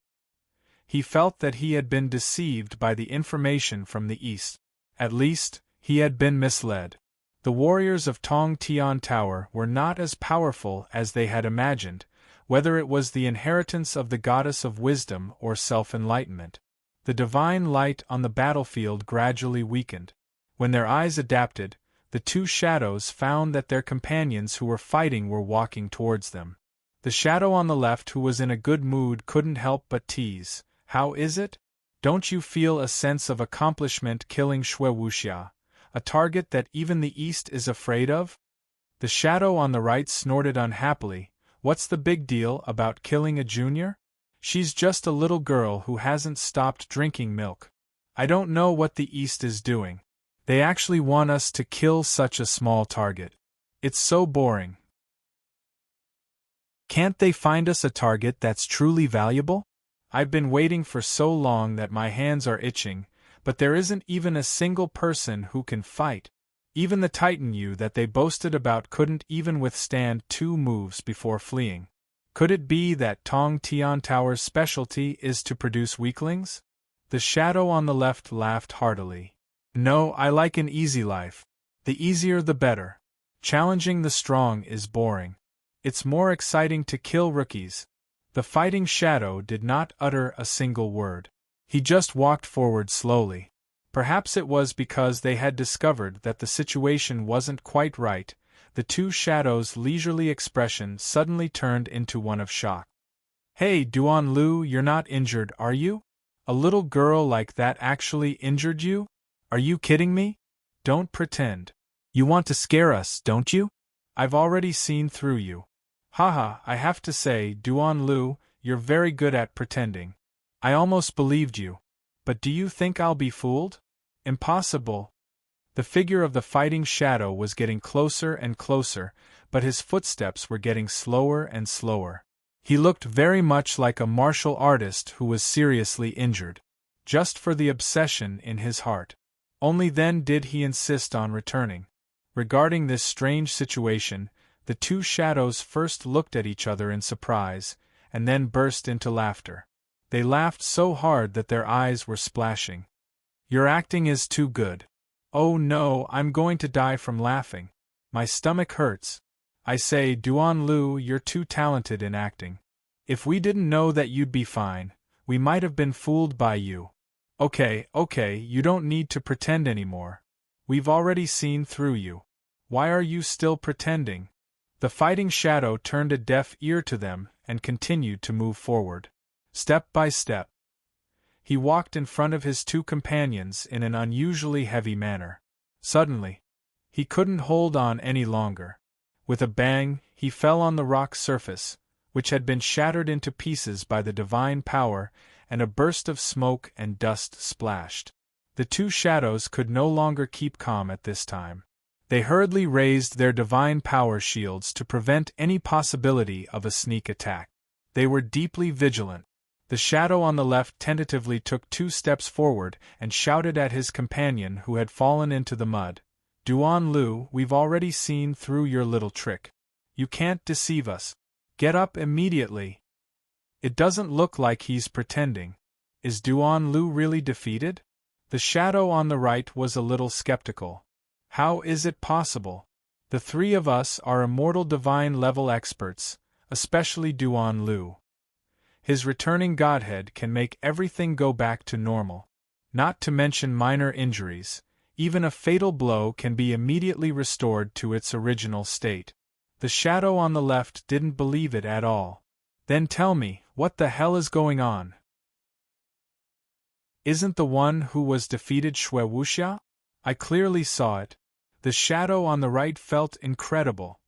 He felt that he had been deceived by the information from the east. At least, he had been misled. The warriors of Tong Tian Tower were not as powerful as they had imagined, whether it was the inheritance of the goddess of wisdom or self-enlightenment. The divine light on the battlefield gradually weakened. When their eyes adapted, the two shadows found that their companions who were fighting were walking towards them. The shadow on the left, who was in a good mood, couldn't help but tease. How is it? Don't you feel a sense of accomplishment killing Shui Wuxia, a target that even the East is afraid of? The shadow on the right snorted unhappily. What's the big deal about killing a junior? She's just a little girl who hasn't stopped drinking milk. I don't know what the East is doing. They actually want us to kill such a small target. It's so boring. Can't they find us a target that's truly valuable? I've been waiting for so long that my hands are itching, but there isn't even a single person who can fight. Even the Titan Yu that they boasted about couldn't even withstand 2 moves before fleeing. Could it be that Tong Tian Tower's specialty is to produce weaklings? The shadow on the left laughed heartily. No, I like an easy life. The easier the better. Challenging the strong is boring. It's more exciting to kill rookies. The fighting shadow did not utter a single word. He just walked forward slowly. Perhaps it was because they had discovered that the situation wasn't quite right. The two shadows' leisurely expression suddenly turned into one of shock. Hey Duan Lu, you're not injured, are you? A little girl like that actually injured you? Are you kidding me? Don't pretend. You want to scare us, don't you? I've already seen through you. Haha, I have to say, Duan Lu, you're very good at pretending. I almost believed you. But do you think I'll be fooled? Impossible. The figure of the fighting shadow was getting closer and closer, but his footsteps were getting slower and slower. He looked very much like a martial artist who was seriously injured. Just for the obsession in his heart. Only then did he insist on returning. Regarding this strange situation, the two shadows first looked at each other in surprise, and then burst into laughter. They laughed so hard that their eyes were splashing. Your acting is too good. Oh no, I'm going to die from laughing. My stomach hurts. I say, Duan Lu, you're too talented in acting. If we didn't know that you'd be fine, we might have been fooled by you. Okay, you don't need to pretend anymore. We've already seen through you. Why are you still pretending? The fighting shadow turned a deaf ear to them and continued to move forward. Step by step. He walked in front of his two companions in an unusually heavy manner. Suddenly, he couldn't hold on any longer. With a bang, he fell on the rock surface, which had been shattered into pieces by the divine power, and a burst of smoke and dust splashed. The two shadows could no longer keep calm at this time. They hurriedly raised their divine power shields to prevent any possibility of a sneak attack. They were deeply vigilant. The shadow on the left tentatively took 2 steps forward and shouted at his companion who had fallen into the mud. Duan Lu, we've already seen through your little trick. You can't deceive us. Get up immediately. It doesn't look like he's pretending. Is Duan Lu really defeated? The shadow on the right was a little skeptical. How is it possible? The 3 of us are immortal divine level experts, especially Duan Lu. His returning godhead can make everything go back to normal. Not to mention minor injuries, even a fatal blow can be immediately restored to its original state. The shadow on the left didn't believe it at all. Then tell me, what the hell is going on? Isn't the one who was defeated Shui Wuxia? I clearly saw it. The shadow on the right felt incredible.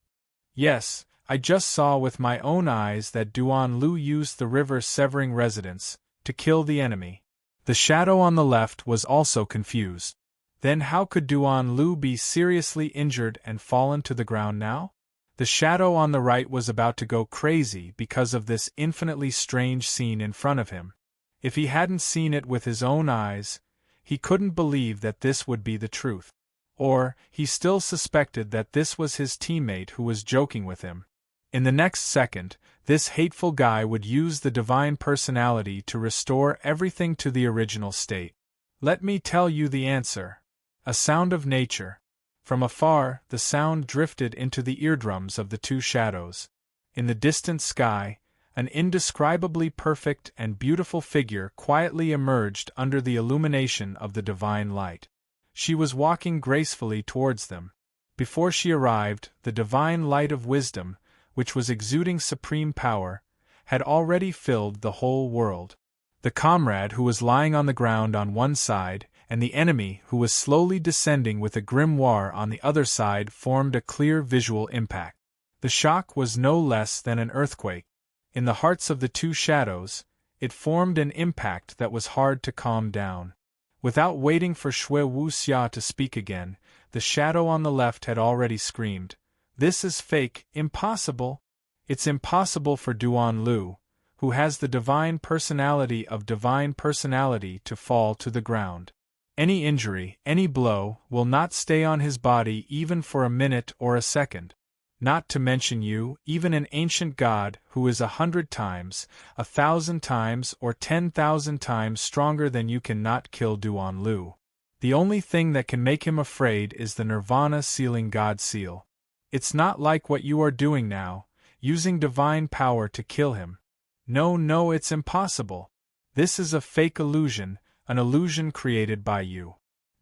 Yes, I just saw with my own eyes that Duan Lu used the river severing resonance to kill the enemy. The shadow on the left was also confused. Then how could Duan Lu be seriously injured and fallen to the ground now? The shadow on the right was about to go crazy because of this infinitely strange scene in front of him. If he hadn't seen it with his own eyes, he couldn't believe that this would be the truth. Or, he still suspected that this was his teammate who was joking with him. In the next second, this hateful guy would use the divine personality to restore everything to the original state. Let me tell you the answer. A sound of nature. From afar, the sound drifted into the eardrums of the 2 shadows. In the distant sky, an indescribably perfect and beautiful figure quietly emerged under the illumination of the divine light. She was walking gracefully towards them. Before she arrived, the divine light of wisdom, which was exuding supreme power, had already filled the whole world. The comrade who was lying on the ground on one side, and the enemy who was slowly descending with a grimoire on the other side formed a clear visual impact. The shock was no less than an earthquake. In the hearts of the 2 shadows, it formed an impact that was hard to calm down. Without waiting for Shui Wuxia to speak again, the shadow on the left had already screamed, "This is fake, impossible! It's impossible for Duan Lu, who has the divine personality of divine personality, to fall to the ground. Any injury, any blow, will not stay on his body even for a minute or a second. Not to mention you, even an ancient god who is 100 times, 1,000 times, or 10,000 times stronger than you cannot kill Duan Lu. The only thing that can make him afraid is the Nirvana sealing God seal. It's not like what you are doing now, using divine power to kill him. No, it's impossible. This is a fake illusion, an illusion created by you.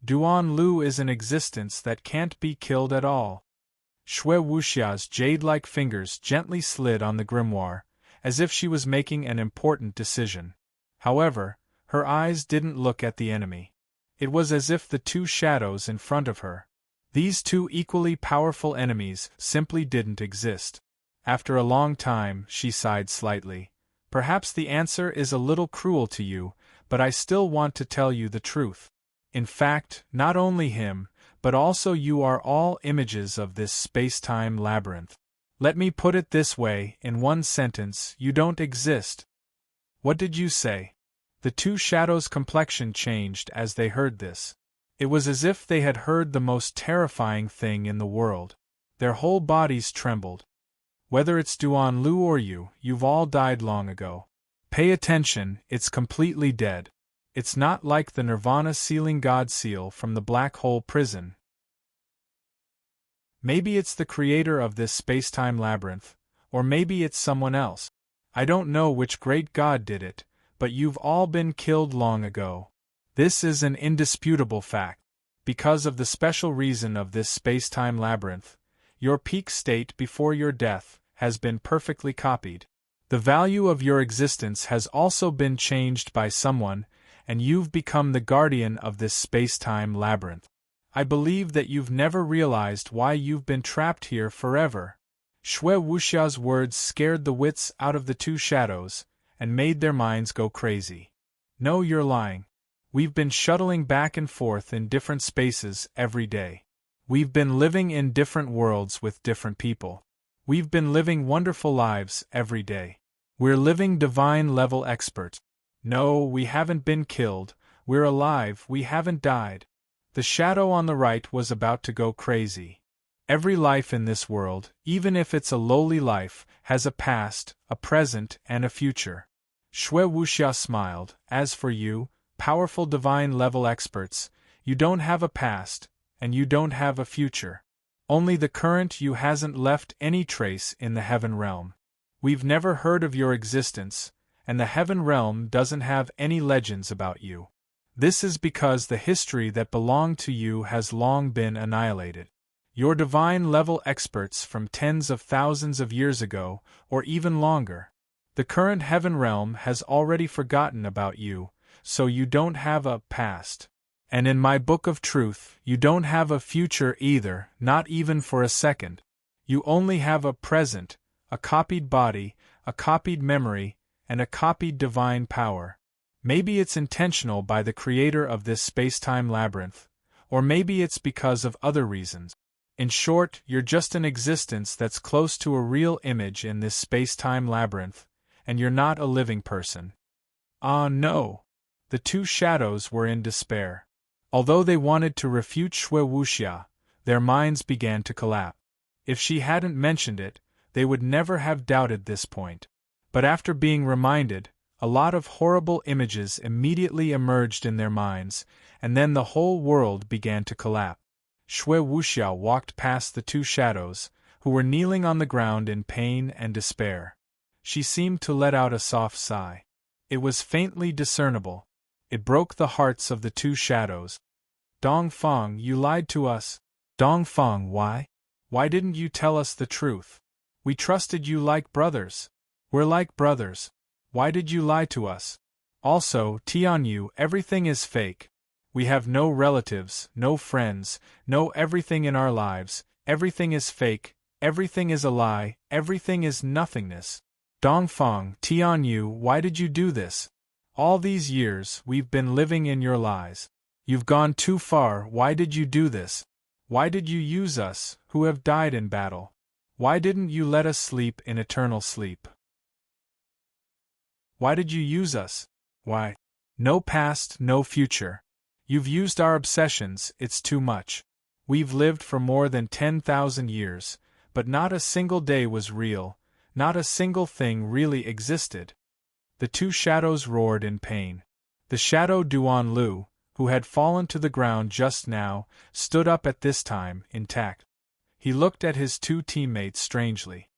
Duan Lu is an existence that can't be killed at all." Shui Wuxia's jade-like fingers gently slid on the grimoire, as if she was making an important decision. However, her eyes didn't look at the enemy. It was as if the two shadows in front of her, these two equally powerful enemies, simply didn't exist. After a long time, she sighed slightly. Perhaps the answer is a little cruel to you, but I still want to tell you the truth. In fact, not only him, but also you are all images of this space-time labyrinth. Let me put it this way, in one sentence, you don't exist. What did you say? The two shadows' complexion changed as they heard this. It was as if they had heard the most terrifying thing in the world. Their whole bodies trembled. Whether it's Duan Lu or you, you've all died long ago. Pay attention, it's completely dead. It's not like the Nirvana sealing God seal from the black hole prison. Maybe it's the creator of this space-time labyrinth, or maybe it's someone else. I don't know which great god did it, but you've all been killed long ago. This is an indisputable fact. Because of the special reason of this space-time labyrinth, your peak state before your death has been perfectly copied. The value of your existence has also been changed by someone, and you've become the guardian of this space-time labyrinth. I believe that you've never realized why you've been trapped here forever. Shui Wuxia's words scared the wits out of the two shadows, and made their minds go crazy. No, you're lying. We've been shuttling back and forth in different spaces every day. We've been living in different worlds with different people. We've been living wonderful lives every day. We're living divine-level experts. No, we haven't been killed, we're alive, we haven't died. The shadow on the right was about to go crazy. Every life in this world, even if it's a lowly life, has a past, a present, and a future. Shui Wuxia smiled. As for you, powerful divine-level experts, you don't have a past, and you don't have a future. Only the current you hasn't left any trace in the heaven realm. We've never heard of your existence, and the heaven realm doesn't have any legends about you. This is because the history that belonged to you has long been annihilated. Your divine-level experts from tens of thousands of years ago, or even longer. The current heaven realm has already forgotten about you, so you don't have a past. And in my book of truth, you don't have a future either, not even for a second. You only have a present, a copied body, a copied memory, and a copied divine power. Maybe it's intentional by the creator of this space-time labyrinth, or maybe it's because of other reasons. In short, you're just an existence that's close to a real image in this space-time labyrinth, and you're not a living person. Ah, no! The two shadows were in despair. Although they wanted to refute Shui Wuxia, their minds began to collapse. If she hadn't mentioned it, they would never have doubted this point. But after being reminded, a lot of horrible images immediately emerged in their minds, and then the whole world began to collapse. Shui Wuxia walked past the two shadows, who were kneeling on the ground in pain and despair. She seemed to let out a soft sigh. It was faintly discernible. It broke the hearts of the two shadows. Dongfang, you lied to us. Dongfang, why? Why didn't you tell us the truth? We trusted you like brothers. We're like brothers. Why did you lie to us? Also, Tianyu, everything is fake. We have no relatives, no friends, no everything in our lives. Everything is fake, everything is a lie, everything is nothingness. Dongfang, Tianyu, why did you do this? All these years, we've been living in your lies. You've gone too far, why did you do this? Why did you use us, who have died in battle? Why didn't you let us sleep in eternal sleep? Why did you use us? Why? No past, no future. You've used our obsessions, it's too much. We've lived for more than 10,000 years, but not a single day was real, not a single thing really existed. The two shadows roared in pain. The shadow Duan Lu, who had fallen to the ground just now, stood up at this time, intact. He looked at his two teammates strangely.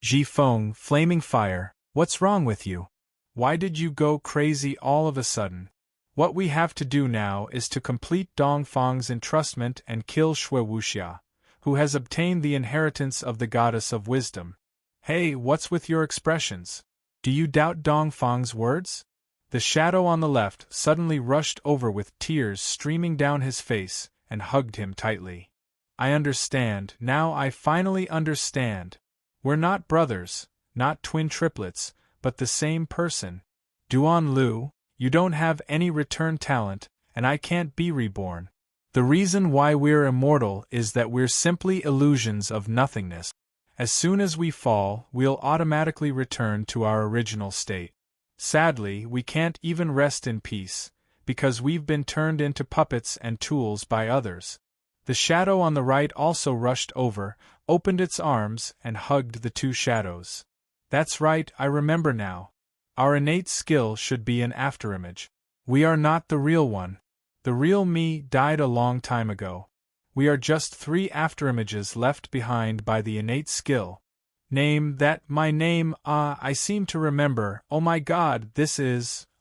Ji Feng, Flaming Fire, what's wrong with you? Why did you go crazy all of a sudden? What we have to do now is to complete Dongfang's entrustment and kill Shui Wuxia, who has obtained the inheritance of the Goddess of Wisdom. Hey, what's with your expressions? Do you doubt Dongfang's words? The shadow on the left suddenly rushed over with tears streaming down his face and hugged him tightly. I understand, now I finally understand. We're not brothers, not twin triplets, but the same person. Duan Lu, you don't have any return talent, and I can't be reborn. The reason why we're immortal is that we're simply illusions of nothingness. As soon as we fall, we'll automatically return to our original state. Sadly, we can't even rest in peace, because we've been turned into puppets and tools by others. The shadow on the right also rushed over, opened its arms, and hugged the two shadows. That's right, I remember now. Our innate skill should be an afterimage. We are not the real one. The real me died a long time ago. We are just 3 afterimages left behind by the innate skill. My name, I seem to remember, oh my god,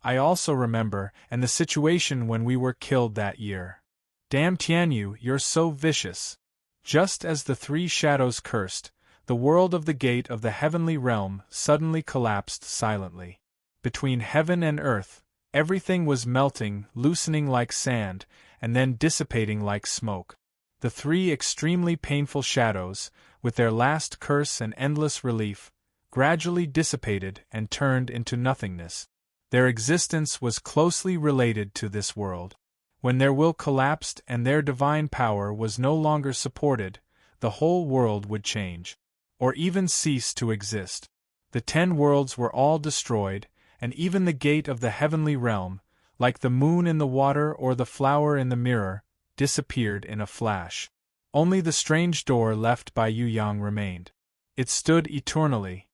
I also remember, and the situation when we were killed that year. Damn Tianyu, you're so vicious. Just as the 3 shadows cursed, the world of the gate of the heavenly realm suddenly collapsed silently. Between heaven and earth, everything was melting, loosening like sand, and then dissipating like smoke. The 3 extremely painful shadows, with their last curse and endless relief, gradually dissipated and turned into nothingness. Their existence was closely related to this world. When their will collapsed and their divine power was no longer supported, the whole world would change, or even cease to exist. The 10 worlds were all destroyed, and even the gate of the heavenly realm, like the moon in the water or the flower in the mirror, disappeared in a flash. Only the strange door left by Yu Yang remained. It stood eternally.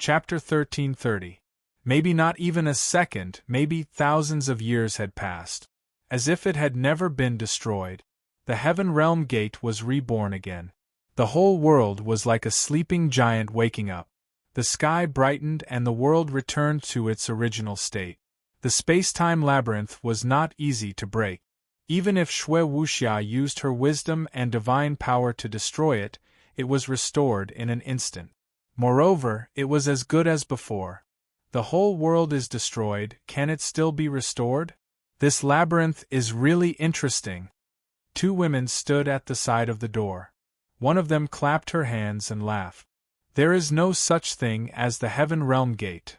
Chapter 1330. Maybe not even a second, maybe thousands of years had passed. As if it had never been destroyed. The heaven realm gate was reborn again. The whole world was like a sleeping giant waking up. The sky brightened and the world returned to its original state. The space-time labyrinth was not easy to break. Even if Shui Wuxia used her wisdom and divine power to destroy it, it was restored in an instant. Moreover, it was as good as before. The whole world is destroyed, can it still be restored? This labyrinth is really interesting. 2 women stood at the side of the door. One of them clapped her hands and laughed. There is no such thing as the heaven realm gate.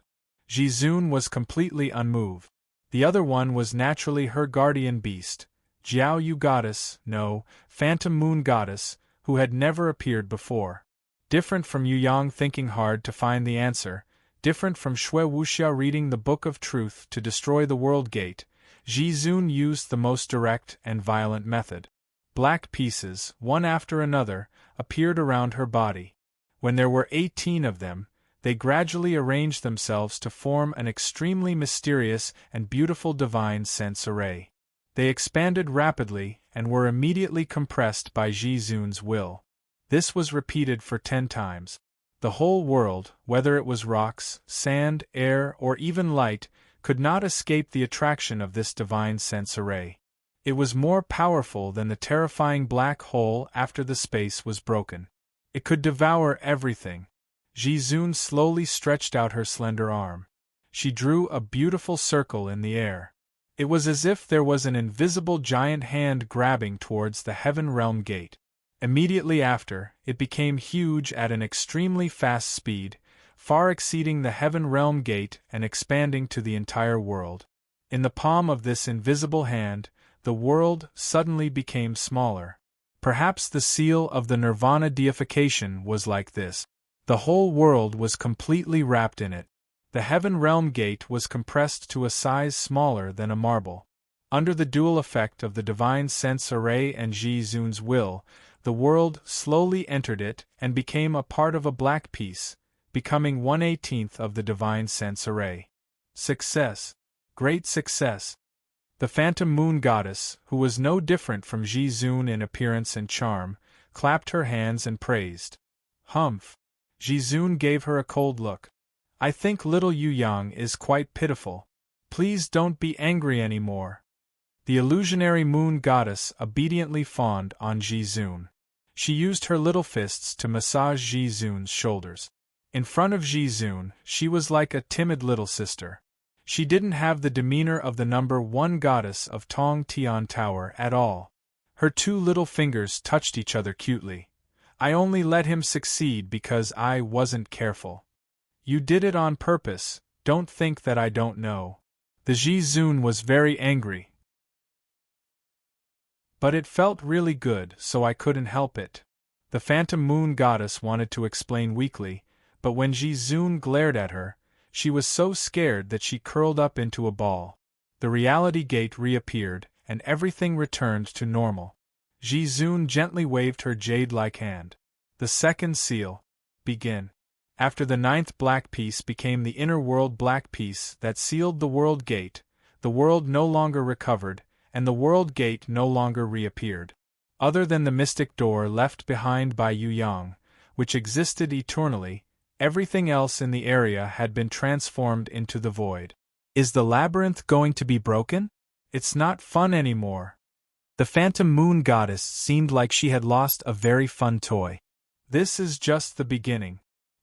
Jizun was completely unmoved. The other one was naturally her guardian beast, Jiao Yu goddess, no, phantom moon goddess, who had never appeared before. Different from Yu Yang thinking hard to find the answer, different from Shui Wuxia reading the Book of Truth to destroy the world gate, Jizun used the most direct and violent method. Black pieces, one after another, appeared around her body. When there were 18 of them, they gradually arranged themselves to form an extremely mysterious and beautiful divine sense array. They expanded rapidly and were immediately compressed by Jizun's will. This was repeated for 10 times. The whole world, whether it was rocks, sand, air, or even light, could not escape the attraction of this divine sense array. It was more powerful than the terrifying black hole after the space was broken. It could devour everything. Jizun slowly stretched out her slender arm. She drew a beautiful circle in the air. It was as if there was an invisible giant hand grabbing towards the heaven realm gate. Immediately after, it became huge at an extremely fast speed, far exceeding the heaven realm gate and expanding to the entire world. In the palm of this invisible hand, the world suddenly became smaller. Perhaps the seal of the nirvana deification was like this. The whole world was completely wrapped in it. The heaven realm gate was compressed to a size smaller than a marble. Under the dual effect of the divine sense array and Jizun's will, the world slowly entered it and became a part of a black piece, becoming 1/18 of the divine sense array. Success. Great success. The phantom moon goddess, who was no different from Jizun in appearance and charm, clapped her hands and praised. Humph. Jizun gave her a cold look. I think little Yu Yang is quite pitiful. Please don't be angry anymore. The illusionary moon goddess obediently fawned on Jizun. She used her little fists to massage Ji-zoon's shoulders. In front of Ji-zoon, she was like a timid little sister. She didn't have the demeanor of the number 1 goddess of Tong Tian Tower at all. Her 2 little fingers touched each other cutely. I only let him succeed because I wasn't careful. You did it on purpose, don't think that I don't know. The Ji-zoon was very angry. But it felt really good, so I couldn't help it. The phantom moon goddess wanted to explain weakly, but when Ji-zoon glared at her, she was so scared that she curled up into a ball. The reality gate reappeared, and everything returned to normal. Ji-zoon gently waved her jade-like hand. The second seal. Begin. After the 9th black piece became the inner world black piece that sealed the world gate, the world no longer recovered, and the world gate no longer reappeared. Other than the mystic door left behind by Yu Yang, which existed eternally, everything else in the area had been transformed into the void. Is the labyrinth going to be broken? It's not fun anymore. The phantom moon goddess seemed like she had lost a very fun toy. This is just the beginning.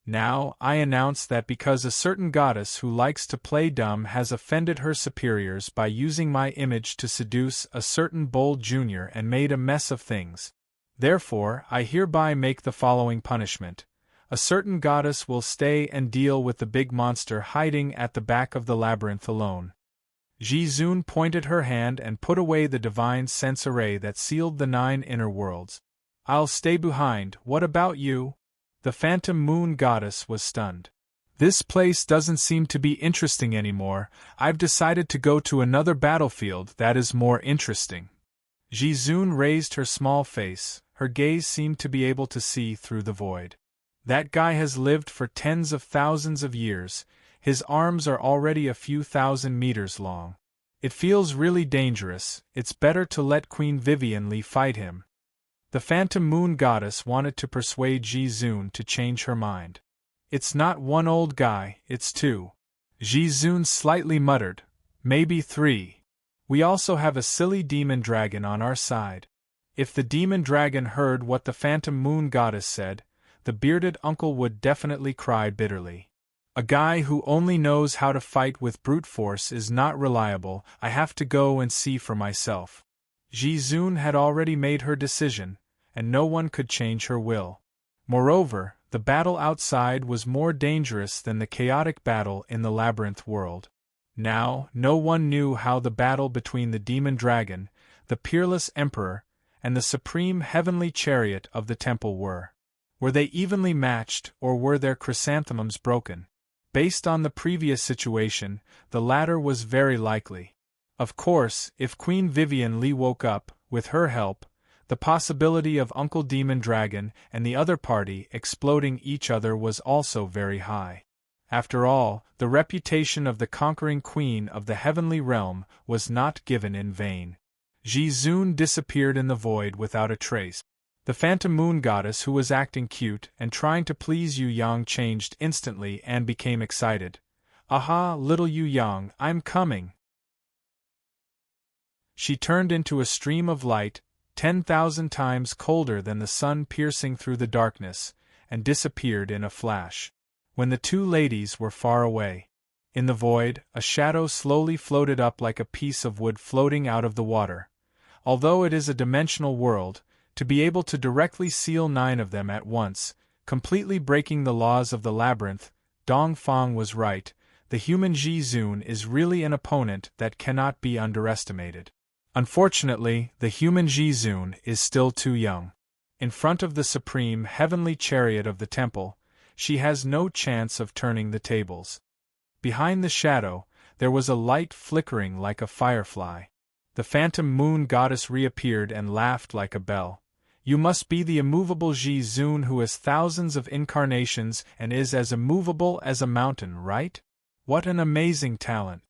Now, I announce that because a certain goddess who likes to play dumb has offended her superiors by using my image to seduce a certain bold junior and made a mess of things. Therefore, I hereby make the following punishment. A certain goddess will stay and deal with the big monster hiding at the back of the labyrinth alone. Ji-zoon pointed her hand and put away the divine sense array that sealed the 9 inner worlds. I'll stay behind, what about you? The phantom moon goddess was stunned. This place doesn't seem to be interesting anymore. I've decided to go to another battlefield that is more interesting. Ji-zoon raised her small face, her gaze seemed to be able to see through the void. That guy has lived for tens of thousands of years, his arms are already a few thousand meters long. It feels really dangerous, it's better to let Queen Vivian Li fight him. The phantom moon goddess wanted to persuade Ji-zoon to change her mind. It's not 1 old guy, it's 2. Ji-zoon slightly muttered, maybe 3. We also have a silly demon dragon on our side. If the demon dragon heard what the phantom moon goddess said, the bearded uncle would definitely cry bitterly. A guy who only knows how to fight with brute force is not reliable, I have to go and see for myself. Ji-zoon had already made her decision, and no one could change her will. Moreover, the battle outside was more dangerous than the chaotic battle in the labyrinth world. Now, no one knew how the battle between the demon dragon, the peerless emperor, and the supreme heavenly chariot of the temple were. Were they evenly matched, or were their chrysanthemums broken? Based on the previous situation, the latter was very likely. Of course, if Queen Vivian Li woke up, with her help, the possibility of Uncle Demon Dragon and the other party exploding each other was also very high. After all, the reputation of the conquering queen of the heavenly realm was not given in vain. Ji-zoon disappeared in the void without a trace. The phantom moon goddess, who was acting cute and trying to please Yu Yang, changed instantly and became excited. Aha, little Yu Yang, I'm coming! She turned into a stream of light, 10,000 times colder than the sun piercing through the darkness, and disappeared in a flash. When the 2 ladies were far away, in the void, a shadow slowly floated up like a piece of wood floating out of the water. Although it is a dimensional world, to be able to directly seal 9 of them at once, completely breaking the laws of the labyrinth, Dong Feng was right, the human Ji-zoon is really an opponent that cannot be underestimated. Unfortunately, the human Ji-zoon is still too young. In front of the supreme heavenly chariot of the temple, she has no chance of turning the tables. Behind the shadow, there was a light flickering like a firefly. The phantom moon goddess reappeared and laughed like a bell. You must be the immovable Ji-zoon who has thousands of incarnations and is as immovable as a mountain, right? What an amazing talent!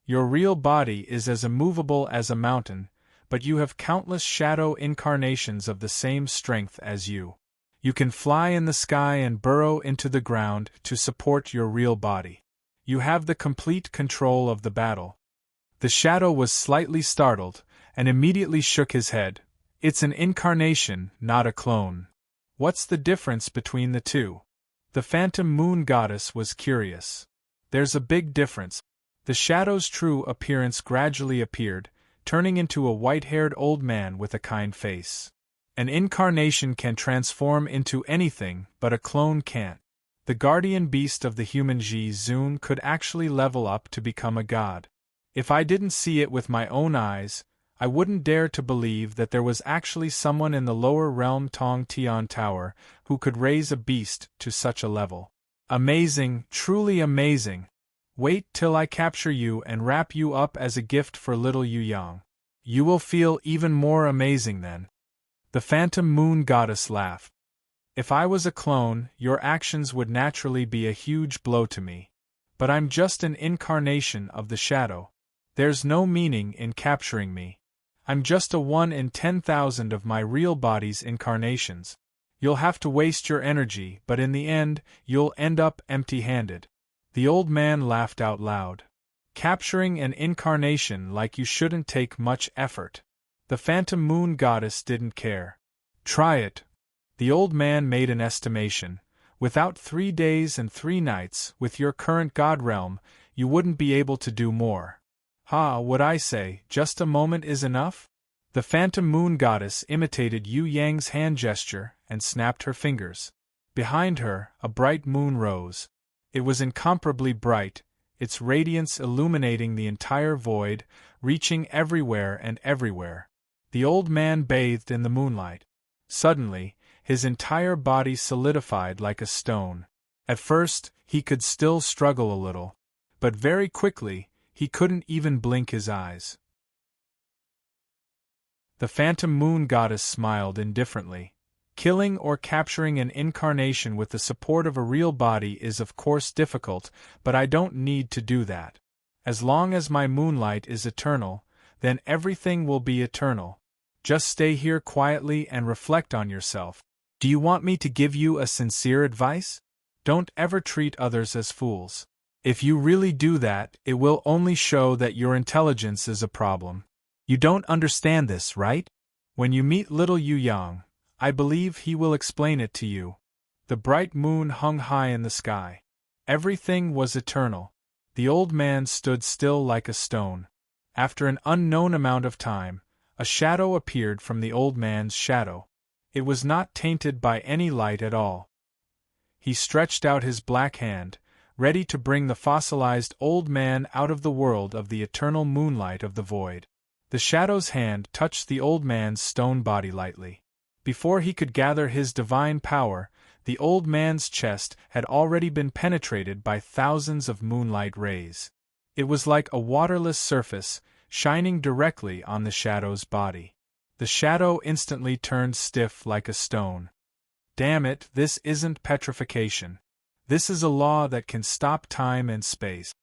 Your real body is as immovable as a mountain, but you have countless shadow incarnations of the same strength as you. You can fly in the sky and burrow into the ground to support your real body. You have the complete control of the battle. The shadow was slightly startled, and immediately shook his head. It's an incarnation, not a clone. What's the difference between the two? The phantom moon goddess was curious. There's a big difference. The shadow's true appearance gradually appeared, turning into a white-haired old man with a kind face. An incarnation can transform into anything, but a clone can't. The guardian beast of the human Ji-Zun could actually level up to become a god. If I didn't see it with my own eyes, I wouldn't dare to believe that there was actually someone in the lower realm Tong Tian Tower who could raise a beast to such a level. Amazing, truly amazing. Wait till I capture you and wrap you up as a gift for little Yu Yang. You will feel even more amazing then. The phantom moon goddess laughed. If I was a clone, your actions would naturally be a huge blow to me. But I'm just an incarnation of the shadow. There's no meaning in capturing me. I'm just a 1 in 10,000 of my real body's incarnations. You'll have to waste your energy, but in the end, you'll end up empty-handed. The old man laughed out loud. Capturing an incarnation like you shouldn't take much effort. The phantom moon goddess didn't care. Try it. The old man made an estimation. Without 3 days and 3 nights, with your current god realm, you wouldn't be able to do more. Would I say, just a moment is enough? The phantom moon goddess imitated Yu Yang's hand gesture and snapped her fingers. Behind her, a bright moon rose. It was incomparably bright, its radiance illuminating the entire void, reaching everywhere and everywhere. The old man bathed in the moonlight. Suddenly, his entire body solidified like a stone. At first, he could still struggle a little. But very quickly, he couldn't even blink his eyes. The phantom moon goddess smiled indifferently. Killing or capturing an incarnation with the support of a real body is of course difficult, but I don't need to do that. As long as my moonlight is eternal, then everything will be eternal. Just stay here quietly and reflect on yourself. Do you want me to give you a sincere advice? Don't ever treat others as fools. If you really do that, it will only show that your intelligence is a problem. You don't understand this, right? When you meet little Yu Yang, I believe he will explain it to you. The bright moon hung high in the sky. Everything was eternal. The old man stood still like a stone. After an unknown amount of time, a shadow appeared from the old man's shadow. It was not tainted by any light at all. He stretched out his black hand, ready to bring the fossilized old man out of the world of the eternal moonlight of the void. The shadow's hand touched the old man's stone body lightly. Before he could gather his divine power, the old man's chest had already been penetrated by thousands of moonlight rays. It was like a waterless surface, shining directly on the shadow's body. The shadow instantly turned stiff like a stone. Damn it, this isn't petrification. This is a law that can stop time and space.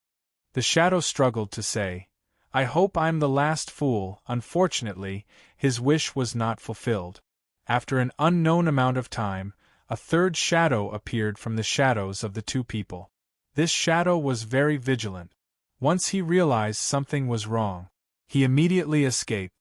The shadow struggled to say, I hope I'm the last fool. Unfortunately, his wish was not fulfilled. After an unknown amount of time, a third shadow appeared from the shadows of the two people. This shadow was very vigilant. Once he realized something was wrong, he immediately escaped.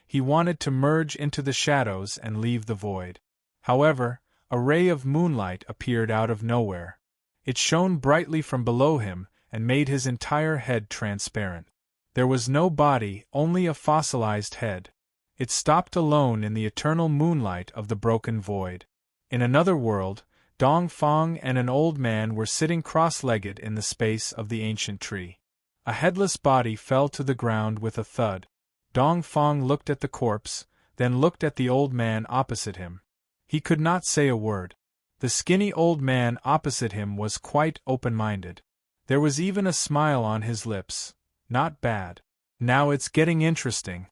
He wanted to merge into the shadows and leave the void. However, a ray of moonlight appeared out of nowhere. It shone brightly from below him and made his entire head transparent. There was no body, only a fossilized head. It stopped alone in the eternal moonlight of the broken void. In another world, Dong Feng and an old man were sitting cross-legged in the space of the ancient tree. A headless body fell to the ground with a thud. Dong Feng looked at the corpse, then looked at the old man opposite him. He could not say a word. The skinny old man opposite him was quite open-minded. There was even a smile on his lips. Not bad. Now it's getting interesting.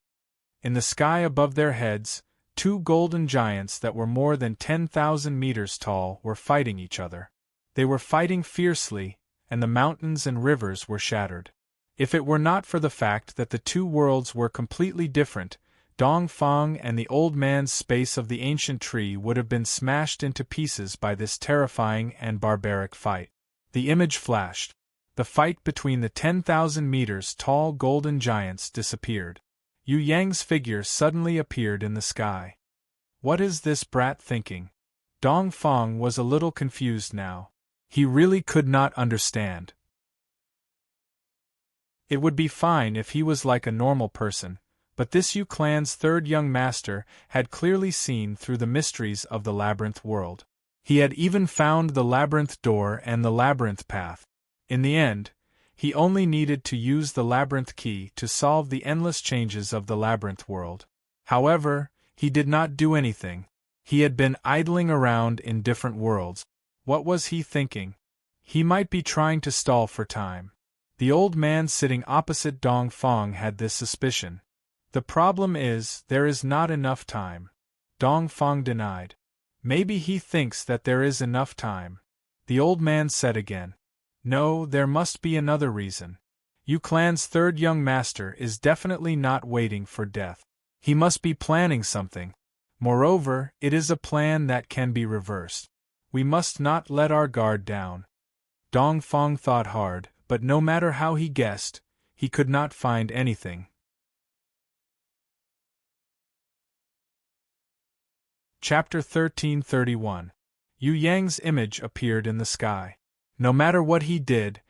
In the sky above their heads, 2 golden giants that were more than 10,000 meters tall were fighting each other. They were fighting fiercely, and the mountains and rivers were shattered. If it were not for the fact that the two worlds were completely different, Dong Feng and the old man's space of the ancient tree would have been smashed into pieces by this terrifying and barbaric fight. The image flashed. The fight between the 10,000 meters tall golden giants disappeared. Yu Yang's figure suddenly appeared in the sky. What is this brat thinking? Dong Feng was a little confused now. He really could not understand. It would be fine if he was like a normal person, but this Yu clan's third young master had clearly seen through the mysteries of the labyrinth world. He had even found the labyrinth door and the labyrinth path. In the end, he only needed to use the labyrinth key to solve the endless changes of the labyrinth world. However, he did not do anything. He had been idling around in different worlds. What was he thinking? He might be trying to stall for time. The old man sitting opposite Dong Feng had this suspicion. The problem is, there is not enough time. Dong Feng denied. Maybe he thinks that there is enough time. The old man said again. No, there must be another reason. Yu clan's third young master is definitely not waiting for death. He must be planning something. Moreover, it is a plan that can be reversed. We must not let our guard down. Dong Feng thought hard, but no matter how he guessed, he could not find anything. Chapter 1331. Yu Yang's image appeared in the sky. No matter what he did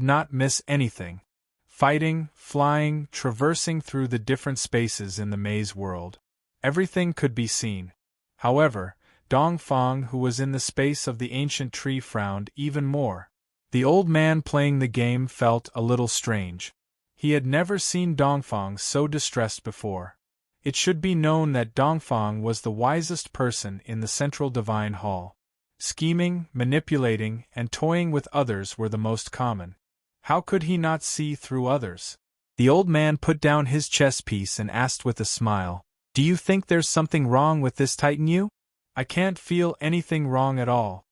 not miss anything. Fighting, flying, traversing through the different spaces in the maze world. Everything could be seen. However, Dong Feng, who was in the space of the ancient tree, frowned even more. The old man playing the game felt a little strange. He had never seen Dong Feng so distressed before. It should be known that Dong Feng was the wisest person in the central divine hall. Scheming, manipulating, and toying with others were the most common. How could he not see through others? The old man put down his chess piece and asked with a smile, "Do you think there's something wrong with this Titan Yu?" "I can't feel anything wrong at all.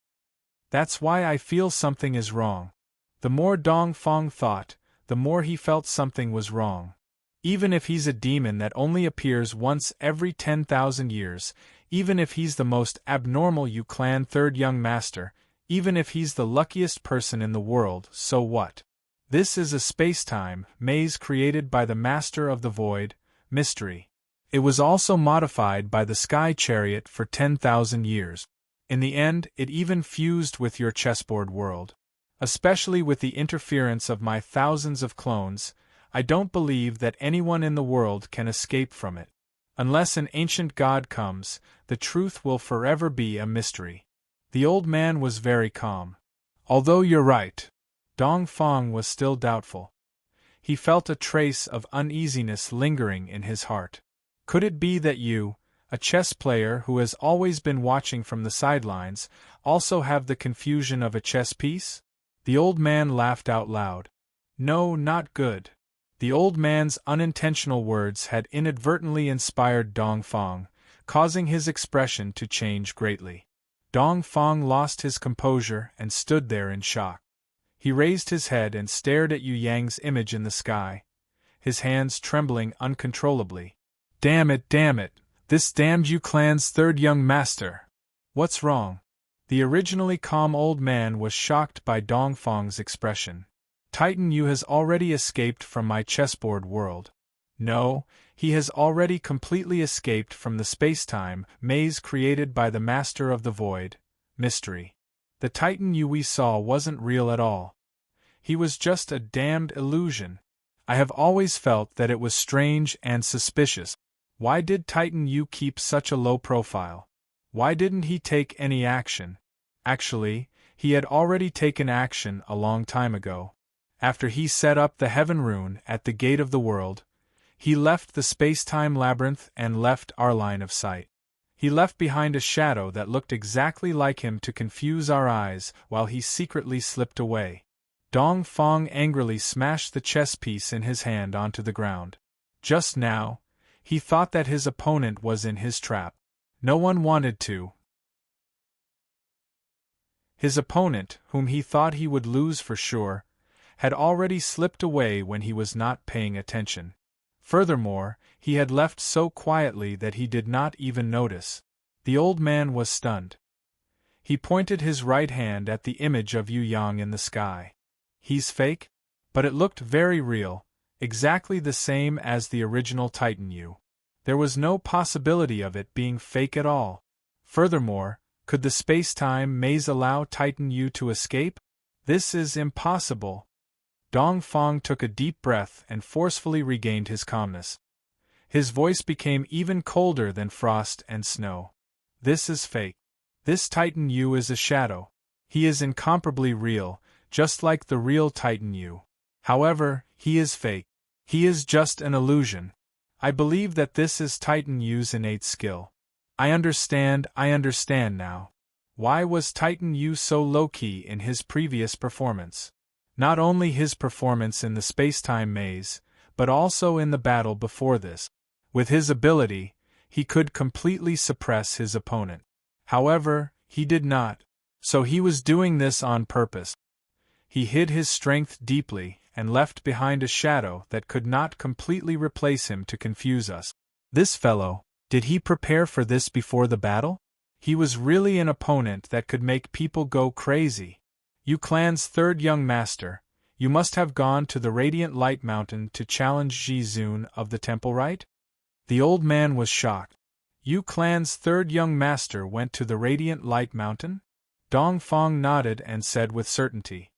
That's why I feel something is wrong." The more Dong Feng thought, the more he felt something was wrong. Even if he's a demon that only appears once every 10,000 years, even if he's the most abnormal Yu clan third young master, even if he's the luckiest person in the world, so what? This is a space-time maze created by the Master of the Void, Mystery. It was also modified by the Sky Chariot for 10,000 years. In the end, it even fused with your chessboard world. Especially with the interference of my thousands of clones, I don't believe that anyone in the world can escape from it. Unless an ancient god comes, the truth will forever be a mystery. The old man was very calm. Although you're right. Dong Feng was still doubtful. He felt a trace of uneasiness lingering in his heart. Could it be that you, a chess player who has always been watching from the sidelines, also have the confusion of a chess piece? The old man laughed out loud. No, not good. The old man's unintentional words had inadvertently inspired Dong Feng, causing his expression to change greatly. Dong Feng lost his composure and stood there in shock. He raised his head and stared at Yu Yang's image in the sky, his hands trembling uncontrollably. Damn it, this damned Yu clan's third young master! What's wrong? The originally calm old man was shocked by Dong Feng's expression. Titan Yu has already escaped from my chessboard world. No, he has already completely escaped from the space-time maze created by the Master of the Void, Mystery. The Titan Yu we saw wasn't real at all. He was just a damned illusion. I have always felt that it was strange and suspicious. Why did Titan Yu keep such a low profile? Why didn't he take any action? Actually, he had already taken action a long time ago. After he set up the Heaven Rune at the gate of the world, he left the space-time labyrinth and left our line of sight. He left behind a shadow that looked exactly like him to confuse our eyes while he secretly slipped away. Dong Feng angrily smashed the chess piece in his hand onto the ground. Just now, he thought that his opponent was in his trap. No one wanted to. His opponent, whom he thought he would lose for sure, had already slipped away when he was not paying attention. Furthermore, he had left so quietly that he did not even notice. The old man was stunned. He pointed his right hand at the image of Yu Yang in the sky. He's fake? But it looked very real, exactly the same as the original Titan Yu. There was no possibility of it being fake at all. Furthermore, Could the space-time maze allow Titan Yu to escape? This is impossible. Dongfang took a deep breath and forcefully regained his calmness. His voice became even colder than frost and snow. This is fake. This Titan Yu is a shadow. He is incomparably real, just like the real Titan Yu. However, he is fake. He is just an illusion. I believe that this is Titan Yu's innate skill. I understand now. Why was Titan Yu so low-key in his previous performance? Not only his performance in the space-time maze, but also in the battle before this. With his ability, he could completely suppress his opponent. However, he did not. So he was doing this on purpose. He hid his strength deeply and left behind a shadow that could not completely replace him to confuse us. This fellow, did he prepare for this before the battle? He was really an opponent that could make people go crazy. You clan's third young master, you must have gone to the Radiant Light Mountain to challenge Ji Zun of the temple, right? The old man was shocked. You clan's third young master went to the Radiant Light Mountain? Dongfang nodded and said with certainty.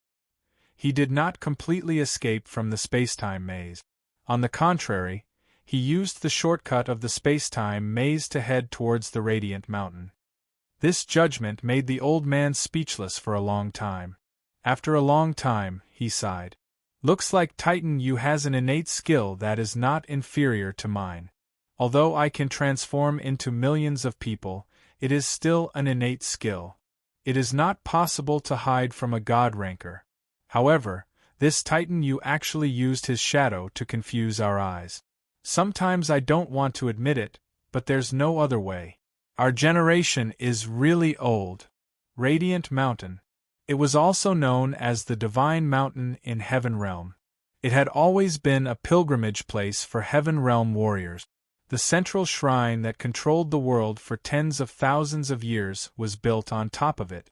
He did not completely escape from the space-time maze. On the contrary, he used the shortcut of the space-time maze to head towards the Radiant Mountain. This judgment made the old man speechless for a long time. After a long time, he sighed. Looks like Titan Yu has an innate skill that is not inferior to mine. Although I can transform into millions of people, it is still an innate skill. It is not possible to hide from a god ranker. However, this Titan Yu actually used his shadow to confuse our eyes. Sometimes I don't want to admit it, but there's no other way. Our generation is really old. Radiant Mountain. It was also known as the Divine Mountain in Heaven Realm. It had always been a pilgrimage place for Heaven Realm warriors. The central shrine that controlled the world for tens of thousands of years was built on top of it.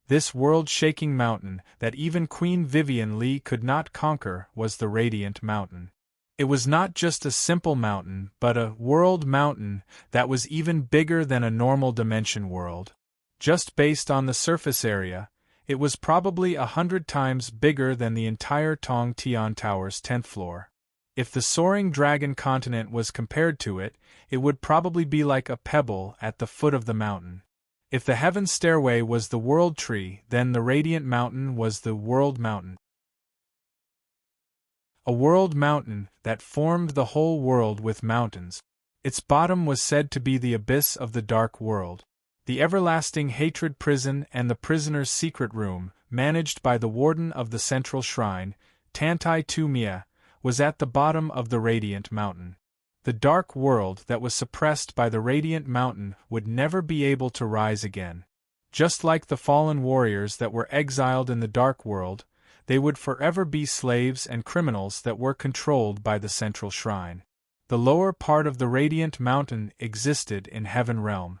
This world-shaking mountain that even Queen Vivian Li could not conquer was the Radiant Mountain. It was not just a simple mountain, but a world mountain that was even bigger than a normal dimension world. Just based on the surface area, it was probably 100 times bigger than the entire Tong Tian Tower's 10th floor. If the soaring dragon continent was compared to it, it would probably be like a pebble at the foot of the mountain. If the heaven stairway was the world tree, then the Radiant Mountain was the world mountain. A world mountain that formed the whole world with mountains. Its bottom was said to be the abyss of the dark world. The everlasting hatred prison and the prisoner's secret room, managed by the warden of the central shrine, Tantai Tu Mia, was at the bottom of the Radiant Mountain. The dark world that was suppressed by the Radiant Mountain would never be able to rise again. Just like the fallen warriors that were exiled in the dark world, they would forever be slaves and criminals that were controlled by the central shrine. The lower part of the Radiant Mountain existed in Heaven Realm.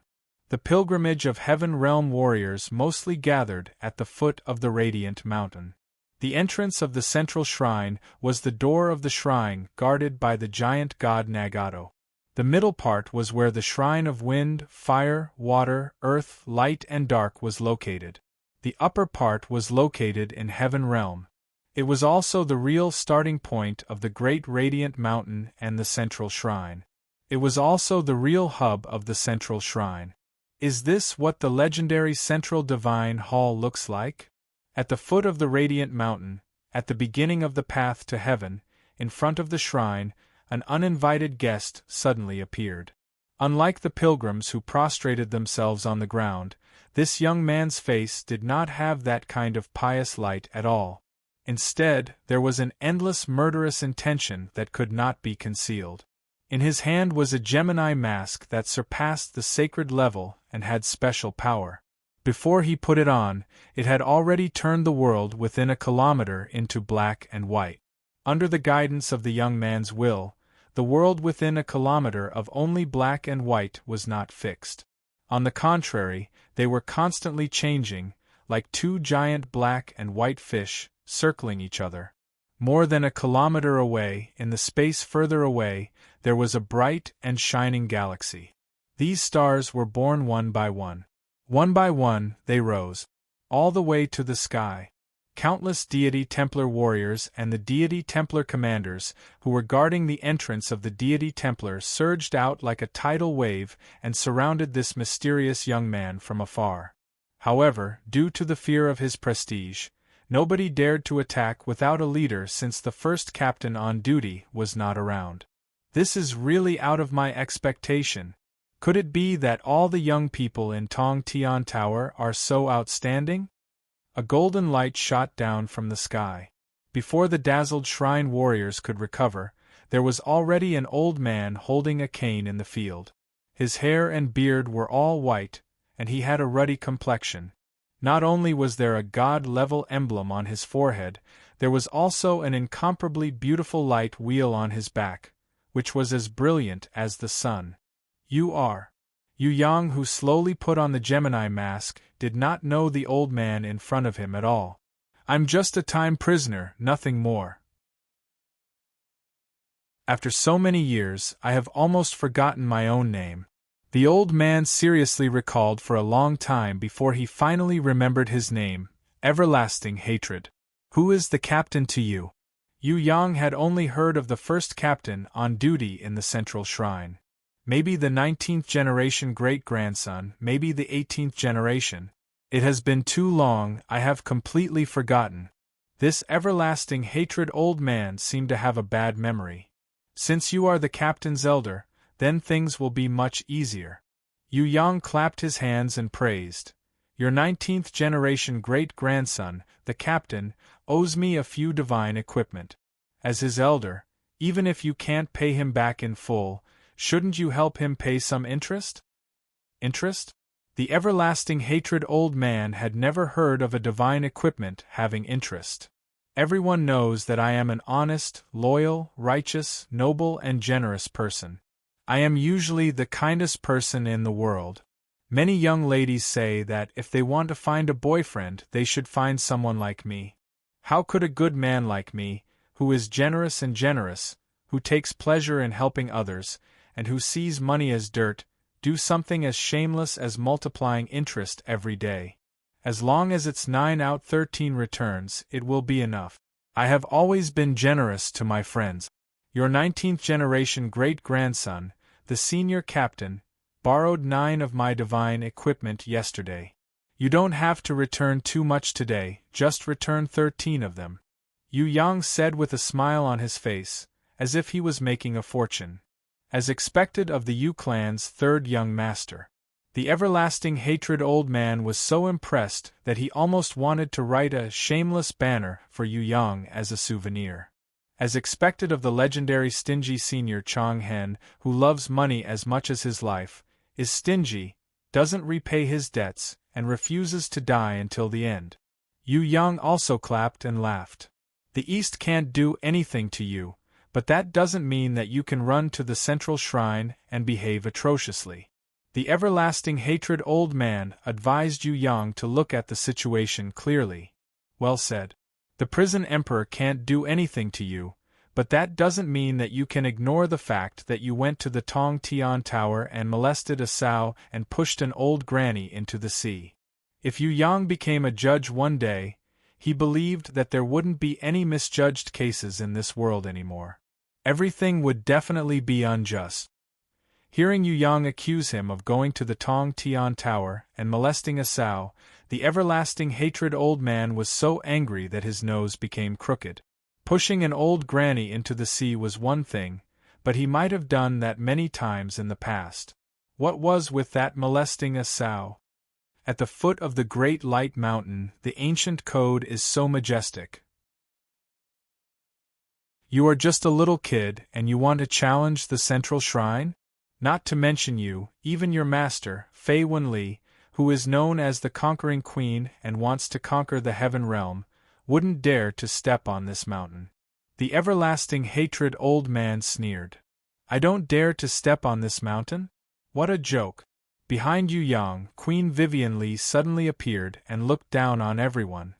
The pilgrimage of Heaven Realm warriors mostly gathered at the foot of the Radiant Mountain. The entrance of the central shrine was the door of the shrine guarded by the giant god Nagato. The middle part was where the shrine of wind, fire, water, earth, light and dark was located. The upper part was located in Heaven Realm. It was also the real starting point of the Great Radiant Mountain and the central shrine. It was also the real hub of the central shrine. Is this what the legendary Central Divine Hall looks like? At the foot of the Radiant Mountain, at the beginning of the path to heaven, in front of the shrine, an uninvited guest suddenly appeared. Unlike the pilgrims who prostrated themselves on the ground, this young man's face did not have that kind of pious light at all. Instead, there was an endless murderous intention that could not be concealed. In his hand was a Gemini mask that surpassed the sacred level and had special power. Before he put it on, it had already turned the world within a kilometer into black and white. Under the guidance of the young man's will, the world within a kilometer of only black and white was not fixed. On the contrary, they were constantly changing, like two giant black and white fish, circling each other. More than a kilometer away, in the space further away, there was a bright and shining galaxy. These stars were born one by one. One by one, they rose, all the way to the sky. Countless deity Templar warriors and the deity Templar commanders, who were guarding the entrance of the deity Templar, surged out like a tidal wave and surrounded this mysterious young man from afar. However, due to the fear of his prestige, nobody dared to attack without a leader since the first captain on duty was not around. This is really out of my expectation. Could it be that all the young people in Tong Tian Tower are so outstanding? A golden light shot down from the sky. Before the dazzled shrine warriors could recover, there was already an old man holding a cane in the field. His hair and beard were all white, and he had a ruddy complexion. Not only was there a god-level emblem on his forehead, there was also an incomparably beautiful light wheel on his back, which was as brilliant as the sun. Yu Yang, who slowly put on the Gemini mask, did not know the old man in front of him at all. I'm just a time prisoner, nothing more. After so many years, I have almost forgotten my own name. The old man seriously recalled for a long time before he finally remembered his name, Everlasting Hatred. Who is the captain to you? Yu Yang had only heard of the first captain on duty in the central shrine. Maybe the 19th generation great-grandson, maybe the 18th generation. It has been too long, I have completely forgotten. This Everlasting Hatred old man seemed to have a bad memory. Since you are the captain's elder, then things will be much easier. Yu Yang clapped his hands and praised. Your 19th generation great-grandson, the captain, owes me a few divine equipment. As his elder, even if you can't pay him back in full, shouldn't you help him pay some interest? Interest? The Everlasting Hatred old man had never heard of a divine equipment having interest. Everyone knows that I am an honest, loyal, righteous, noble and generous person. I am usually the kindest person in the world. Many young ladies say that if they want to find a boyfriend, they should find someone like me. How could a good man like me, who is generous and generous, who takes pleasure in helping others, and who sees money as dirt, do something as shameless as multiplying interest every day? As long as it's 9 out 13 returns, it will be enough. I have always been generous to my friends. Your 19th generation great-grandson, the senior captain, borrowed 9 of my divine equipment yesterday. You don't have to return too much today, just return 13 of them. Yu Yang said with a smile on his face, as if he was making a fortune. As expected of the Yu clan's third young master. The Everlasting Hatred old man was so impressed that he almost wanted to write a shameless banner for Yu Yang as a souvenir. As expected of the legendary stingy senior Chang Hen, who loves money as much as his life, is stingy, doesn't repay his debts, and refuses to die until the end. Yu Yang also clapped and laughed. The East can't do anything to you, but that doesn't mean that you can run to the central shrine and behave atrociously. The Everlasting Hatred old man advised Yu Yang to look at the situation clearly. Well said. The prison emperor can't do anything to you, but that doesn't mean that you can ignore the fact that you went to the Tong Tian Tower and molested a sow and pushed an old granny into the sea. If Yu Yang became a judge one day, he believed that there wouldn't be any misjudged cases in this world anymore. Everything would definitely be unjust. Hearing Yu Yang accuse him of going to the Tong Tian Tower and molesting a sow, the Everlasting Hatred old man was so angry that his nose became crooked. Pushing an old granny into the sea was one thing, but he might have done that many times in the past. What was with that molesting a sow? At the foot of the Great Light Mountain, the ancient code is so majestic. You are just a little kid and you want to challenge the central shrine? Not to mention you, even your master, Fei Wenli, who is known as the Conquering Queen and wants to conquer the Heaven Realm, wouldn't dare to step on this mountain. The Everlasting Hatred old man sneered. I don't dare to step on this mountain? What a joke. Behind Yu Yang, Queen Vivian suddenly appeared and looked down on everyone.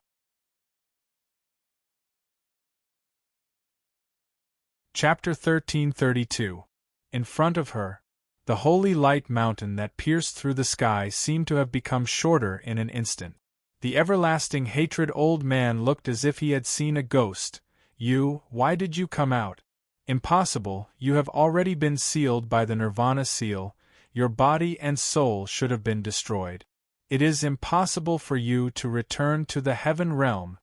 Chapter 1332. In front of her. The holy light mountain that pierced through the sky seemed to have become shorter in an instant. The everlasting hatred old man looked as if he had seen a ghost. Why did you come out? Impossible, you have already been sealed by the Nirvana seal, your body and soul should have been destroyed. It is impossible for you to return to the heaven realm.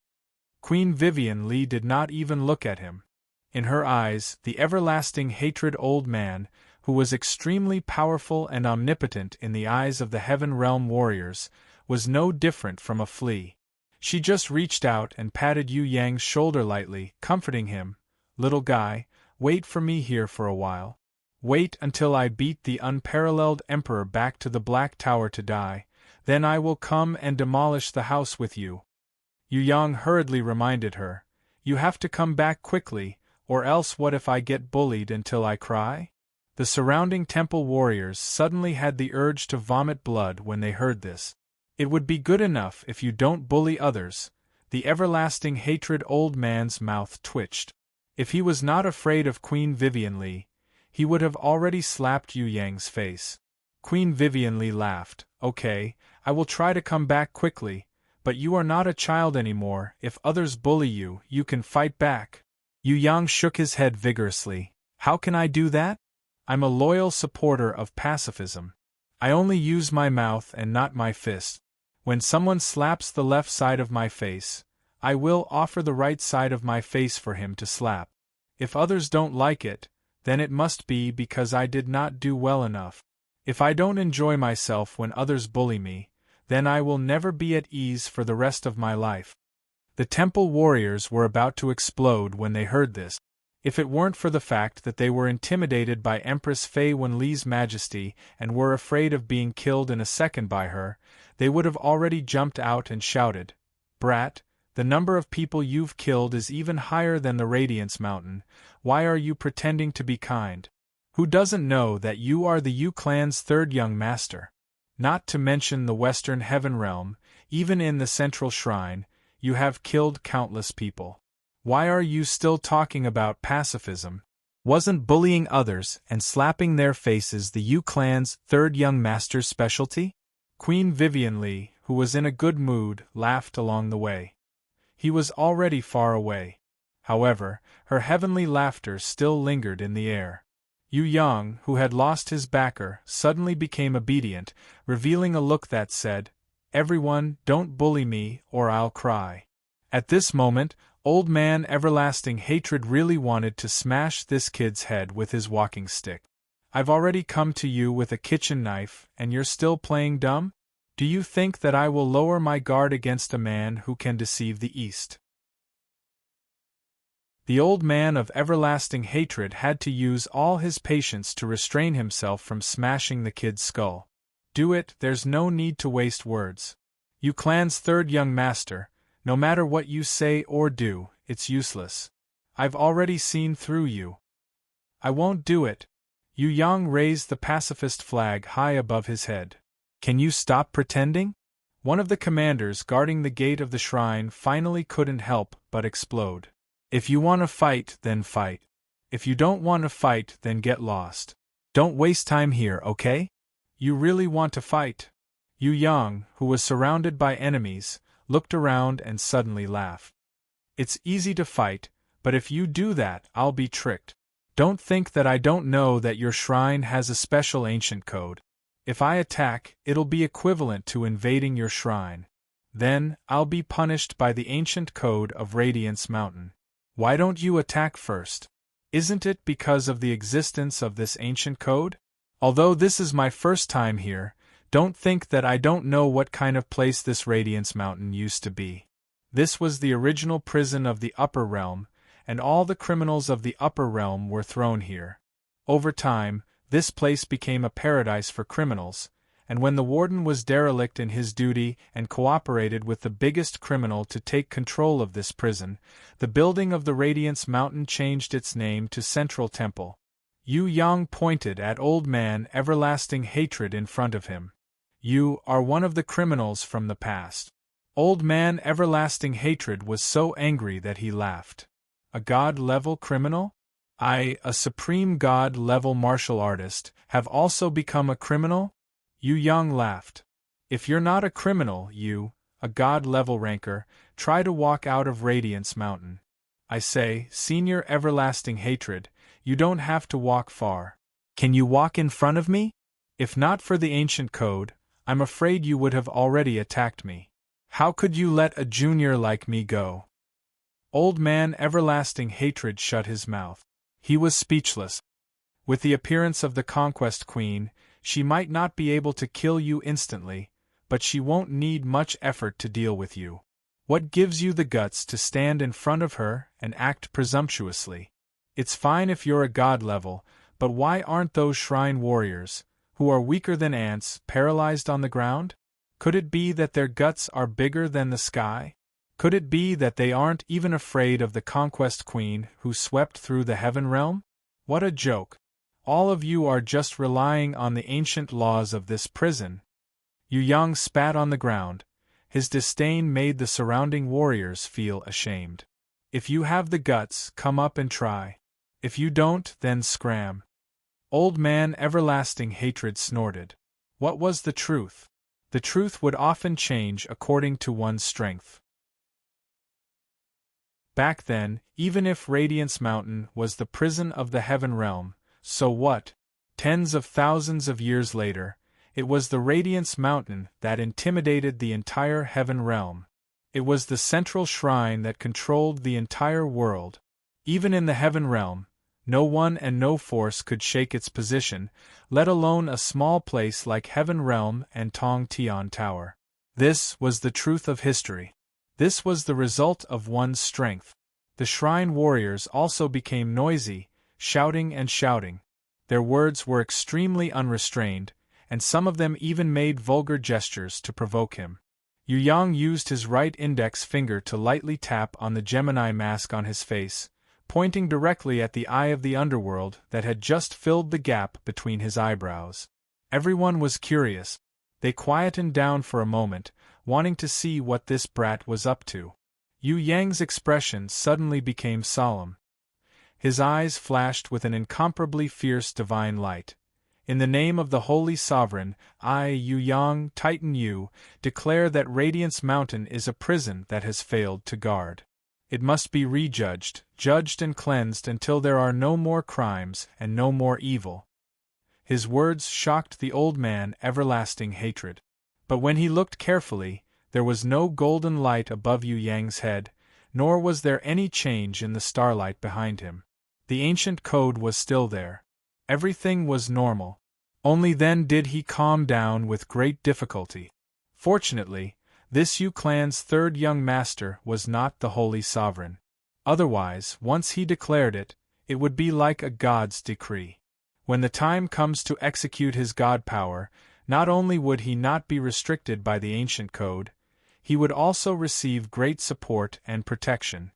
Queen Vivian Lee did not even look at him. In her eyes, the everlasting hatred old man, who was extremely powerful and omnipotent in the eyes of the heaven realm warriors, was no different from a flea. She just reached out and patted Yu Yang's shoulder lightly, comforting him. Little guy, wait for me here for a while. Wait until I beat the unparalleled emperor back to the Black Tower to die, then I will come and demolish the house with you. Yu Yang hurriedly reminded her, you have to come back quickly, or else what if I get bullied until I cry? The surrounding temple warriors suddenly had the urge to vomit blood when they heard this. It would be good enough if you don't bully others. The everlasting hatred old man's mouth twitched. If he was not afraid of Queen Vivian Lee, he would have already slapped Yu Yang's face. Queen Vivian Lee laughed. Okay, I will try to come back quickly, but you are not a child anymore. If others bully you, you can fight back. Yu Yang shook his head vigorously. How can I do that? I'm a loyal supporter of pacifism. I only use my mouth and not my fist. When someone slaps the left side of my face, I will offer the right side of my face for him to slap. If others don't like it, then it must be because I did not do well enough. If I don't enjoy myself when others bully me, then I will never be at ease for the rest of my life. The temple warriors were about to explode when they heard this. If it weren't for the fact that they were intimidated by Empress Fei Wenli's majesty and were afraid of being killed in a second by her, they would have already jumped out and shouted, Brat, the number of people you've killed is even higher than the Radiance Mountain. Why are you pretending to be kind? Who doesn't know that you are the Yu clan's third young master? Not to mention the Western Heaven Realm, even in the Central Shrine, you have killed countless people. Why are you still talking about pacifism? Wasn't bullying others and slapping their faces the Yu clan's third young master's specialty? Queen Vivian Lee, who was in a good mood, laughed along the way. He was already far away. However, her heavenly laughter still lingered in the air. Yu Yang, who had lost his backer, suddenly became obedient, revealing a look that said, Everyone, don't bully me, or I'll cry. At this moment, old man everlasting hatred really wanted to smash this kid's head with his walking stick. I've already come to you with a kitchen knife, and you're still playing dumb? Do you think that I will lower my guard against a man who can deceive the East? The old man of everlasting hatred had to use all his patience to restrain himself from smashing the kid's skull. Do it, there's no need to waste words. Yu clan's third young master, no matter what you say or do, it's useless. I've already seen through you. I won't do it. Yu Yang raised the pacifist flag high above his head. Can you stop pretending? One of the commanders guarding the gate of the shrine finally couldn't help but explode. If you want to fight, then fight. If you don't want to fight, then get lost. Don't waste time here, okay? You really want to fight? Yu Yang, who was surrounded by enemies, looked around and suddenly laughed. It's easy to fight, but if you do that, I'll be tricked. Don't think that I don't know that your shrine has a special ancient code. If I attack, it'll be equivalent to invading your shrine. Then, I'll be punished by the ancient code of Radiance Mountain. Why don't you attack first? Isn't it because of the existence of this ancient code? Although this is my first time here, don't think that I don't know what kind of place this Radiance Mountain used to be. This was the original prison of the Upper Realm, and all the criminals of the Upper Realm were thrown here. Over time, this place became a paradise for criminals, and when the warden was derelict in his duty and cooperated with the biggest criminal to take control of this prison, the building of the Radiance Mountain changed its name to Central Temple. Yu Yang pointed at old man everlasting hatred in front of him. You are one of the criminals from the past. Old man everlasting hatred was so angry that he laughed. A god-level criminal? I, a supreme god-level martial artist, have also become a criminal? Yu Yang laughed. If you're not a criminal, you, a god-level ranker, try to walk out of Radiance Mountain. I say, senior everlasting hatred, you don't have to walk far. Can you walk in front of me? If not for the ancient code, I'm afraid you would have already attacked me. How could you let a junior like me go? Old man everlasting hatred shut his mouth. He was speechless. With the appearance of the Conquest Queen, she might not be able to kill you instantly, but she won't need much effort to deal with you. What gives you the guts to stand in front of her and act presumptuously? It's fine if you're a god level, but why aren't those shrine warriors, who are weaker than ants, paralyzed on the ground? Could it be that their guts are bigger than the sky? Could it be that they aren't even afraid of the Conquest Queen who swept through the heaven realm? What a joke! All of you are just relying on the ancient laws of this prison. Yu Yang spat on the ground. His disdain made the surrounding warriors feel ashamed. If you have the guts, come up and try. If you don't, then scram. Old man everlasting hatred snorted. What was the truth? The truth would often change according to one's strength. Back then, even if Radiance Mountain was the prison of the heaven realm, so what? Tens of thousands of years later, it was the Radiance Mountain that intimidated the entire heaven realm. It was the central shrine that controlled the entire world. Even in the heaven realm, no one and no force could shake its position, let alone a small place like Heaven Realm and Tong Tian Tower. This was the truth of history. This was the result of one's strength. The shrine warriors also became noisy, shouting and shouting. Their words were extremely unrestrained, and some of them even made vulgar gestures to provoke him. Yu Yang used his right index finger to lightly tap on the Gemini mask on his face, pointing directly at the eye of the underworld that had just filled the gap between his eyebrows. Everyone was curious. They quietened down for a moment, wanting to see what this brat was up to. Yu Yang's expression suddenly became solemn. His eyes flashed with an incomparably fierce divine light. In the name of the Holy Sovereign, I, Yu Yang, Titan Yu, declare that Radiance Mountain is a prison that has failed to guard. It must be rejudged, judged and cleansed until there are no more crimes and no more evil. His words shocked the old man everlasting hatred. But when he looked carefully, there was no golden light above Yu Yang's head, nor was there any change in the starlight behind him. The ancient code was still there. Everything was normal. Only then did he calm down with great difficulty. Fortunately, this Yu clan's third young master was not the Holy Sovereign. Otherwise, once he declared it, it would be like a god's decree. When the time comes to execute his god power, not only would he not be restricted by the ancient code, he would also receive great support and protection.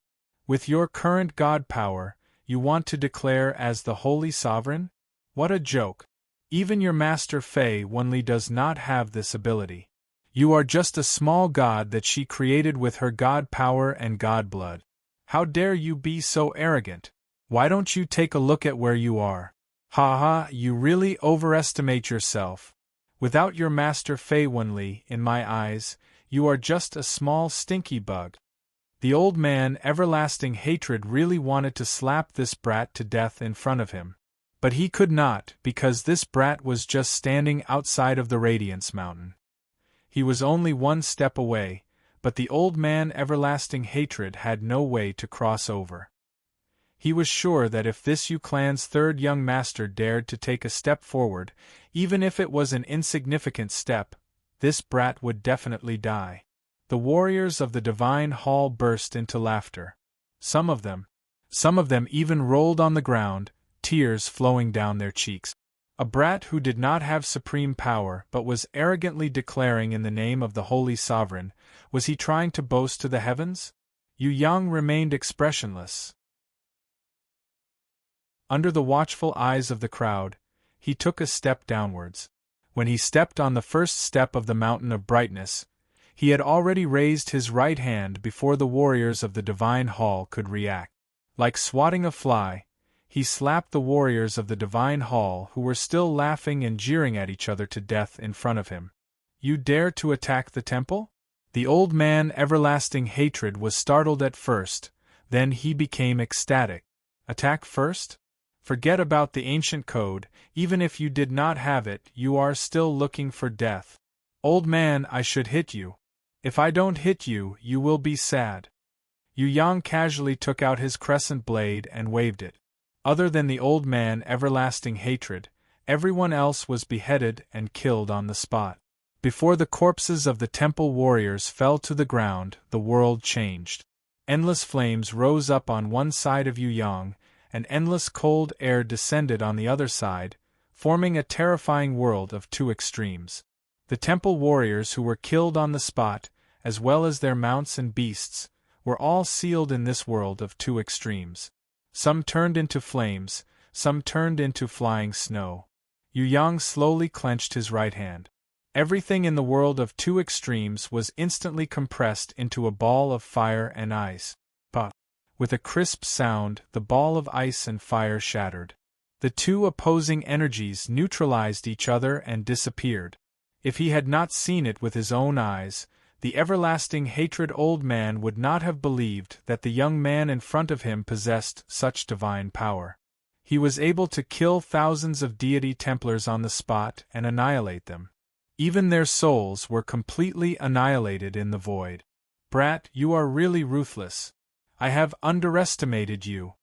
With your current god power, you want to declare as the Holy Sovereign? What a joke! Even your master Fei Wenli does not have this ability. You are just a small god that she created with her god power and god blood. How dare you be so arrogant? Why don't you take a look at where you are? Ha ha, you really overestimate yourself. Without your master Fei Wenli, in my eyes, you are just a small stinky bug. The old man everlasting hatred really wanted to slap this brat to death in front of him. But he could not, because this brat was just standing outside of the Radiance Mountain. He was only one step away, but the old man everlasting hatred had no way to cross over. He was sure that if this Yu clan's third young master dared to take a step forward, even if it was an insignificant step, this brat would definitely die. The warriors of the Divine Hall burst into laughter. Some of them even rolled on the ground, tears flowing down their cheeks. A brat who did not have supreme power but was arrogantly declaring in the name of the Holy Sovereign, was he trying to boast to the heavens? Yu Yang remained expressionless. Under the watchful eyes of the crowd, he took a step downwards. When he stepped on the first step of the mountain of brightness, he had already raised his right hand before the warriors of the Divine Hall could react. Like swatting a fly, He slapped the warriors of the divine hall who were still laughing and jeering at each other to death in front of him. You dare to attack the temple? The old man everlasting hatred was startled at first, then he became ecstatic. Attack first? Forget about the ancient code, even if you did not have it, you are still looking for death. Old man, I should hit you. If I don't hit you, you will be sad. Yu Yang casually took out his crescent blade and waved it. Other than the old man everlasting hatred, everyone else was beheaded and killed on the spot. Before the corpses of the temple warriors fell to the ground, the world changed. Endless flames rose up on one side of Yu Yang, and endless cold air descended on the other side, forming a terrifying world of two extremes. The temple warriors who were killed on the spot, as well as their mounts and beasts, were all sealed in this world of two extremes. Some turned into flames, some turned into flying snow. Yu Yang slowly clenched his right hand. Everything in the world of two extremes was instantly compressed into a ball of fire and ice. But, with a crisp sound, the ball of ice and fire shattered. The two opposing energies neutralized each other and disappeared. If he had not seen it with his own eyes, the everlasting hatred old man would not have believed that the young man in front of him possessed such divine power. He was able to kill thousands of deity Templars on the spot and annihilate them. Even their souls were completely annihilated in the void. Brat, you are really ruthless. I have underestimated you.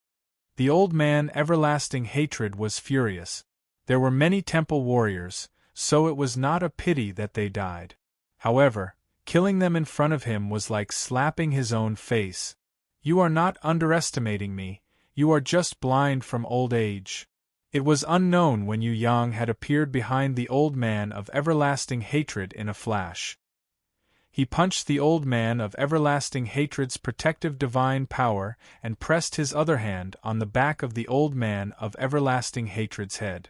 The old man everlasting hatred was furious. There were many temple warriors, so it was not a pity that they died. However, killing them in front of him was like slapping his own face. You are not underestimating me, you are just blind from old age. It was unknown when Yu Yang had appeared behind the old man of everlasting hatred in a flash. He punched the old man of everlasting hatred's protective divine power and pressed his other hand on the back of the old man of everlasting hatred's head.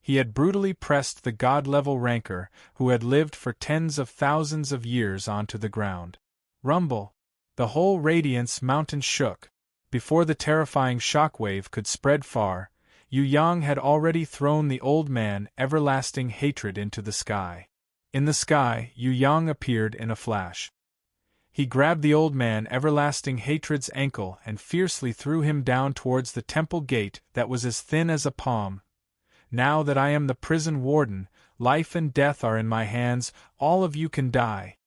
He had brutally pressed the god-level rancor who had lived for tens of thousands of years onto the ground. Rumble! The whole Radiance Mountain shook. Before the terrifying shockwave could spread far, Yu Yang had already thrown the old man everlasting hatred into the sky. In the sky, Yu Yang appeared in a flash. He grabbed the old man everlasting hatred's ankle and fiercely threw him down towards the temple gate that was as thin as a palm. Now that I am the prison warden, life and death are in my hands, all of you can die.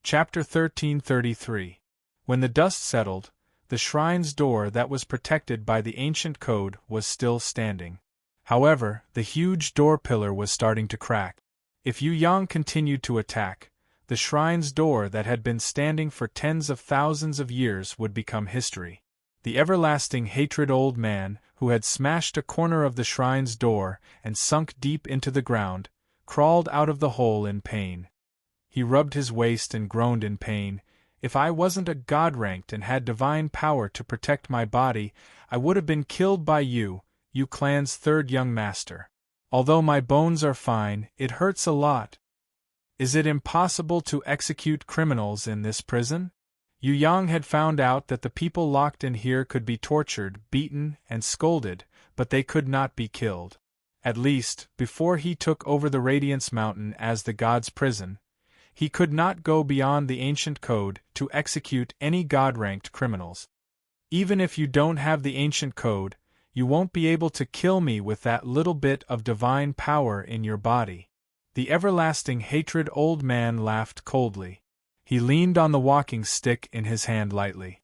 Chapter 1333. When the dust settled, the shrine's door that was protected by the ancient code was still standing. However, the huge door pillar was starting to crack. If Yu Yang continued to attack, the shrine's door that had been standing for tens of thousands of years would become history. The everlasting hatred old man, who had smashed a corner of the shrine's door and sunk deep into the ground, crawled out of the hole in pain. He rubbed his waist and groaned in pain. If I wasn't a god-ranked and had divine power to protect my body, I would have been killed by you, Yu Clan's third young master. Although my bones are fine, it hurts a lot. Is it impossible to execute criminals in this prison? Yu Yang had found out that the people locked in here could be tortured, beaten, and scolded, but they could not be killed. At least, before he took over the Radiance Mountain as the god's prison, he could not go beyond the ancient code to execute any god-ranked criminals. Even if you don't have the ancient code, you won't be able to kill me with that little bit of divine power in your body. The everlasting hatred old man laughed coldly. He leaned on the walking stick in his hand lightly.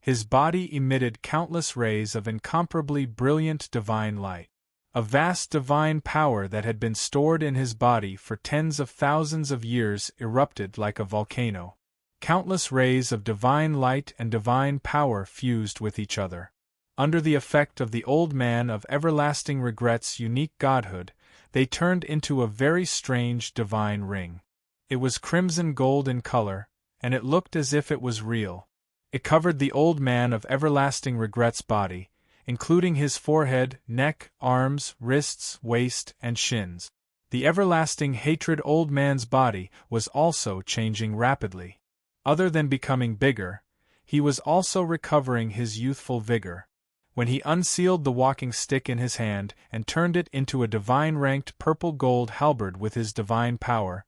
His body emitted countless rays of incomparably brilliant divine light. A vast divine power that had been stored in his body for tens of thousands of years erupted like a volcano. Countless rays of divine light and divine power fused with each other. Under the effect of the old man of everlasting regret's unique godhood, they turned into a very strange divine ring. It was crimson gold in color, and it looked as if it was real. It covered the old man of everlasting regret's body, including his forehead, neck, arms, wrists, waist, and shins. The everlasting hatred old man's body was also changing rapidly. Other than becoming bigger, he was also recovering his youthful vigor. When he unsealed the walking stick in his hand and turned it into a divine-ranked purple-gold halberd with his divine power,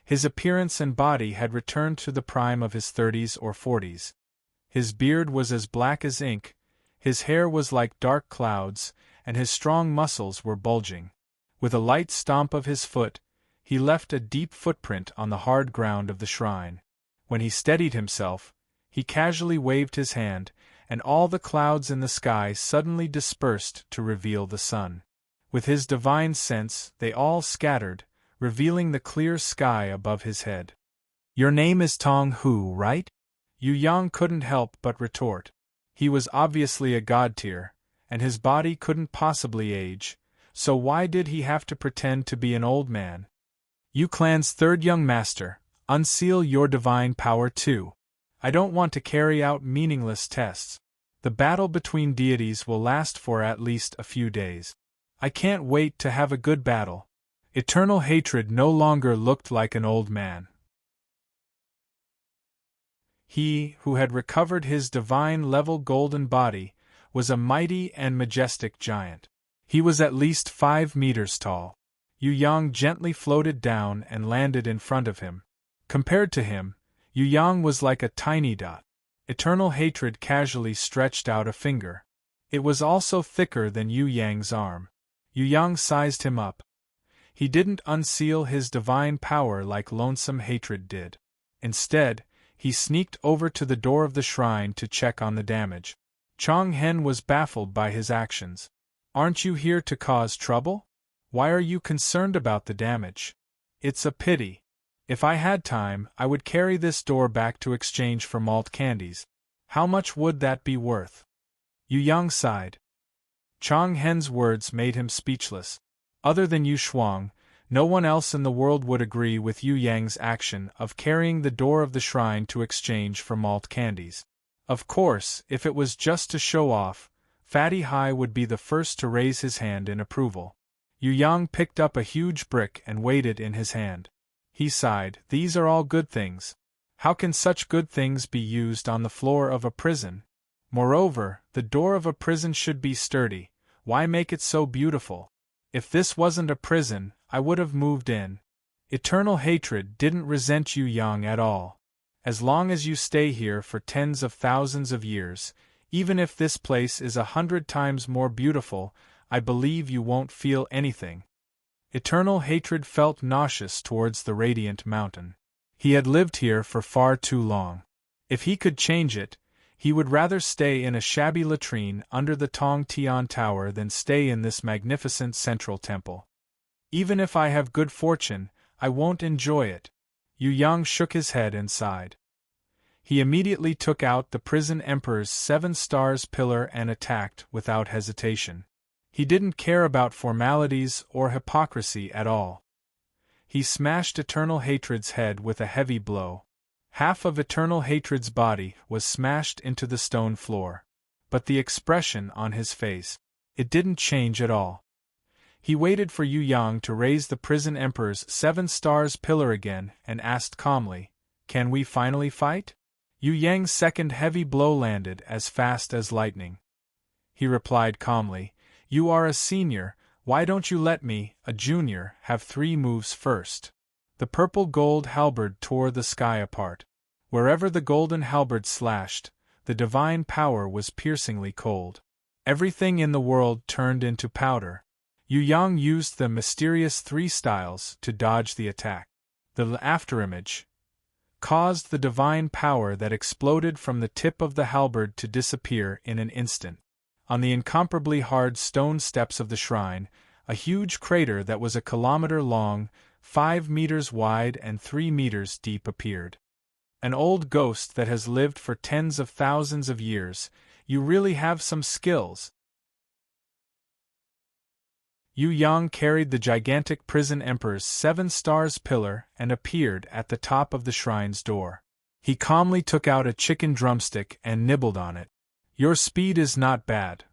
his appearance and body had returned to the prime of his 30s or 40s. His beard was as black as ink, his hair was like dark clouds, and his strong muscles were bulging. With a light stomp of his foot, he left a deep footprint on the hard ground of the shrine. When he steadied himself, he casually waved his hand, and all the clouds in the sky suddenly dispersed to reveal the sun. With his divine sense, they all scattered, revealing the clear sky above his head. "Your name is Tong Hu, right?" Yu Yang couldn't help but retort. He was obviously a god tier, and his body couldn't possibly age, so why did he have to pretend to be an old man? "Yu Clan's third young master, unseal your divine power too. I don't want to carry out meaningless tests. The battle between deities will last for at least a few days. I can't wait to have a good battle." Eternal hatred no longer looked like an old man. He, who had recovered his divine level golden body, was a mighty and majestic giant. He was at least 5 meters tall. Yu Yang gently floated down and landed in front of him. Compared to him, Yu Yang was like a tiny dot. Eternal hatred casually stretched out a finger. It was also thicker than Yu Yang's arm. Yu Yang sized him up. He didn't unseal his divine power like lonesome hatred did. Instead, he sneaked over to the door of the shrine to check on the damage. Chong Hen was baffled by his actions. "Aren't you here to cause trouble? Why are you concerned about the damage? It's a pity. If I had time, I would carry this door back to exchange for malt candies. How much would that be worth?" Yu Yang sighed. Chong Hen's words made him speechless. Other than Yu Shuang, no one else in the world would agree with Yu Yang's action of carrying the door of the shrine to exchange for malt candies. Of course, if it was just to show off, Fatty Hai would be the first to raise his hand in approval. Yu Yang picked up a huge brick and weighed it in his hand. He sighed, "These are all good things. How can such good things be used on the floor of a prison? Moreover, the door of a prison should be sturdy. Why make it so beautiful? If this wasn't a prison, I would have moved in." Eternal hatred didn't resent Yu Yang at all. "As long as you stay here for tens of thousands of years, even if this place is 100 times more beautiful, I believe you won't feel anything." Eternal hatred felt nauseous towards the radiant mountain. He had lived here for far too long. If he could change it, he would rather stay in a shabby latrine under the Tong Tian Tower than stay in this magnificent central temple. "Even if I have good fortune, I won't enjoy it." Yu Yang shook his head and sighed. He immediately took out the prison emperor's 7 stars pillar and attacked without hesitation. He didn't care about formalities or hypocrisy at all. He smashed Eternal Hatred's head with a heavy blow. Half of Eternal Hatred's body was smashed into the stone floor. But the expression on his face, it didn't change at all. He waited for Yu Yang to raise the prison emperor's 7 stars pillar again and asked calmly, "Can we finally fight?" Yu Yang's second heavy blow landed as fast as lightning. He replied calmly, "You are a senior, why don't you let me, a junior, have 3 moves first?" The purple gold halberd tore the sky apart. Wherever the golden halberd slashed, the divine power was piercingly cold. Everything in the world turned into powder. Yu Yang used the mysterious 3 styles to dodge the attack. The afterimage caused the divine power that exploded from the tip of the halberd to disappear in an instant. On the incomparably hard stone steps of the shrine, a huge crater that was a kilometer long, 5 meters wide and 3 meters deep appeared. "An old ghost that has lived for tens of thousands of years, you really have some skills." Yu Yang carried the gigantic prison emperor's 7 stars pillar and appeared at the top of the shrine's door. He calmly took out a chicken drumstick and nibbled on it. "Your speed is not bad."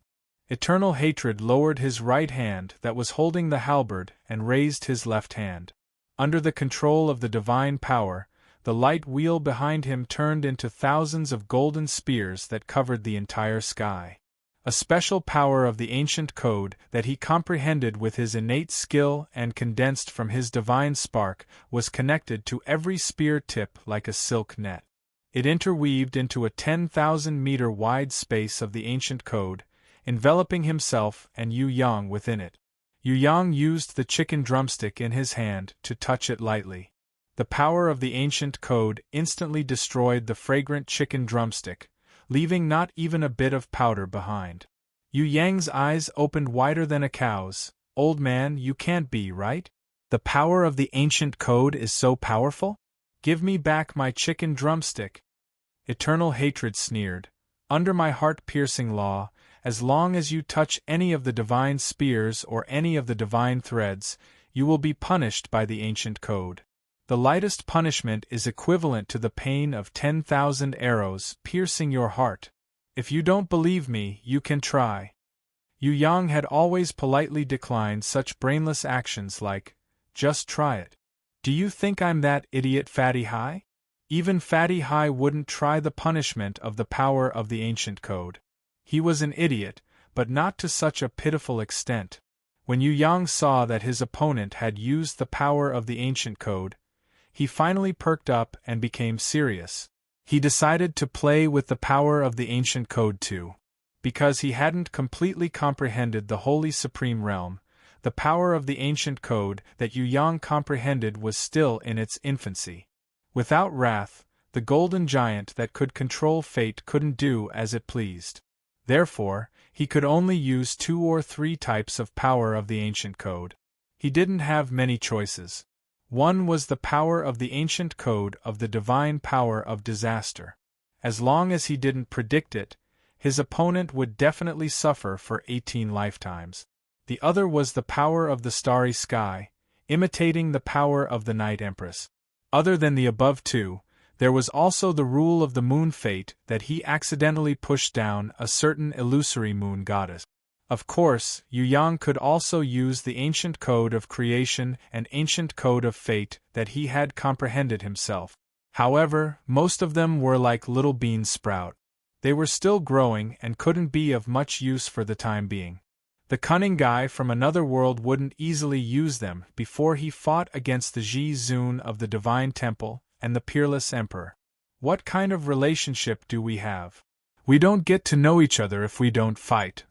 Eternal Hatred lowered his right hand that was holding the halberd and raised his left hand. Under the control of the divine power, the light wheel behind him turned into thousands of golden spears that covered the entire sky. A special power of the ancient code that he comprehended with his innate skill and condensed from his divine spark was connected to every spear tip like a silk net. It interweaved into a 10,000-meter wide space of the ancient code, enveloping himself and Yu Yang within it. Yu Yang used the chicken drumstick in his hand to touch it lightly. The power of the ancient code instantly destroyed the fragrant chicken drumstick, leaving not even a bit of powder behind. Yu Yang's eyes opened wider than a cow's. "Old man, you can't be right? The power of the ancient code is so powerful? Give me back my chicken drumstick." Eternal hatred sneered. "Under my heart-piercing law, as long as you touch any of the divine spears or any of the divine threads, you will be punished by the ancient code. The lightest punishment is equivalent to the pain of 10,000 arrows piercing your heart. If you don't believe me, you can try." Yu Yang had always politely declined such brainless actions like, "Just try it. Do you think I'm that idiot, Fatty Hai?" Even Fatty Hai wouldn't try the punishment of the power of the ancient code. He was an idiot, but not to such a pitiful extent. When Yu Yang saw that his opponent had used the power of the ancient code, he finally perked up and became serious. He decided to play with the power of the ancient code too. Because he hadn't completely comprehended the holy supreme realm, the power of the ancient code that Yu Yang comprehended was still in its infancy. Without wrath, the golden giant that could control fate couldn't do as it pleased. Therefore, he could only use 2 or 3 types of power of the ancient code. He didn't have many choices. One was the power of the ancient code of the divine power of disaster. As long as he didn't predict it, his opponent would definitely suffer for 18 lifetimes. The other was the power of the starry sky, imitating the power of the Night Empress. Other than the above two, there was also the rule of the moon fate that he accidentally pushed down a certain illusory moon goddess. Of course, Yu Yang could also use the ancient code of creation and ancient code of fate that he had comprehended himself. However, most of them were like little bean sprout. They were still growing and couldn't be of much use for the time being. The cunning guy from another world wouldn't easily use them before he fought against the Ji Zun of the Divine Temple and the Peerless Emperor. What kind of relationship do we have? We don't get to know each other if we don't fight.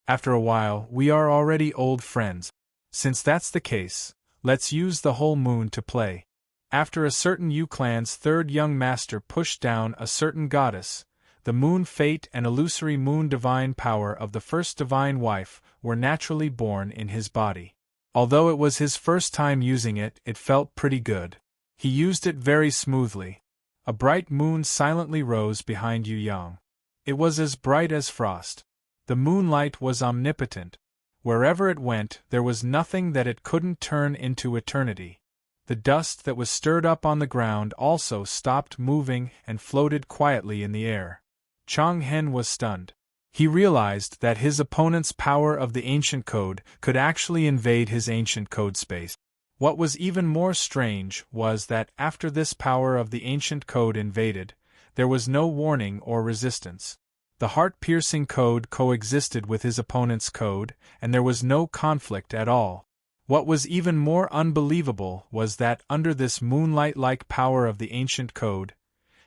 After a while, we are already old friends. Since that's the case, let's use the whole moon to play. After a certain Yu clan's third young master pushed down a certain goddess, the moon fate and illusory moon divine power of the first divine wife were naturally born in his body. Although it was his first time using it, it felt pretty good. He used it very smoothly. A bright moon silently rose behind Yu Yang. It was as bright as frost. The moonlight was omnipotent. Wherever it went, there was nothing that it couldn't turn into eternity. The dust that was stirred up on the ground also stopped moving and floated quietly in the air. Chang Hen was stunned. He realized that his opponent's power of the ancient code could actually invade his ancient code space. What was even more strange was that after this power of the ancient code invaded, there was no warning or resistance. The heart-piercing code coexisted with his opponent's code, and there was no conflict at all. What was even more unbelievable was that under this moonlight-like power of the ancient code,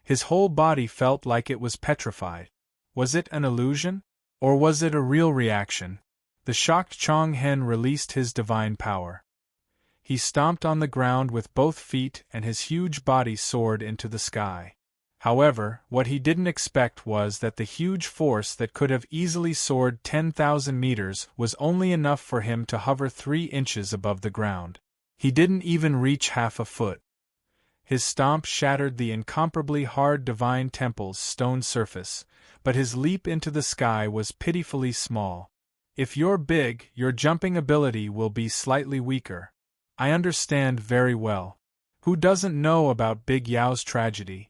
his whole body felt like it was petrified. Was it an illusion? Or was it a real reaction? The shocked Chang Hen released his divine power. He stomped on the ground with both feet and his huge body soared into the sky. However, what he didn't expect was that the huge force that could have easily soared 10,000 meters was only enough for him to hover 3 inches above the ground. He didn't even reach half a foot. His stomp shattered the incomparably hard divine temple's stone surface, but his leap into the sky was pitifully small. If you're big, your jumping ability will be slightly weaker. I understand very well. Who doesn't know about Big Yao's tragedy?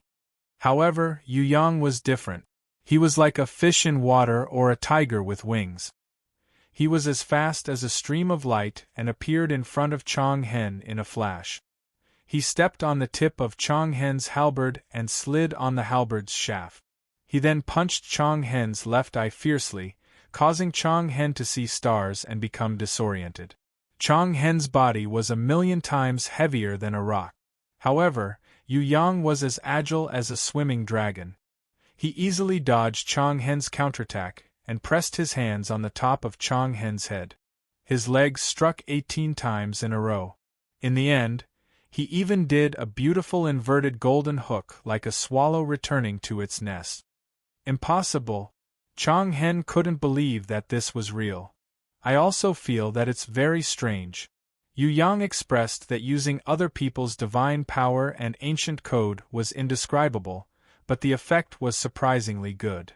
However, Yu Yang was different. He was like a fish in water or a tiger with wings. He was as fast as a stream of light and appeared in front of Chang Hen in a flash. He stepped on the tip of Chong Hen's halberd and slid on the halberd's shaft. He then punched Chong Hen's left eye fiercely, causing Chong Hen to see stars and become disoriented. Chong Hen's body was 1,000,000 times heavier than a rock. However, Yu Yang was as agile as a swimming dragon. He easily dodged Chong Hen's counterattack and pressed his hands on the top of Chong Hen's head. His legs struck 18 times in a row. In the end, he even did a beautiful inverted golden hook like a swallow returning to its nest. Impossible. Chong Hen couldn't believe that this was real. I also feel that it's very strange. Yu Yang expressed that using other people's divine power and ancient code was indescribable, but the effect was surprisingly good.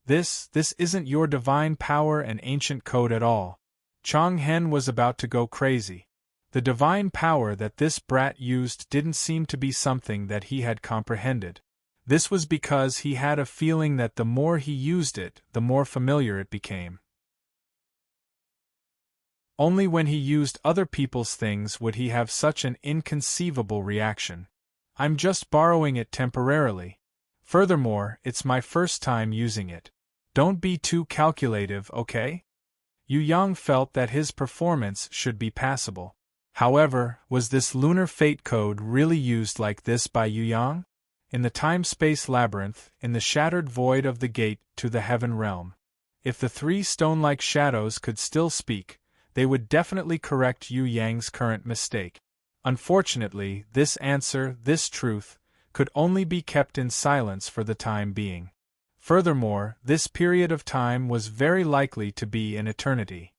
This isn't your divine power and ancient code at all. Chong Hen was about to go crazy. The divine power that this brat used didn't seem to be something that he had comprehended. This was because he had a feeling that the more he used it, the more familiar it became. Only when he used other people's things would he have such an inconceivable reaction. I'm just borrowing it temporarily. Furthermore, it's my first time using it. Don't be too calculative, okay? Yu Yang felt that his performance should be passable. However, was this lunar fate code really used like this by Yu Yang? In the time-space labyrinth, in the shattered void of the gate to the heaven realm. If the three stone-like shadows could still speak, they would definitely correct Yu Yang's current mistake. Unfortunately, this answer, this truth, could only be kept in silence for the time being. Furthermore, this period of time was very likely to be an eternity.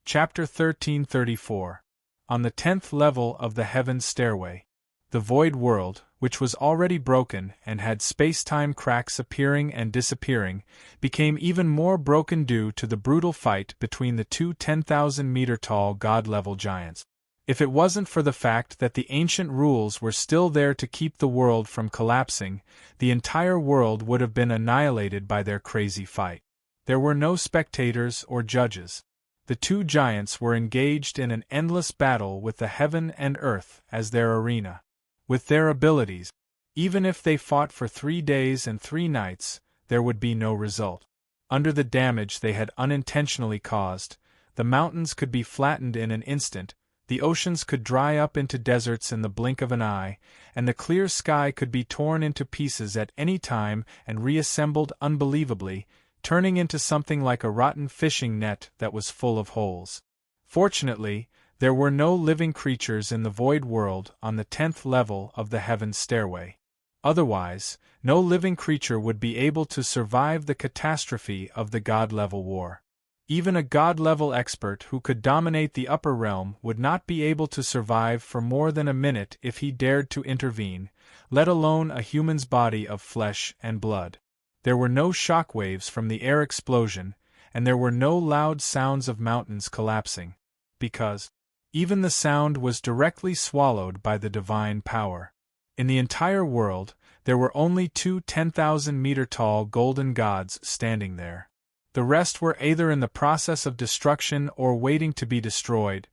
Chapter 1334. On the 10th level of the Heaven Stairway. The void world, which was already broken and had space-time cracks appearing and disappearing, became even more broken due to the brutal fight between the two 10,000-meter-tall god-level giants. If it wasn't for the fact that the ancient rules were still there to keep the world from collapsing, the entire world would have been annihilated by their crazy fight. There were no spectators or judges. The two giants were engaged in an endless battle with the heaven and earth as their arena. With their abilities, even if they fought for 3 days and 3 nights, there would be no result. Under the damage they had unintentionally caused, the mountains could be flattened in an instant, the oceans could dry up into deserts in the blink of an eye, and the clear sky could be torn into pieces at any time and reassembled unbelievably, turning into something like a rotten fishing net that was full of holes. Fortunately, there were no living creatures in the void world on the 10th level of the Heaven Stairway. Otherwise, no living creature would be able to survive the catastrophe of the God-level war. Even a God-level expert who could dominate the upper realm would not be able to survive for more than a minute if he dared to intervene, let alone a human's body of flesh and blood. There were no shockwaves from the air explosion, and there were no loud sounds of mountains collapsing, because even the sound was directly swallowed by the divine power. In the entire world, there were only 2 10,000-meter-tall golden gods standing there. The rest were either in the process of destruction or waiting to be destroyed.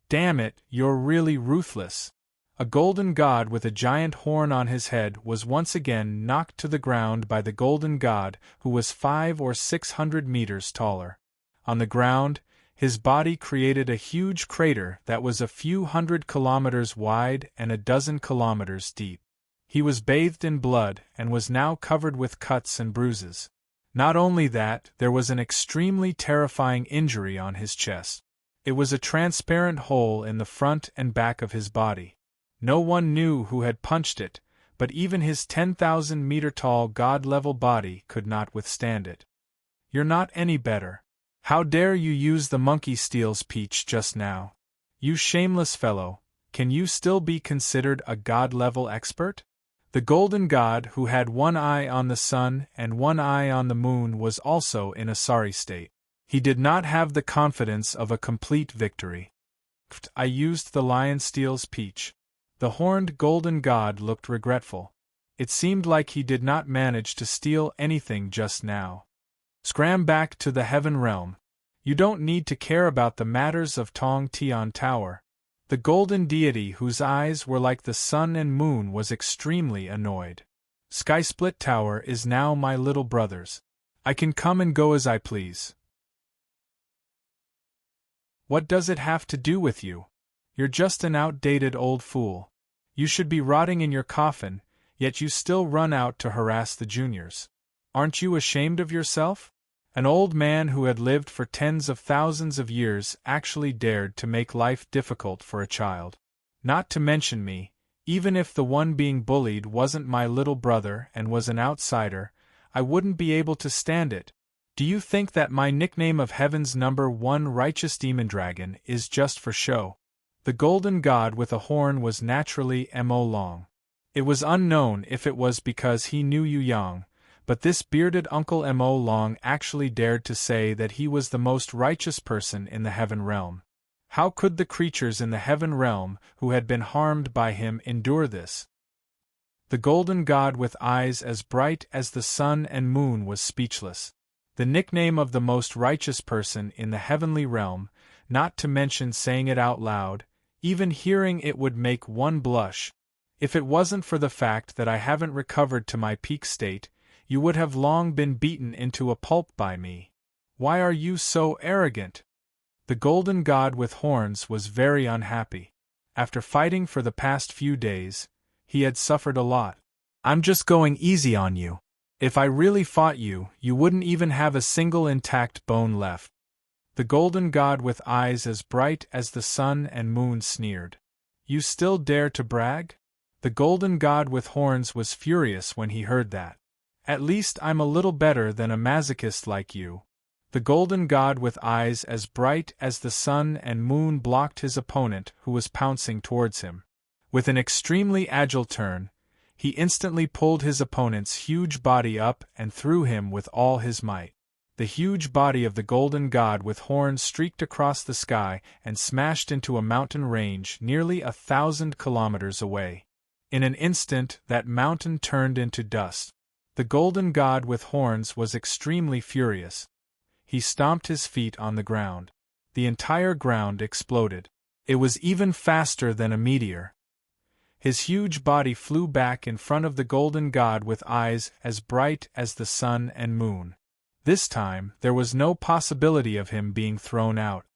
Damn it, you're really ruthless. A golden god with a giant horn on his head was once again knocked to the ground by the golden god who was 500 or 600 meters taller. On the ground, his body created a huge crater that was a few hundred kilometers wide and a dozen kilometers deep. He was bathed in blood and was now covered with cuts and bruises. Not only that, there was an extremely terrifying injury on his chest. It was a transparent hole in the front and back of his body. No one knew who had punched it, but even his 10,000-meter-tall god-level body could not withstand it. You're not any better. How dare you use the monkey steel's peach just now? You shameless fellow, can you still be considered a god-level expert? The golden god who had one eye on the sun and one eye on the moon was also in a sorry state. He did not have the confidence of a complete victory. I used the lion steel's peach. The horned golden god looked regretful. It seemed like he did not manage to steal anything just now. Scram back to the heaven realm. You don't need to care about the matters of Tong Tian Tower. The golden deity whose eyes were like the sun and moon was extremely annoyed. Skysplit Tower is now my little brother's. I can come and go as I please. What does it have to do with you? You're just an outdated old fool. You should be rotting in your coffin, yet you still run out to harass the juniors. Aren't you ashamed of yourself? An old man who had lived for tens of thousands of years actually dared to make life difficult for a child. Not to mention me, even if the one being bullied wasn't my little brother and was an outsider, I wouldn't be able to stand it. Do you think that my nickname of Heaven's #1 righteous demon dragon is just for show? The golden god with a horn was naturally Mo Long. It was unknown if it was because he knew Yu Yang, but this bearded Uncle Mo Long actually dared to say that he was the most righteous person in the heaven realm. How could the creatures in the heaven realm who had been harmed by him endure this? The golden god with eyes as bright as the sun and moon was speechless. The nickname of the most righteous person in the heavenly realm, not to mention saying it out loud, even hearing it would make one blush. If it wasn't for the fact that I haven't recovered to my peak state, you would have long been beaten into a pulp by me. Why are you so arrogant? The golden god with horns was very unhappy. After fighting for the past few days, he had suffered a lot. I'm just going easy on you. If I really fought you, you wouldn't even have a single intact bone left. The golden god with eyes as bright as the sun and moon sneered. You still dare to brag? The golden god with horns was furious when he heard that. At least I'm a little better than a masochist like you. The golden god with eyes as bright as the sun and moon blocked his opponent who was pouncing towards him. With an extremely agile turn, he instantly pulled his opponent's huge body up and threw him with all his might. The huge body of the golden god with horns streaked across the sky and smashed into a mountain range nearly 1,000 kilometers away. In an instant, that mountain turned into dust. The golden god with horns was extremely furious. He stomped his feet on the ground. The entire ground exploded. It was even faster than a meteor. His huge body flew back in front of the golden god with eyes as bright as the sun and moon. This time, there was no possibility of him being thrown out.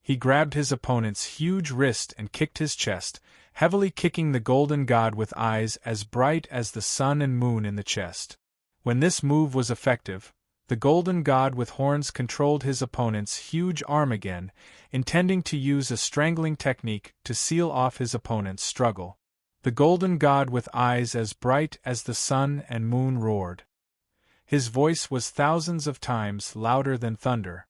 He grabbed his opponent's huge wrist and kicked his chest, heavily kicking the golden god with eyes as bright as the sun and moon in the chest. When this move was effective, the golden god with horns controlled his opponent's huge arm again, intending to use a strangling technique to seal off his opponent's struggle. The golden god with eyes as bright as the sun and moon roared. His voice was thousands of times louder than thunder.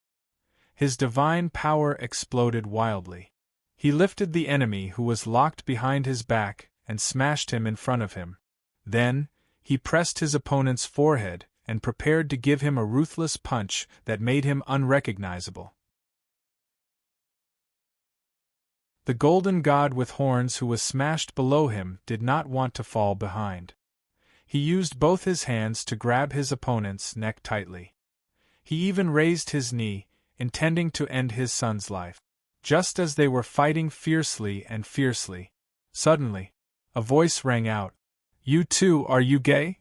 His divine power exploded wildly. He lifted the enemy who was locked behind his back and smashed him in front of him. Then, he pressed his opponent's forehead and prepared to give him a ruthless punch that made him unrecognizable. The golden god with horns who was smashed below him did not want to fall behind. He used both his hands to grab his opponent's neck tightly. He even raised his knee, intending to end his son's life. Just as they were fighting fiercely and fiercely, suddenly, a voice rang out. You too, are you gay?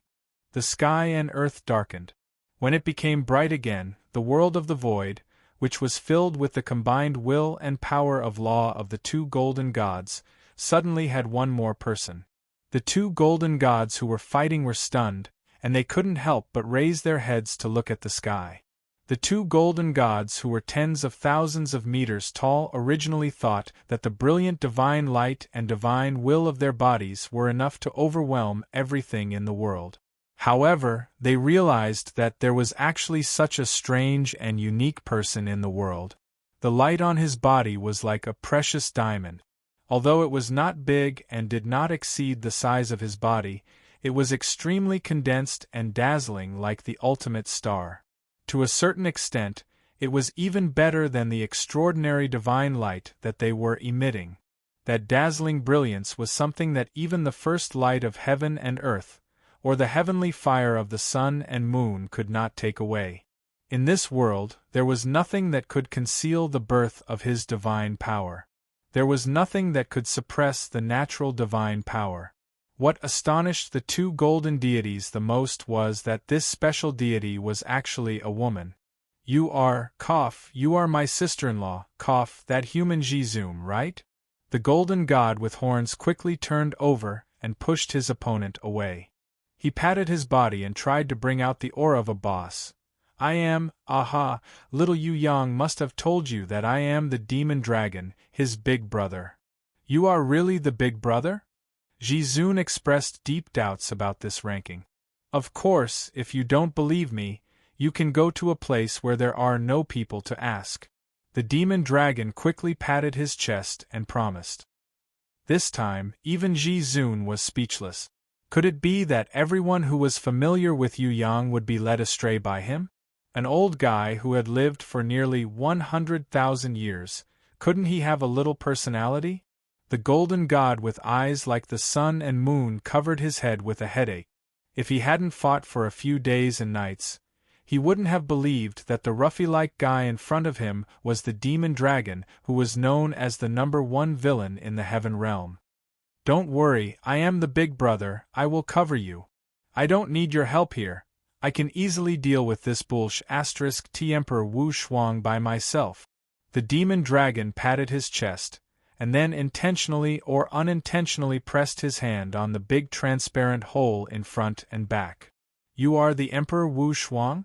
The sky and earth darkened. When it became bright again, the world of the void, which was filled with the combined will and power of law of the two golden gods, suddenly had one more person. The two golden gods who were fighting were stunned, and they couldn't help but raise their heads to look at the sky. The two golden gods who were tens of thousands of meters tall originally thought that the brilliant divine light and divine will of their bodies were enough to overwhelm everything in the world. However, they realized that there was actually such a strange and unique person in the world. The light on his body was like a precious diamond. Although it was not big and did not exceed the size of his body, it was extremely condensed and dazzling like the ultimate star. To a certain extent, it was even better than the extraordinary divine light that they were emitting. That dazzling brilliance was something that even the first light of heaven and earth, or the heavenly fire of the sun and moon could not take away. In this world, there was nothing that could conceal the birth of his divine power. There was nothing that could suppress the natural divine power. What astonished the two golden deities the most was that this special deity was actually a woman. You are my sister-in-law, that human Jizun, right? The golden god with horns quickly turned over and pushed his opponent away. He patted his body and tried to bring out the aura of a boss. I am, little Yu Yang must have told you that I am the demon dragon, his big brother. You are really the big brother? Jizun expressed deep doubts about this ranking. Of course, if you don't believe me, you can go to a place where there are no people to ask. The demon dragon quickly patted his chest and promised. This time, even Jizun was speechless. Could it be that everyone who was familiar with Yu Yang would be led astray by him? An old guy who had lived for nearly 100,000 years, couldn't he have a little personality? The golden god with eyes like the sun and moon covered his head with a headache. If he hadn't fought for a few days and nights, he wouldn't have believed that the Ruffy-like guy in front of him was the demon dragon who was known as the *1 villain in the heaven realm. Don't worry, I am the big brother, I will cover you. I don't need your help here. I can easily deal with this *T Emperor Wu Shuang by myself. The demon dragon patted his chest, and then intentionally or unintentionally pressed his hand on the big transparent hole in front and back. You are the Emperor Wu Shuang?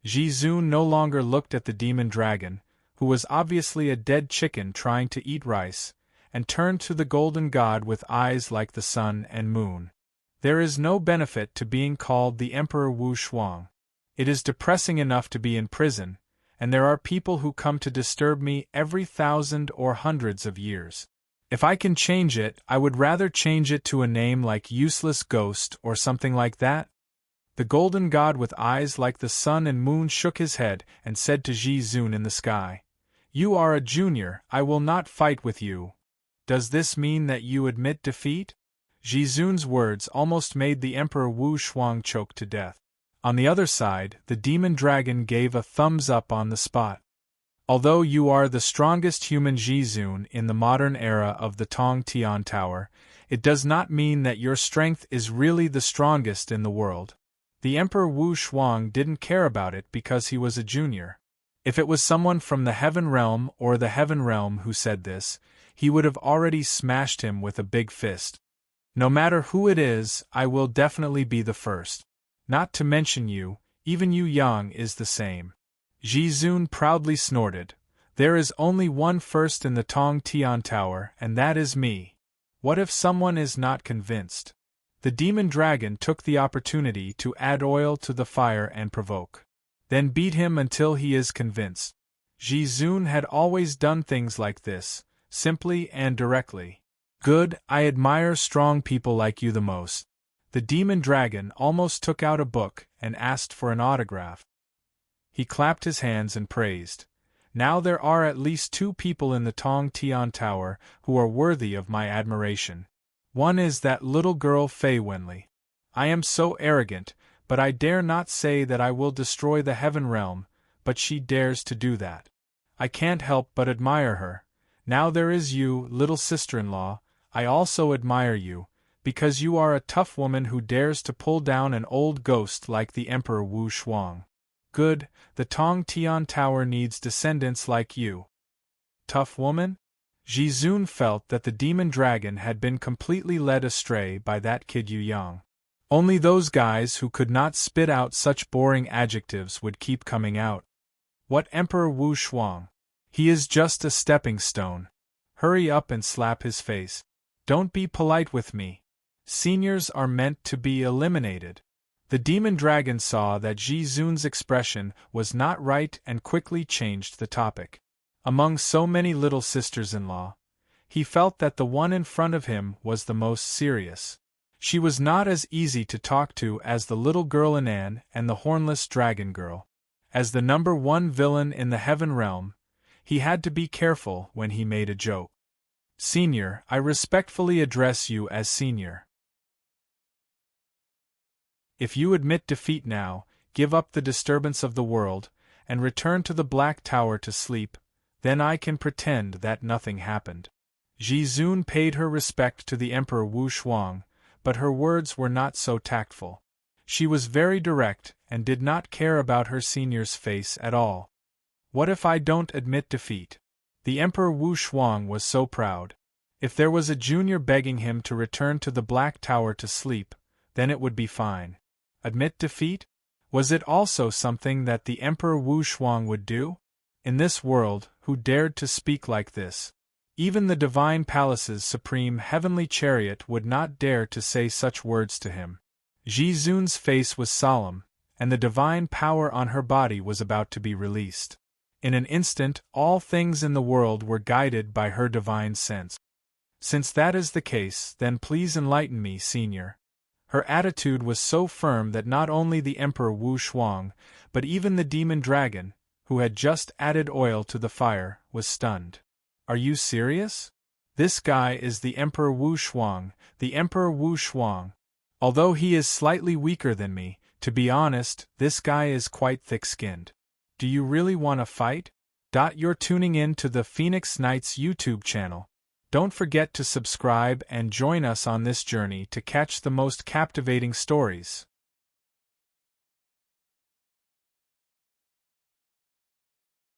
Jizun no longer looked at the demon dragon, who was obviously a dead chicken trying to eat rice, and turned to the golden god with eyes like the sun and moon. There is no benefit to being called the Emperor Wu Shuang. It is depressing enough to be in prison, and there are people who come to disturb me every 1,000 or hundreds of years. If I can change it, I would rather change it to a name like Useless Ghost or something like that. The golden god with eyes like the sun and moon shook his head and said to Jizun in the sky, You are a junior, I will not fight with you. Does this mean that you admit defeat? Jizun's words almost made the Emperor Wu Shuang choke to death. On the other side, the demon dragon gave a thumbs up on the spot. Although you are the strongest human Jizun in the modern era of the Tong Tian Tower, it does not mean that your strength is really the strongest in the world. The Emperor Wu Shuang didn't care about it because he was a junior. If it was someone from the Heaven Realm or the Heaven Realm who said this, he would have already smashed him with a big fist. No matter who it is, I will definitely be the first. Not to mention you, even Yu Yang is the same. Jizun proudly snorted. There is only one first in the Tong Tian Tower, and that is me. What if someone is not convinced? The demon dragon took the opportunity to add oil to the fire and provoke. Then beat him until he is convinced. Jizun had always done things like this, simply and directly. Good, I admire strong people like you the most. The demon dragon almost took out a book and asked for an autograph. He clapped his hands and praised. Now there are at least 2 people in the Tong Tian Tower who are worthy of my admiration. One is that little girl Fei Wenli. I am so arrogant, but I dare not say that I will destroy the Heaven Realm, but she dares to do that. I can't help but admire her. Now there is you, little sister-in-law. I also admire you, because you are a tough woman who dares to pull down an old ghost like the Emperor Wu Shuang. Good, the Tong Tian Tower needs descendants like you. Tough woman? Jizun felt that the demon dragon had been completely led astray by that kid Yu Yang. Only those guys who could not spit out such boring adjectives would keep coming out. What Emperor Wu Shuang? He is just a stepping stone. Hurry up and slap his face. Don't be polite with me. Seniors are meant to be eliminated. The demon dragon saw that Jizun's expression was not right and quickly changed the topic. Among so many little sisters-in-law, he felt that the one in front of him was the most serious. She was not as easy to talk to as the little girl Anan and the hornless dragon girl. As the #1 villain in the Heaven Realm, he had to be careful when he made a joke. Senior, I respectfully address you as senior. If you admit defeat now, give up the disturbance of the world, and return to the Black Tower to sleep, then I can pretend that nothing happened. Ji Zun paid her respect to the Emperor Wu Shuang, but her words were not so tactful. She was very direct and did not care about her senior's face at all. What if I don't admit defeat? The Emperor Wu Shuang was so proud. If there was a junior begging him to return to the Black Tower to sleep, then it would be fine. Admit defeat? Was it also something that the Emperor Wu Shuang would do? In this world, who dared to speak like this? Even the Divine Palace's supreme heavenly chariot would not dare to say such words to him. Ji Zun's face was solemn, and the divine power on her body was about to be released. In an instant, all things in the world were guided by her divine sense. Since that is the case, then please enlighten me, Senior. Her attitude was so firm that not only the Emperor Wu Shuang, but even the demon dragon, who had just added oil to the fire, was stunned. Are you serious? This guy is the Emperor Wu Shuang, the Emperor Wu Shuang. Although he is slightly weaker than me, to be honest, this guy is quite thick-skinned. Do you really want to fight? You're tuning in to the Phoenix Knights YouTube channel. Don't forget to subscribe and join us on this journey to catch the most captivating stories.